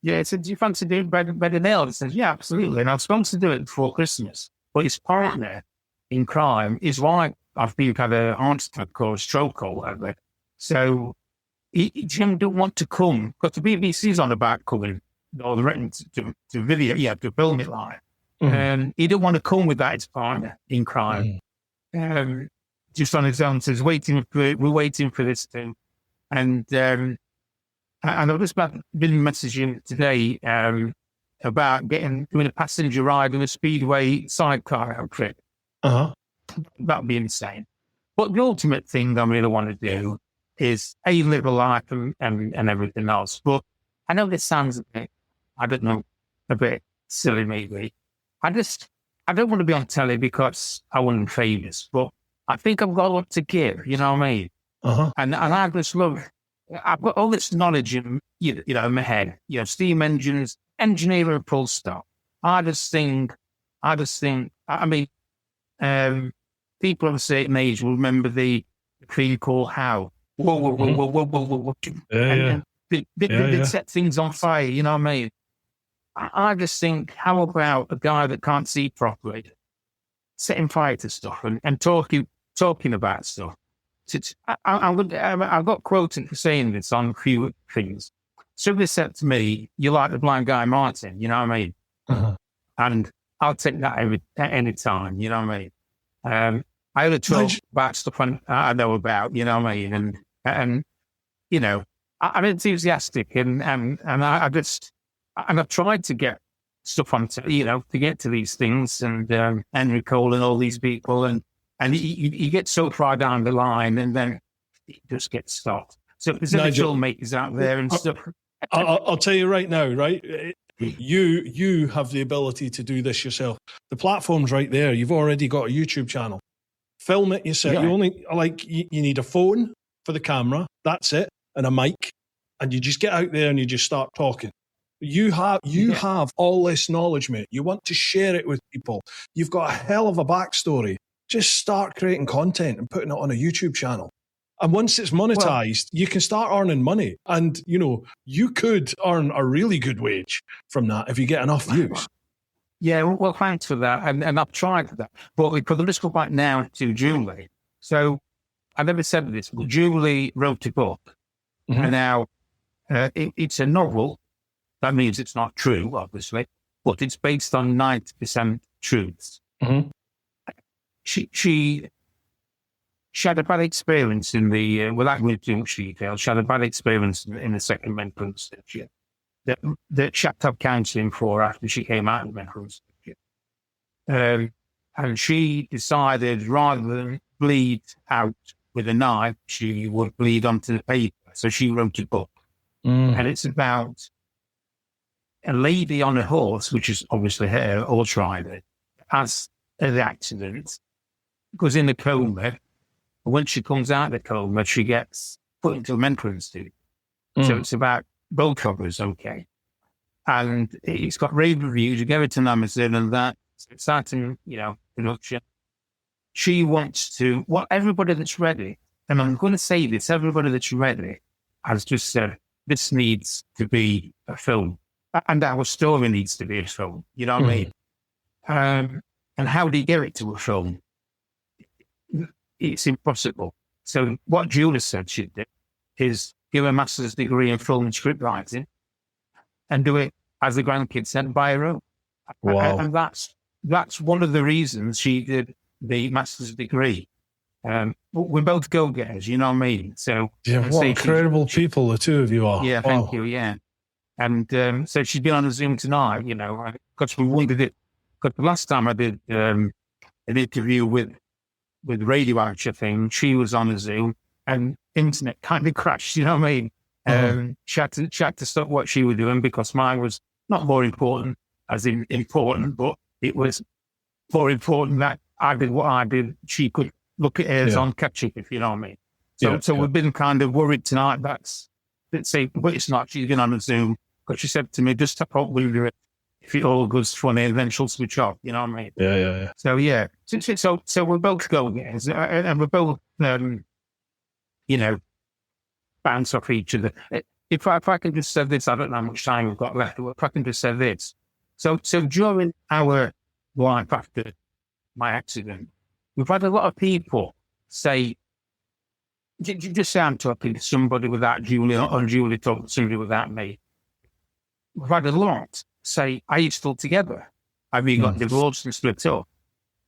Speaker 3: He said, do you fancy doing better nails? I said, yeah, absolutely. And I was supposed to do it before Christmas. But his partner in crime, his wife, I think, had a heart attack or a stroke or whatever. So Jim didn't want to come because the BBC's on about coming or the written to video, to film it live. And he didn't want to come without his partner in crime. Just on his own, says, we're waiting for this thing. And I've just been messaging today about doing a passenger ride in a speedway sidecar outfit. That'd be insane. But the ultimate thing I really want to do is live a life and everything else. But I know this sounds a bit silly maybe. I don't want to be on telly because I wasn't famous, but I think I've got a lot to give, you know what I mean? And I just love, I've got all this knowledge in, in my head, steam engines, engineering and pull stop. I mean, people of a certain age will remember the thing called How. Whoa. And they set things on fire, you know what I mean? I just think, how about a guy that can't see properly setting fire to stuff and talking about stuff? I've got quoted for saying this on a few things. Somebody said to me, "You like the blind guy Martin," you know what I mean? And I'll take that at any time, you know what I mean? I only talk about stuff I know about, you know what I mean? And I'm enthusiastic and I've tried to get stuff on, to get to these things and Henry Cole and all these people and you get so far down the line and then it just gets stopped. So there's other filmmakers out there and stuff.
Speaker 2: I'll tell you right now, right? You have the ability to do this yourself. The platform's right there. You've already got a YouTube channel. Film it yourself. Yeah. You only you need a phone for the camera. That's it, and a mic, and you just get out there and you just start talking. You have all this knowledge, mate. You want to share it with people. You've got a hell of a backstory. Just start creating content and putting it on a YouTube channel. And once it's monetized, you can start earning money. And, you could earn a really good wage from that if you get enough views.
Speaker 3: Yeah, well, thanks for that. And I've tried that. But let's go back now to Julie. So I never said this, but Julie wrote a book. And now it's a novel. That means it's not true, obviously, but it's based on 90% truths. She had a bad experience in the, without going into too much detail, she had a bad experience in the second mental institute that she had to have counselling for after she came out of mental institute. And she decided rather than bleed out with a knife, she would bleed onto the paper. So she wrote a book. And it's about a lady on a horse, which is obviously her, or tried it, has an accident, goes in a coma. When she comes out of the coma, she gets put into a mental institute. So it's about both of us, okay. And it's got rave reviews. You go it on Amazon and that. It's exciting, production. She wants to, everybody that's ready, and I'm going to say this, everybody that's ready has just said, this needs to be a film. And our story needs to be a film, you know what I mean? And how do you get it to a film? It's impossible. So what Julie said she did is give a master's degree in film and script writing and do it, as the grandkids said, by her own.
Speaker 2: Wow.
Speaker 3: And that's one of the reasons she did the master's degree. We're both go-getters, you know what I mean? So
Speaker 2: Yeah, what incredible people the two of you are.
Speaker 3: Yeah,
Speaker 2: wow.
Speaker 3: thank you, yeah. And so she's been on a Zoom tonight, you know, because we wanted it. Because the last time I did an interview with Radio Archer thing, she was on a Zoom and internet kind of crashed, you know what I mean? She had to stop what she was doing because mine was not more important, as in important, but it was more important that I did what I did. She could look at hers on catch up, if you know what I mean. So we've been kind of worried tonight. But it's not. She's been on a Zoom because she said to me, just tap out with it. If it all goes funny, and then she'll switch off. You know what I mean?
Speaker 2: Yeah.
Speaker 3: So yeah. So we're both go-getters, and we're both, you know, bounce off each other. If I can just say this, I don't know how much time we've got left. If I can just say this. So during our life after my accident, we've had a lot of people say, just say I'm talking to somebody without Julie, or Julie talking to somebody without me. We've had a lot say, are you still together? Have you got divorced and split up?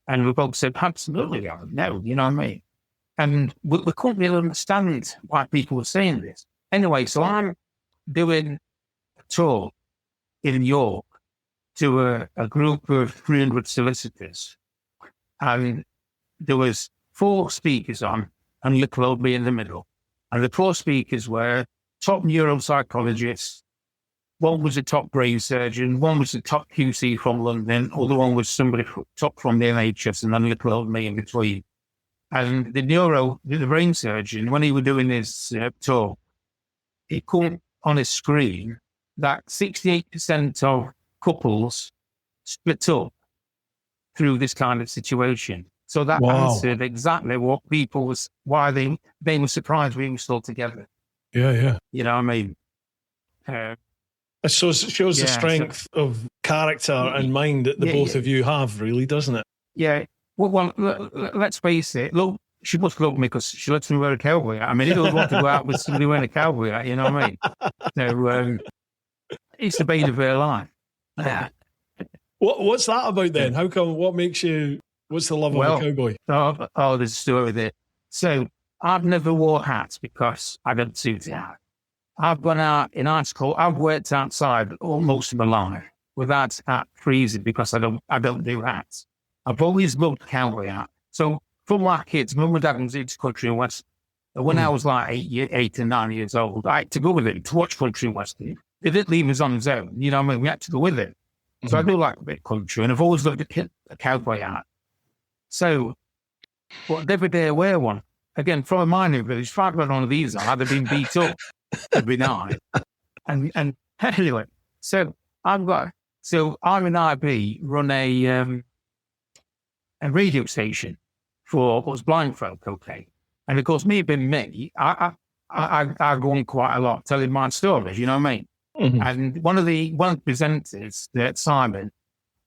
Speaker 3: And we both said, absolutely, no, you know what I mean? And we couldn't really understand why people were saying this. Anyway, so I'm doing a tour in York to a group of 300 solicitors. And there was 4 speakers on and little old me in the middle. And the 4 speakers were top neuropsychologists. One was a top brain surgeon, one was a top QC from London, other one was somebody top from the NHS, and then little old me in between. And the brain surgeon, when he was doing his talk, he put on his screen that 68% of couples split up through this kind of situation. So that answered exactly what people why they were surprised we were still together.
Speaker 2: Yeah.
Speaker 3: You know what I mean?
Speaker 2: So it shows the strength of character and mind that the both of you have, really, doesn't it?
Speaker 3: Yeah. Well, let's face it. Look, she must love me because she lets me wear a cowboy hat. I mean, who would want to go out with somebody wearing a cowboy hat? You know what I mean? So it's the bane of her life.
Speaker 2: What's that about then? How come? What makes you? What's the love of a cowboy?
Speaker 3: There's a story there. So I've never wore hats because I don't suit it. I've gone out in high school. I've worked outside almost my life without hat freezing because I don't do hats. I've always loved cowboy hat. So from my kids, mum and dad was into country and western. When I was like 8 and 9 years old, I had to go with it to watch country and western. They didn't leave us on his own. You know what I mean? We had to go with it. So I do like a bit of country, and I've always loved a cowboy hat. So, but every day I wear one. Again, from a mining village, if I'd got one of these on, I'd have been beat up every night. And anyway, so I'm in IB, run a radio station for us blind folk, okay? And of course, me being me, I go on quite a lot telling my stories, you know what I mean? And one of the presenters, Simon,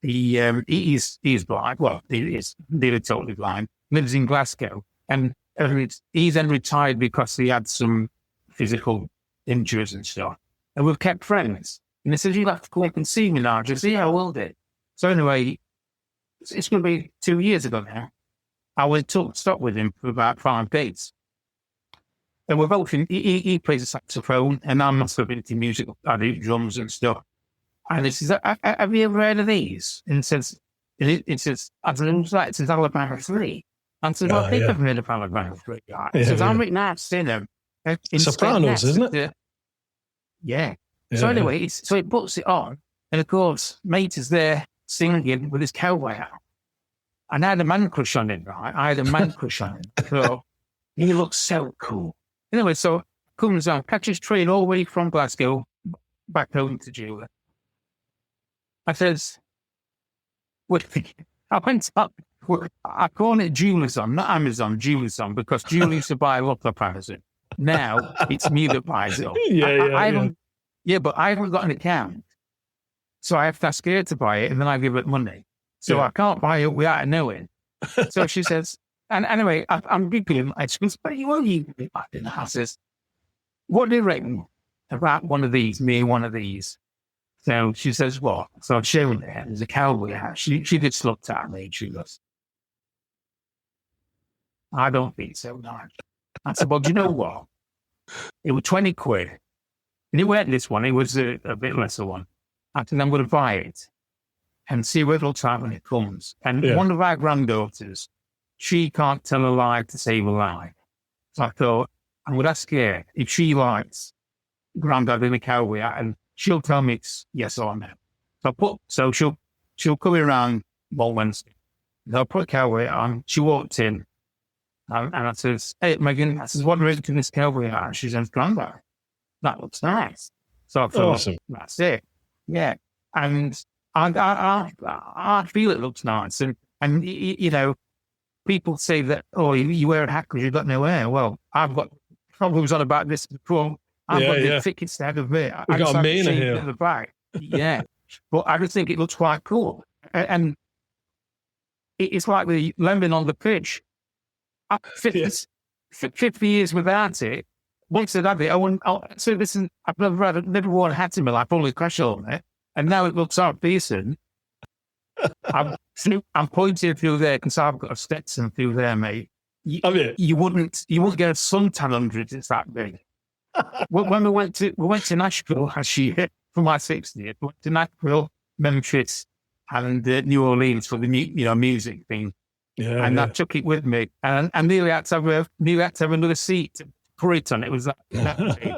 Speaker 3: he's blind. Well, he is nearly totally blind. Lives in Glasgow, and he's then retired because he had some physical injuries and stuff. And we've kept friends. And he says, "You'll have to come up and see me now." I just I will do. So anyway, it's going to be 2 years ago now. I went to stop with him for about 5 days. And we're both he plays a saxophone, and I'm not into music. I do drums and stuff. And he says, "Have you ever heard of these?" And it says, I said, "It says Alabama 3." And I said, "Well, people have heard of Alabama 3." He says, "I'm written out in them."
Speaker 2: Sopranos, isn't it?
Speaker 3: Yeah. So anyway, so he puts it on, and of course, mate is there singing with his cowboy hat. And I had a man crush on him, right? I had a man crush on him. So he looks so cool. Anyway, so comes on, catches train all the way from Glasgow back home to Julie. I says, I went up, I call it Julie's on, not Amazon, Julie's on, because Julie used to buy a lot of Amazon. Now it's me that buys it. But I haven't got an account. So I have to ask her to buy it, and then I give it money. So I can't buy it without knowing. So she says, and anyway, I'm giggling. She goes, "But you won't even be back in the house." I says, "What do you reckon about one of these, me and one of these?" So she says, what? So I showed her, there's a cowboy hat. She just looked at me and she goes, I don't think so, Nigel. I said, well, do you know what? It was 20 quid. And it weren't this one, it was a bit lesser one. I said, I'm going to buy it and see what it looks like when it comes. And one of our granddaughters, she can't tell a lie to save a lie. So I thought, I would ask her if she likes Grandad in a cowboy hat, and she'll tell me it's yes or no. So she'll come around one Wednesday. I'll put a cowboy hat on. She walked in, and I says, "Hey, Megan," I says, "What are you in this cowboy hat?" And she says, "Grandad, that looks nice." So I thought,
Speaker 2: awesome.
Speaker 3: That's it. Yeah, and I feel it looks nice, and you know, people say that, oh, you wear a hat because you've got no hair. Well, I've got problems on about this before. I've got the thickest head of it.
Speaker 2: We've got a mane here
Speaker 3: at the back. Yeah, but I just think it looks quite cool, and it's like the lemon on the pitch. 50 years without it. Once I'd had it, so listen, I've never worn a hat in my life, only a crash on it, and now it looks half decent. I'm pointing through there because I've got a Stetson through there, mate. You wouldn't get a suntan under it. It's that big. When we went to Nashville last year for my 60th, we went to Nashville, Memphis, and New Orleans for the music thing. Yeah, and I took it with me, and I nearly had to have another seat to put it on. It was that big.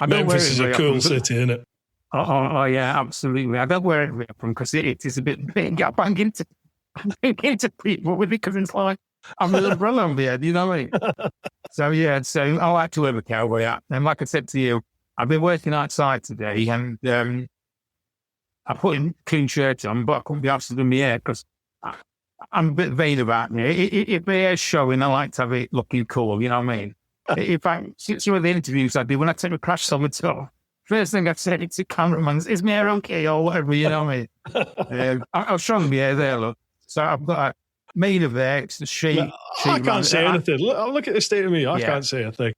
Speaker 2: Memphis is a cool city, isn't it?
Speaker 3: Oh, yeah, absolutely. I don't wear it very often because it is a bit big. I bang into people with it because it's like I'm an umbrella on the head, you know what I mean? So I like to wear a cowboy hat. And like I said to you, I've been working outside today, and I put a clean shirt on, but I couldn't be asked to do my hair because I'm a bit vain about it. If my hair's showing, I like to have it looking cool, you know what I mean? In fact, some of the interviews I do, when I take a crash on the top, first thing I've said to cameraman is my hair okay or whatever, you know what I mean? I'll show them my hair there, look. So I've got a made of there, it's the shape.
Speaker 2: I can't say anything. Look at the state of me. I can't say a thing.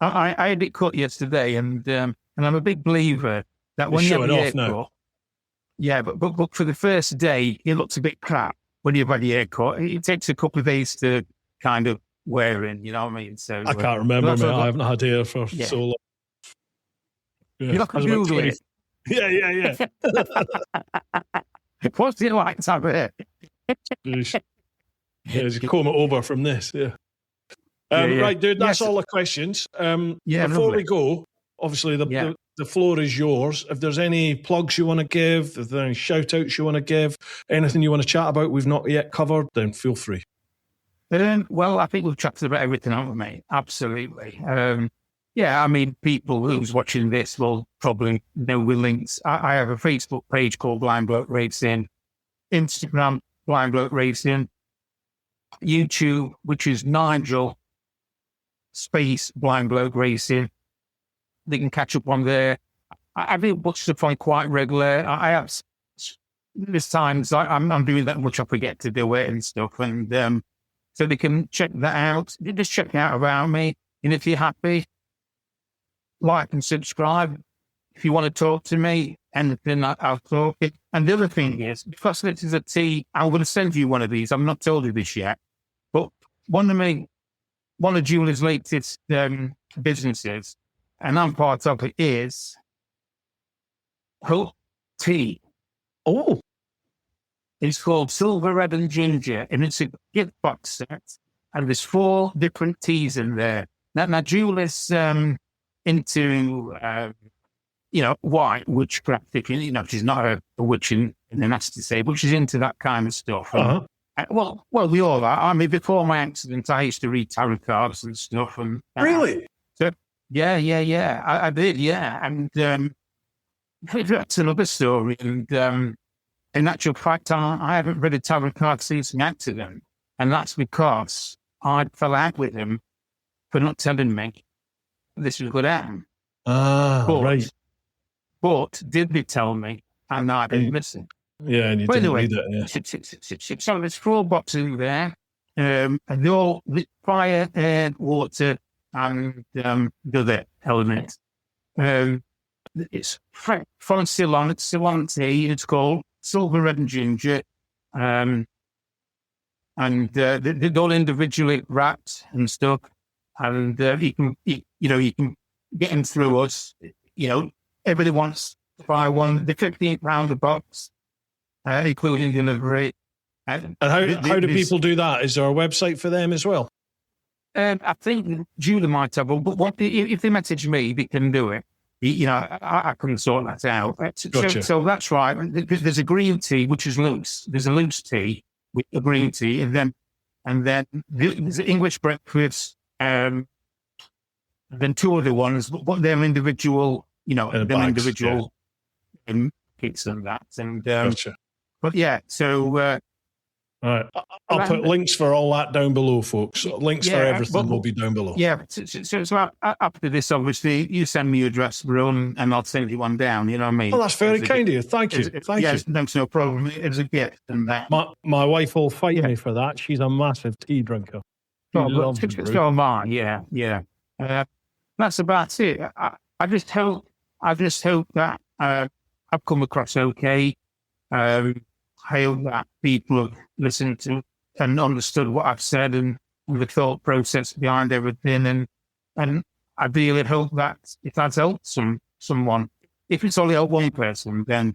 Speaker 3: I had it cut yesterday, and I'm a big believer that when you have your hair cut, but for the first day, it looks a bit crap when you've had your hair cut. It takes a couple of days to kind of wear in, you know what I mean? So
Speaker 2: I can't remember, mate. I haven't had hair for so long.
Speaker 3: Yeah. You're like a Google it.
Speaker 2: Yeah.
Speaker 3: What's it like to have hair?
Speaker 2: Just comb it over from this, Right, dude, that's all the questions. Before we go, obviously the floor is yours. If there's any plugs you want to give, if there's any shout-outs you want to give, anything you want to chat about we've not yet covered, then feel free.
Speaker 3: Well, I think we've chatted about everything, haven't we, mate? Absolutely. I mean, people who's watching this will probably know the links. I have a Facebook page called Bloke Racing, Instagram, Bloke Racing, YouTube, which is Nigel space Bloke Racing. They can catch up on there. I do put stuff on quite regular. I have there's times I'm doing that much I forget to do it and stuff, and so they can check that out. They just check out about me, and if you're happy, like and subscribe. If you want to talk to me, anything, I'll talk it. And the other thing is, because this is a tea, I'm going to send you one of these. I've not told you this yet, but one of Julie's latest businesses, and I'm part of it, is Hook Tea.
Speaker 2: Oh,
Speaker 3: it's called Silver, Red, and Ginger, and it's a gift box set, and there's 4 different teas in there. Now Julie's into white witchcraft. She's not a witch in the nasty say, but she's into that kind of stuff.
Speaker 2: Uh-huh.
Speaker 3: Well, we all are. I mean, before my accident, I used to read tarot cards and stuff. And
Speaker 2: really?
Speaker 3: So, yeah. I did, yeah. And that's another story. And in actual fact, I haven't read a tarot card since an accident, and that's because I fell out with him for not telling me this was going to happen.
Speaker 2: Right.
Speaker 3: But did they tell me? And I didn't listen.
Speaker 2: Yeah, and you didn't read it.
Speaker 3: So there's 4 boxes in there, and they're all fire, air, water, and the other element. It's from Ceylon. It's Ceylon tea. It's called Silver Red and Ginger. And they're all individually wrapped and stuff. And you can get them through us. Everybody wants to buy one. They're £15 a box, including delivery.
Speaker 2: And how do people do that? Is there a website for them as well?
Speaker 3: I think Julie might have, but if they message me, they can do it. I can sort that out.
Speaker 2: Gotcha.
Speaker 3: So that's right. There's a green tea, which is loose. There's a loose tea with a green tea, and then there's an English breakfast, and then two other ones, but they're individual, individual kits and that. And
Speaker 2: Gotcha.
Speaker 3: But yeah, so.
Speaker 2: All right. I'll put links for all that down below, folks. Links for everything will be down below.
Speaker 3: Yeah. So after this, obviously, you send me your address, Bru, and I'll send you one down. You know what I mean?
Speaker 2: Oh, that's very kind of you. Thank you. Thank you.
Speaker 3: That's no problem. It's a gift. And that.
Speaker 2: My wife will fight me for that. She's a massive tea drinker.
Speaker 3: So am I. Yeah. That's about it. I just hope that I've come across okay. I hope that people have listened to and understood what I've said and the thought process behind everything. And I really hope that if that's helped someone, if it's only helped one person, then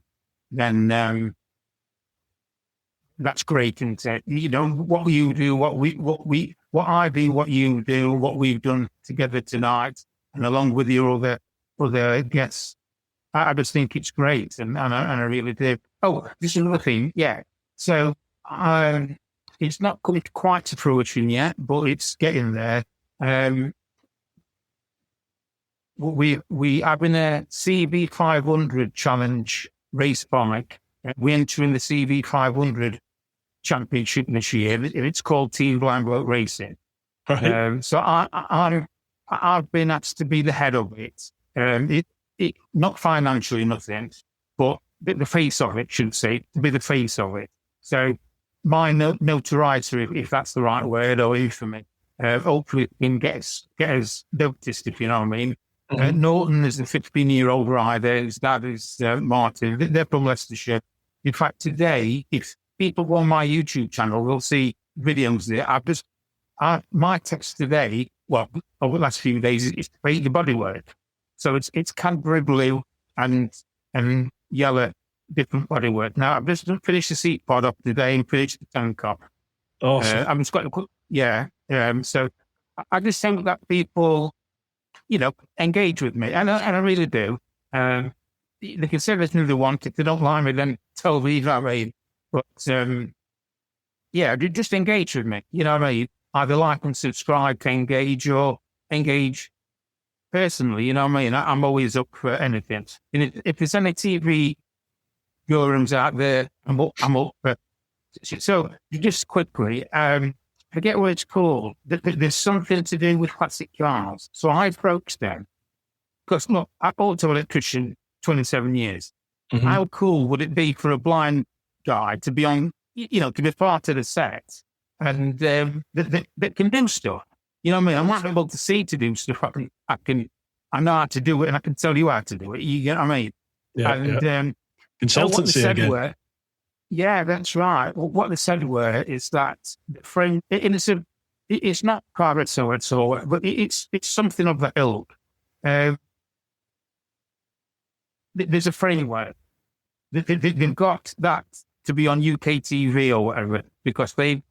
Speaker 3: that's great, isn't it? What you do, what I do, what you do, what we've done together tonight, and along with your other guests. I just think it's great, and I really do. Oh, this is another thing, yeah. So it's not come quite to fruition yet, but it's getting there. We have been a CV 500 challenge race bike. We enter in the CV 500 championship this year. It's called Team Bloke Racing.
Speaker 2: Right.
Speaker 3: So I've been asked to be the head of it. It not financially, nothing, but the face of it, should say, to be the face of it. So my notoriety, if that's the right word or infamy, hopefully can get us noticed, if you know what I mean.
Speaker 2: Mm-hmm.
Speaker 3: Norton is the 15-year-old rider. His dad is Martin. They're from Leicestershire. In fact, today, if people go on my YouTube channel, they'll see videos there. My text today, well, over the last few days, is to paint the bodywork. So it's Cadbury blue and yellow, different bodywork. Now, I've just finished the seat pod up today and finished the tank top.
Speaker 2: Awesome.
Speaker 3: I'm just so I just think that people, engage with me, and I really do. They can say anything they want. If they don't like me, then tell me, you know what I mean? But, just engage with me, you know what I mean? Either like and subscribe to engage or engage personally, you know what I mean? I'm always up for anything. And if there's any TV forums out there, I'm up for. So just quickly, forget what it's called. There's something to do with classic cars. So I approached them because look, I've bought an electrician 27 years. Mm-hmm. How cool would it be for a blind guy to be on, to be part of the set and that can do stuff? You know what I mean? I'm not able to see to do stuff. I know how to do it, and I can tell you how to do it. You get what I mean?
Speaker 2: Yeah.
Speaker 3: And
Speaker 2: consultancy again.
Speaker 3: Yeah, that's right. Well, what they said is that the frame, it's not private so at all, but it's something of the ilk. There's a framework. They've got that to be on UK TV or whatever because they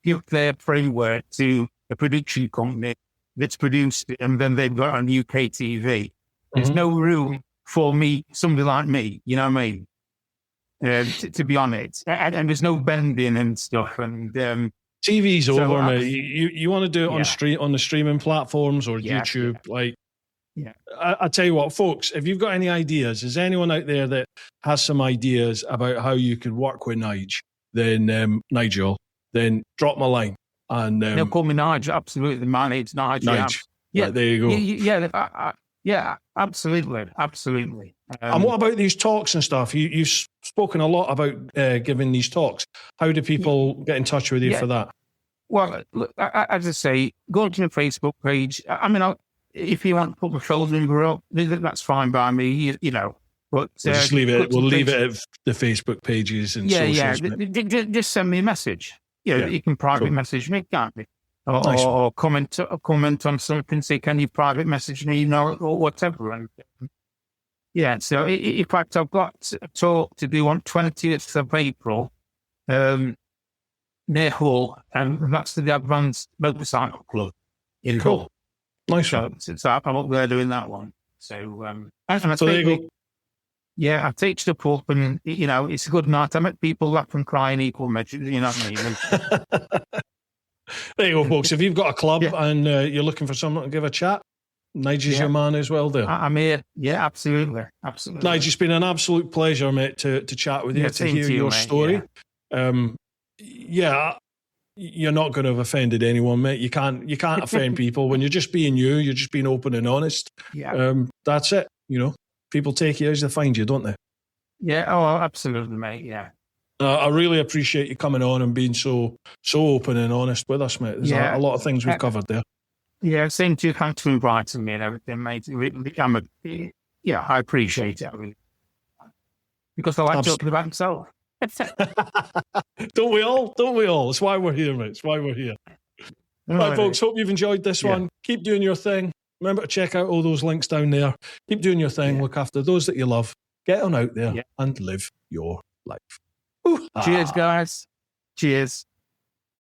Speaker 3: give their framework to a production company that's produced it, and then they've got on UK TV. There's no room for somebody like me, you know what I mean? To be on it. And there's no bending and stuff. And
Speaker 2: TV's over, mate. You want to do it on the streaming platforms or YouTube? I tell you what, folks, if you've got any ideas, is anyone out there that has some ideas about how you could work with Nigel, then drop my line. And
Speaker 3: they'll call me Nigel. Absolutely, my name's Nigel.
Speaker 2: Yeah, there you go.
Speaker 3: Yeah, absolutely.
Speaker 2: And what about these talks and stuff? You've spoken a lot about giving these talks. How do people get in touch with you for that?
Speaker 3: Well, look, as I say, go to the Facebook page. I mean, if you want to put my phone number up, that's fine by me. You know, but
Speaker 2: We'll just leave it. We'll leave it at the Facebook pages and socials.
Speaker 3: Just send me a message. You can private message me, can't you? Or comment on something. Say, can you private message me? Or whatever. And so in fact, I've got a talk to do on 20th of April, near Hull, and that's the Advanced Motorcycle Club in Hull.
Speaker 2: Nice.
Speaker 3: So I'm up there doing that one. So
Speaker 2: there you go.
Speaker 3: Yeah, I take stuff up, and it's a good night. I met people laugh and cry in equal measure. You know what I mean?
Speaker 2: There you go, folks. If you've got a club and you're looking for someone to give a chat, Nigel's your man as well. There,
Speaker 3: I'm here. Yeah, absolutely.
Speaker 2: Nigel, it's been an absolute pleasure, mate, to chat with you, to hear your story. You're not going to have offended anyone, mate. You can't offend people when you're just being you. You're just being open and honest.
Speaker 3: Yeah,
Speaker 2: that's it. People take you as they find you, don't they?
Speaker 3: Yeah. Oh, absolutely, mate. Yeah. I
Speaker 2: really appreciate you coming on and being so open and honest with us, mate. There's a lot of things we've covered there.
Speaker 3: Yeah, same to you. Thanks for inviting me and everything, mate. I appreciate it. Really. Because I like talking about myself.
Speaker 2: Don't we all? That's why we're here, mate. That's why we're here. Right, folks, hope you've enjoyed this one. Keep doing your thing. Remember to check out all those links down there. Keep doing your thing. Look after those that you love. Get on out there and live your life.
Speaker 3: Cheers, guys. Cheers.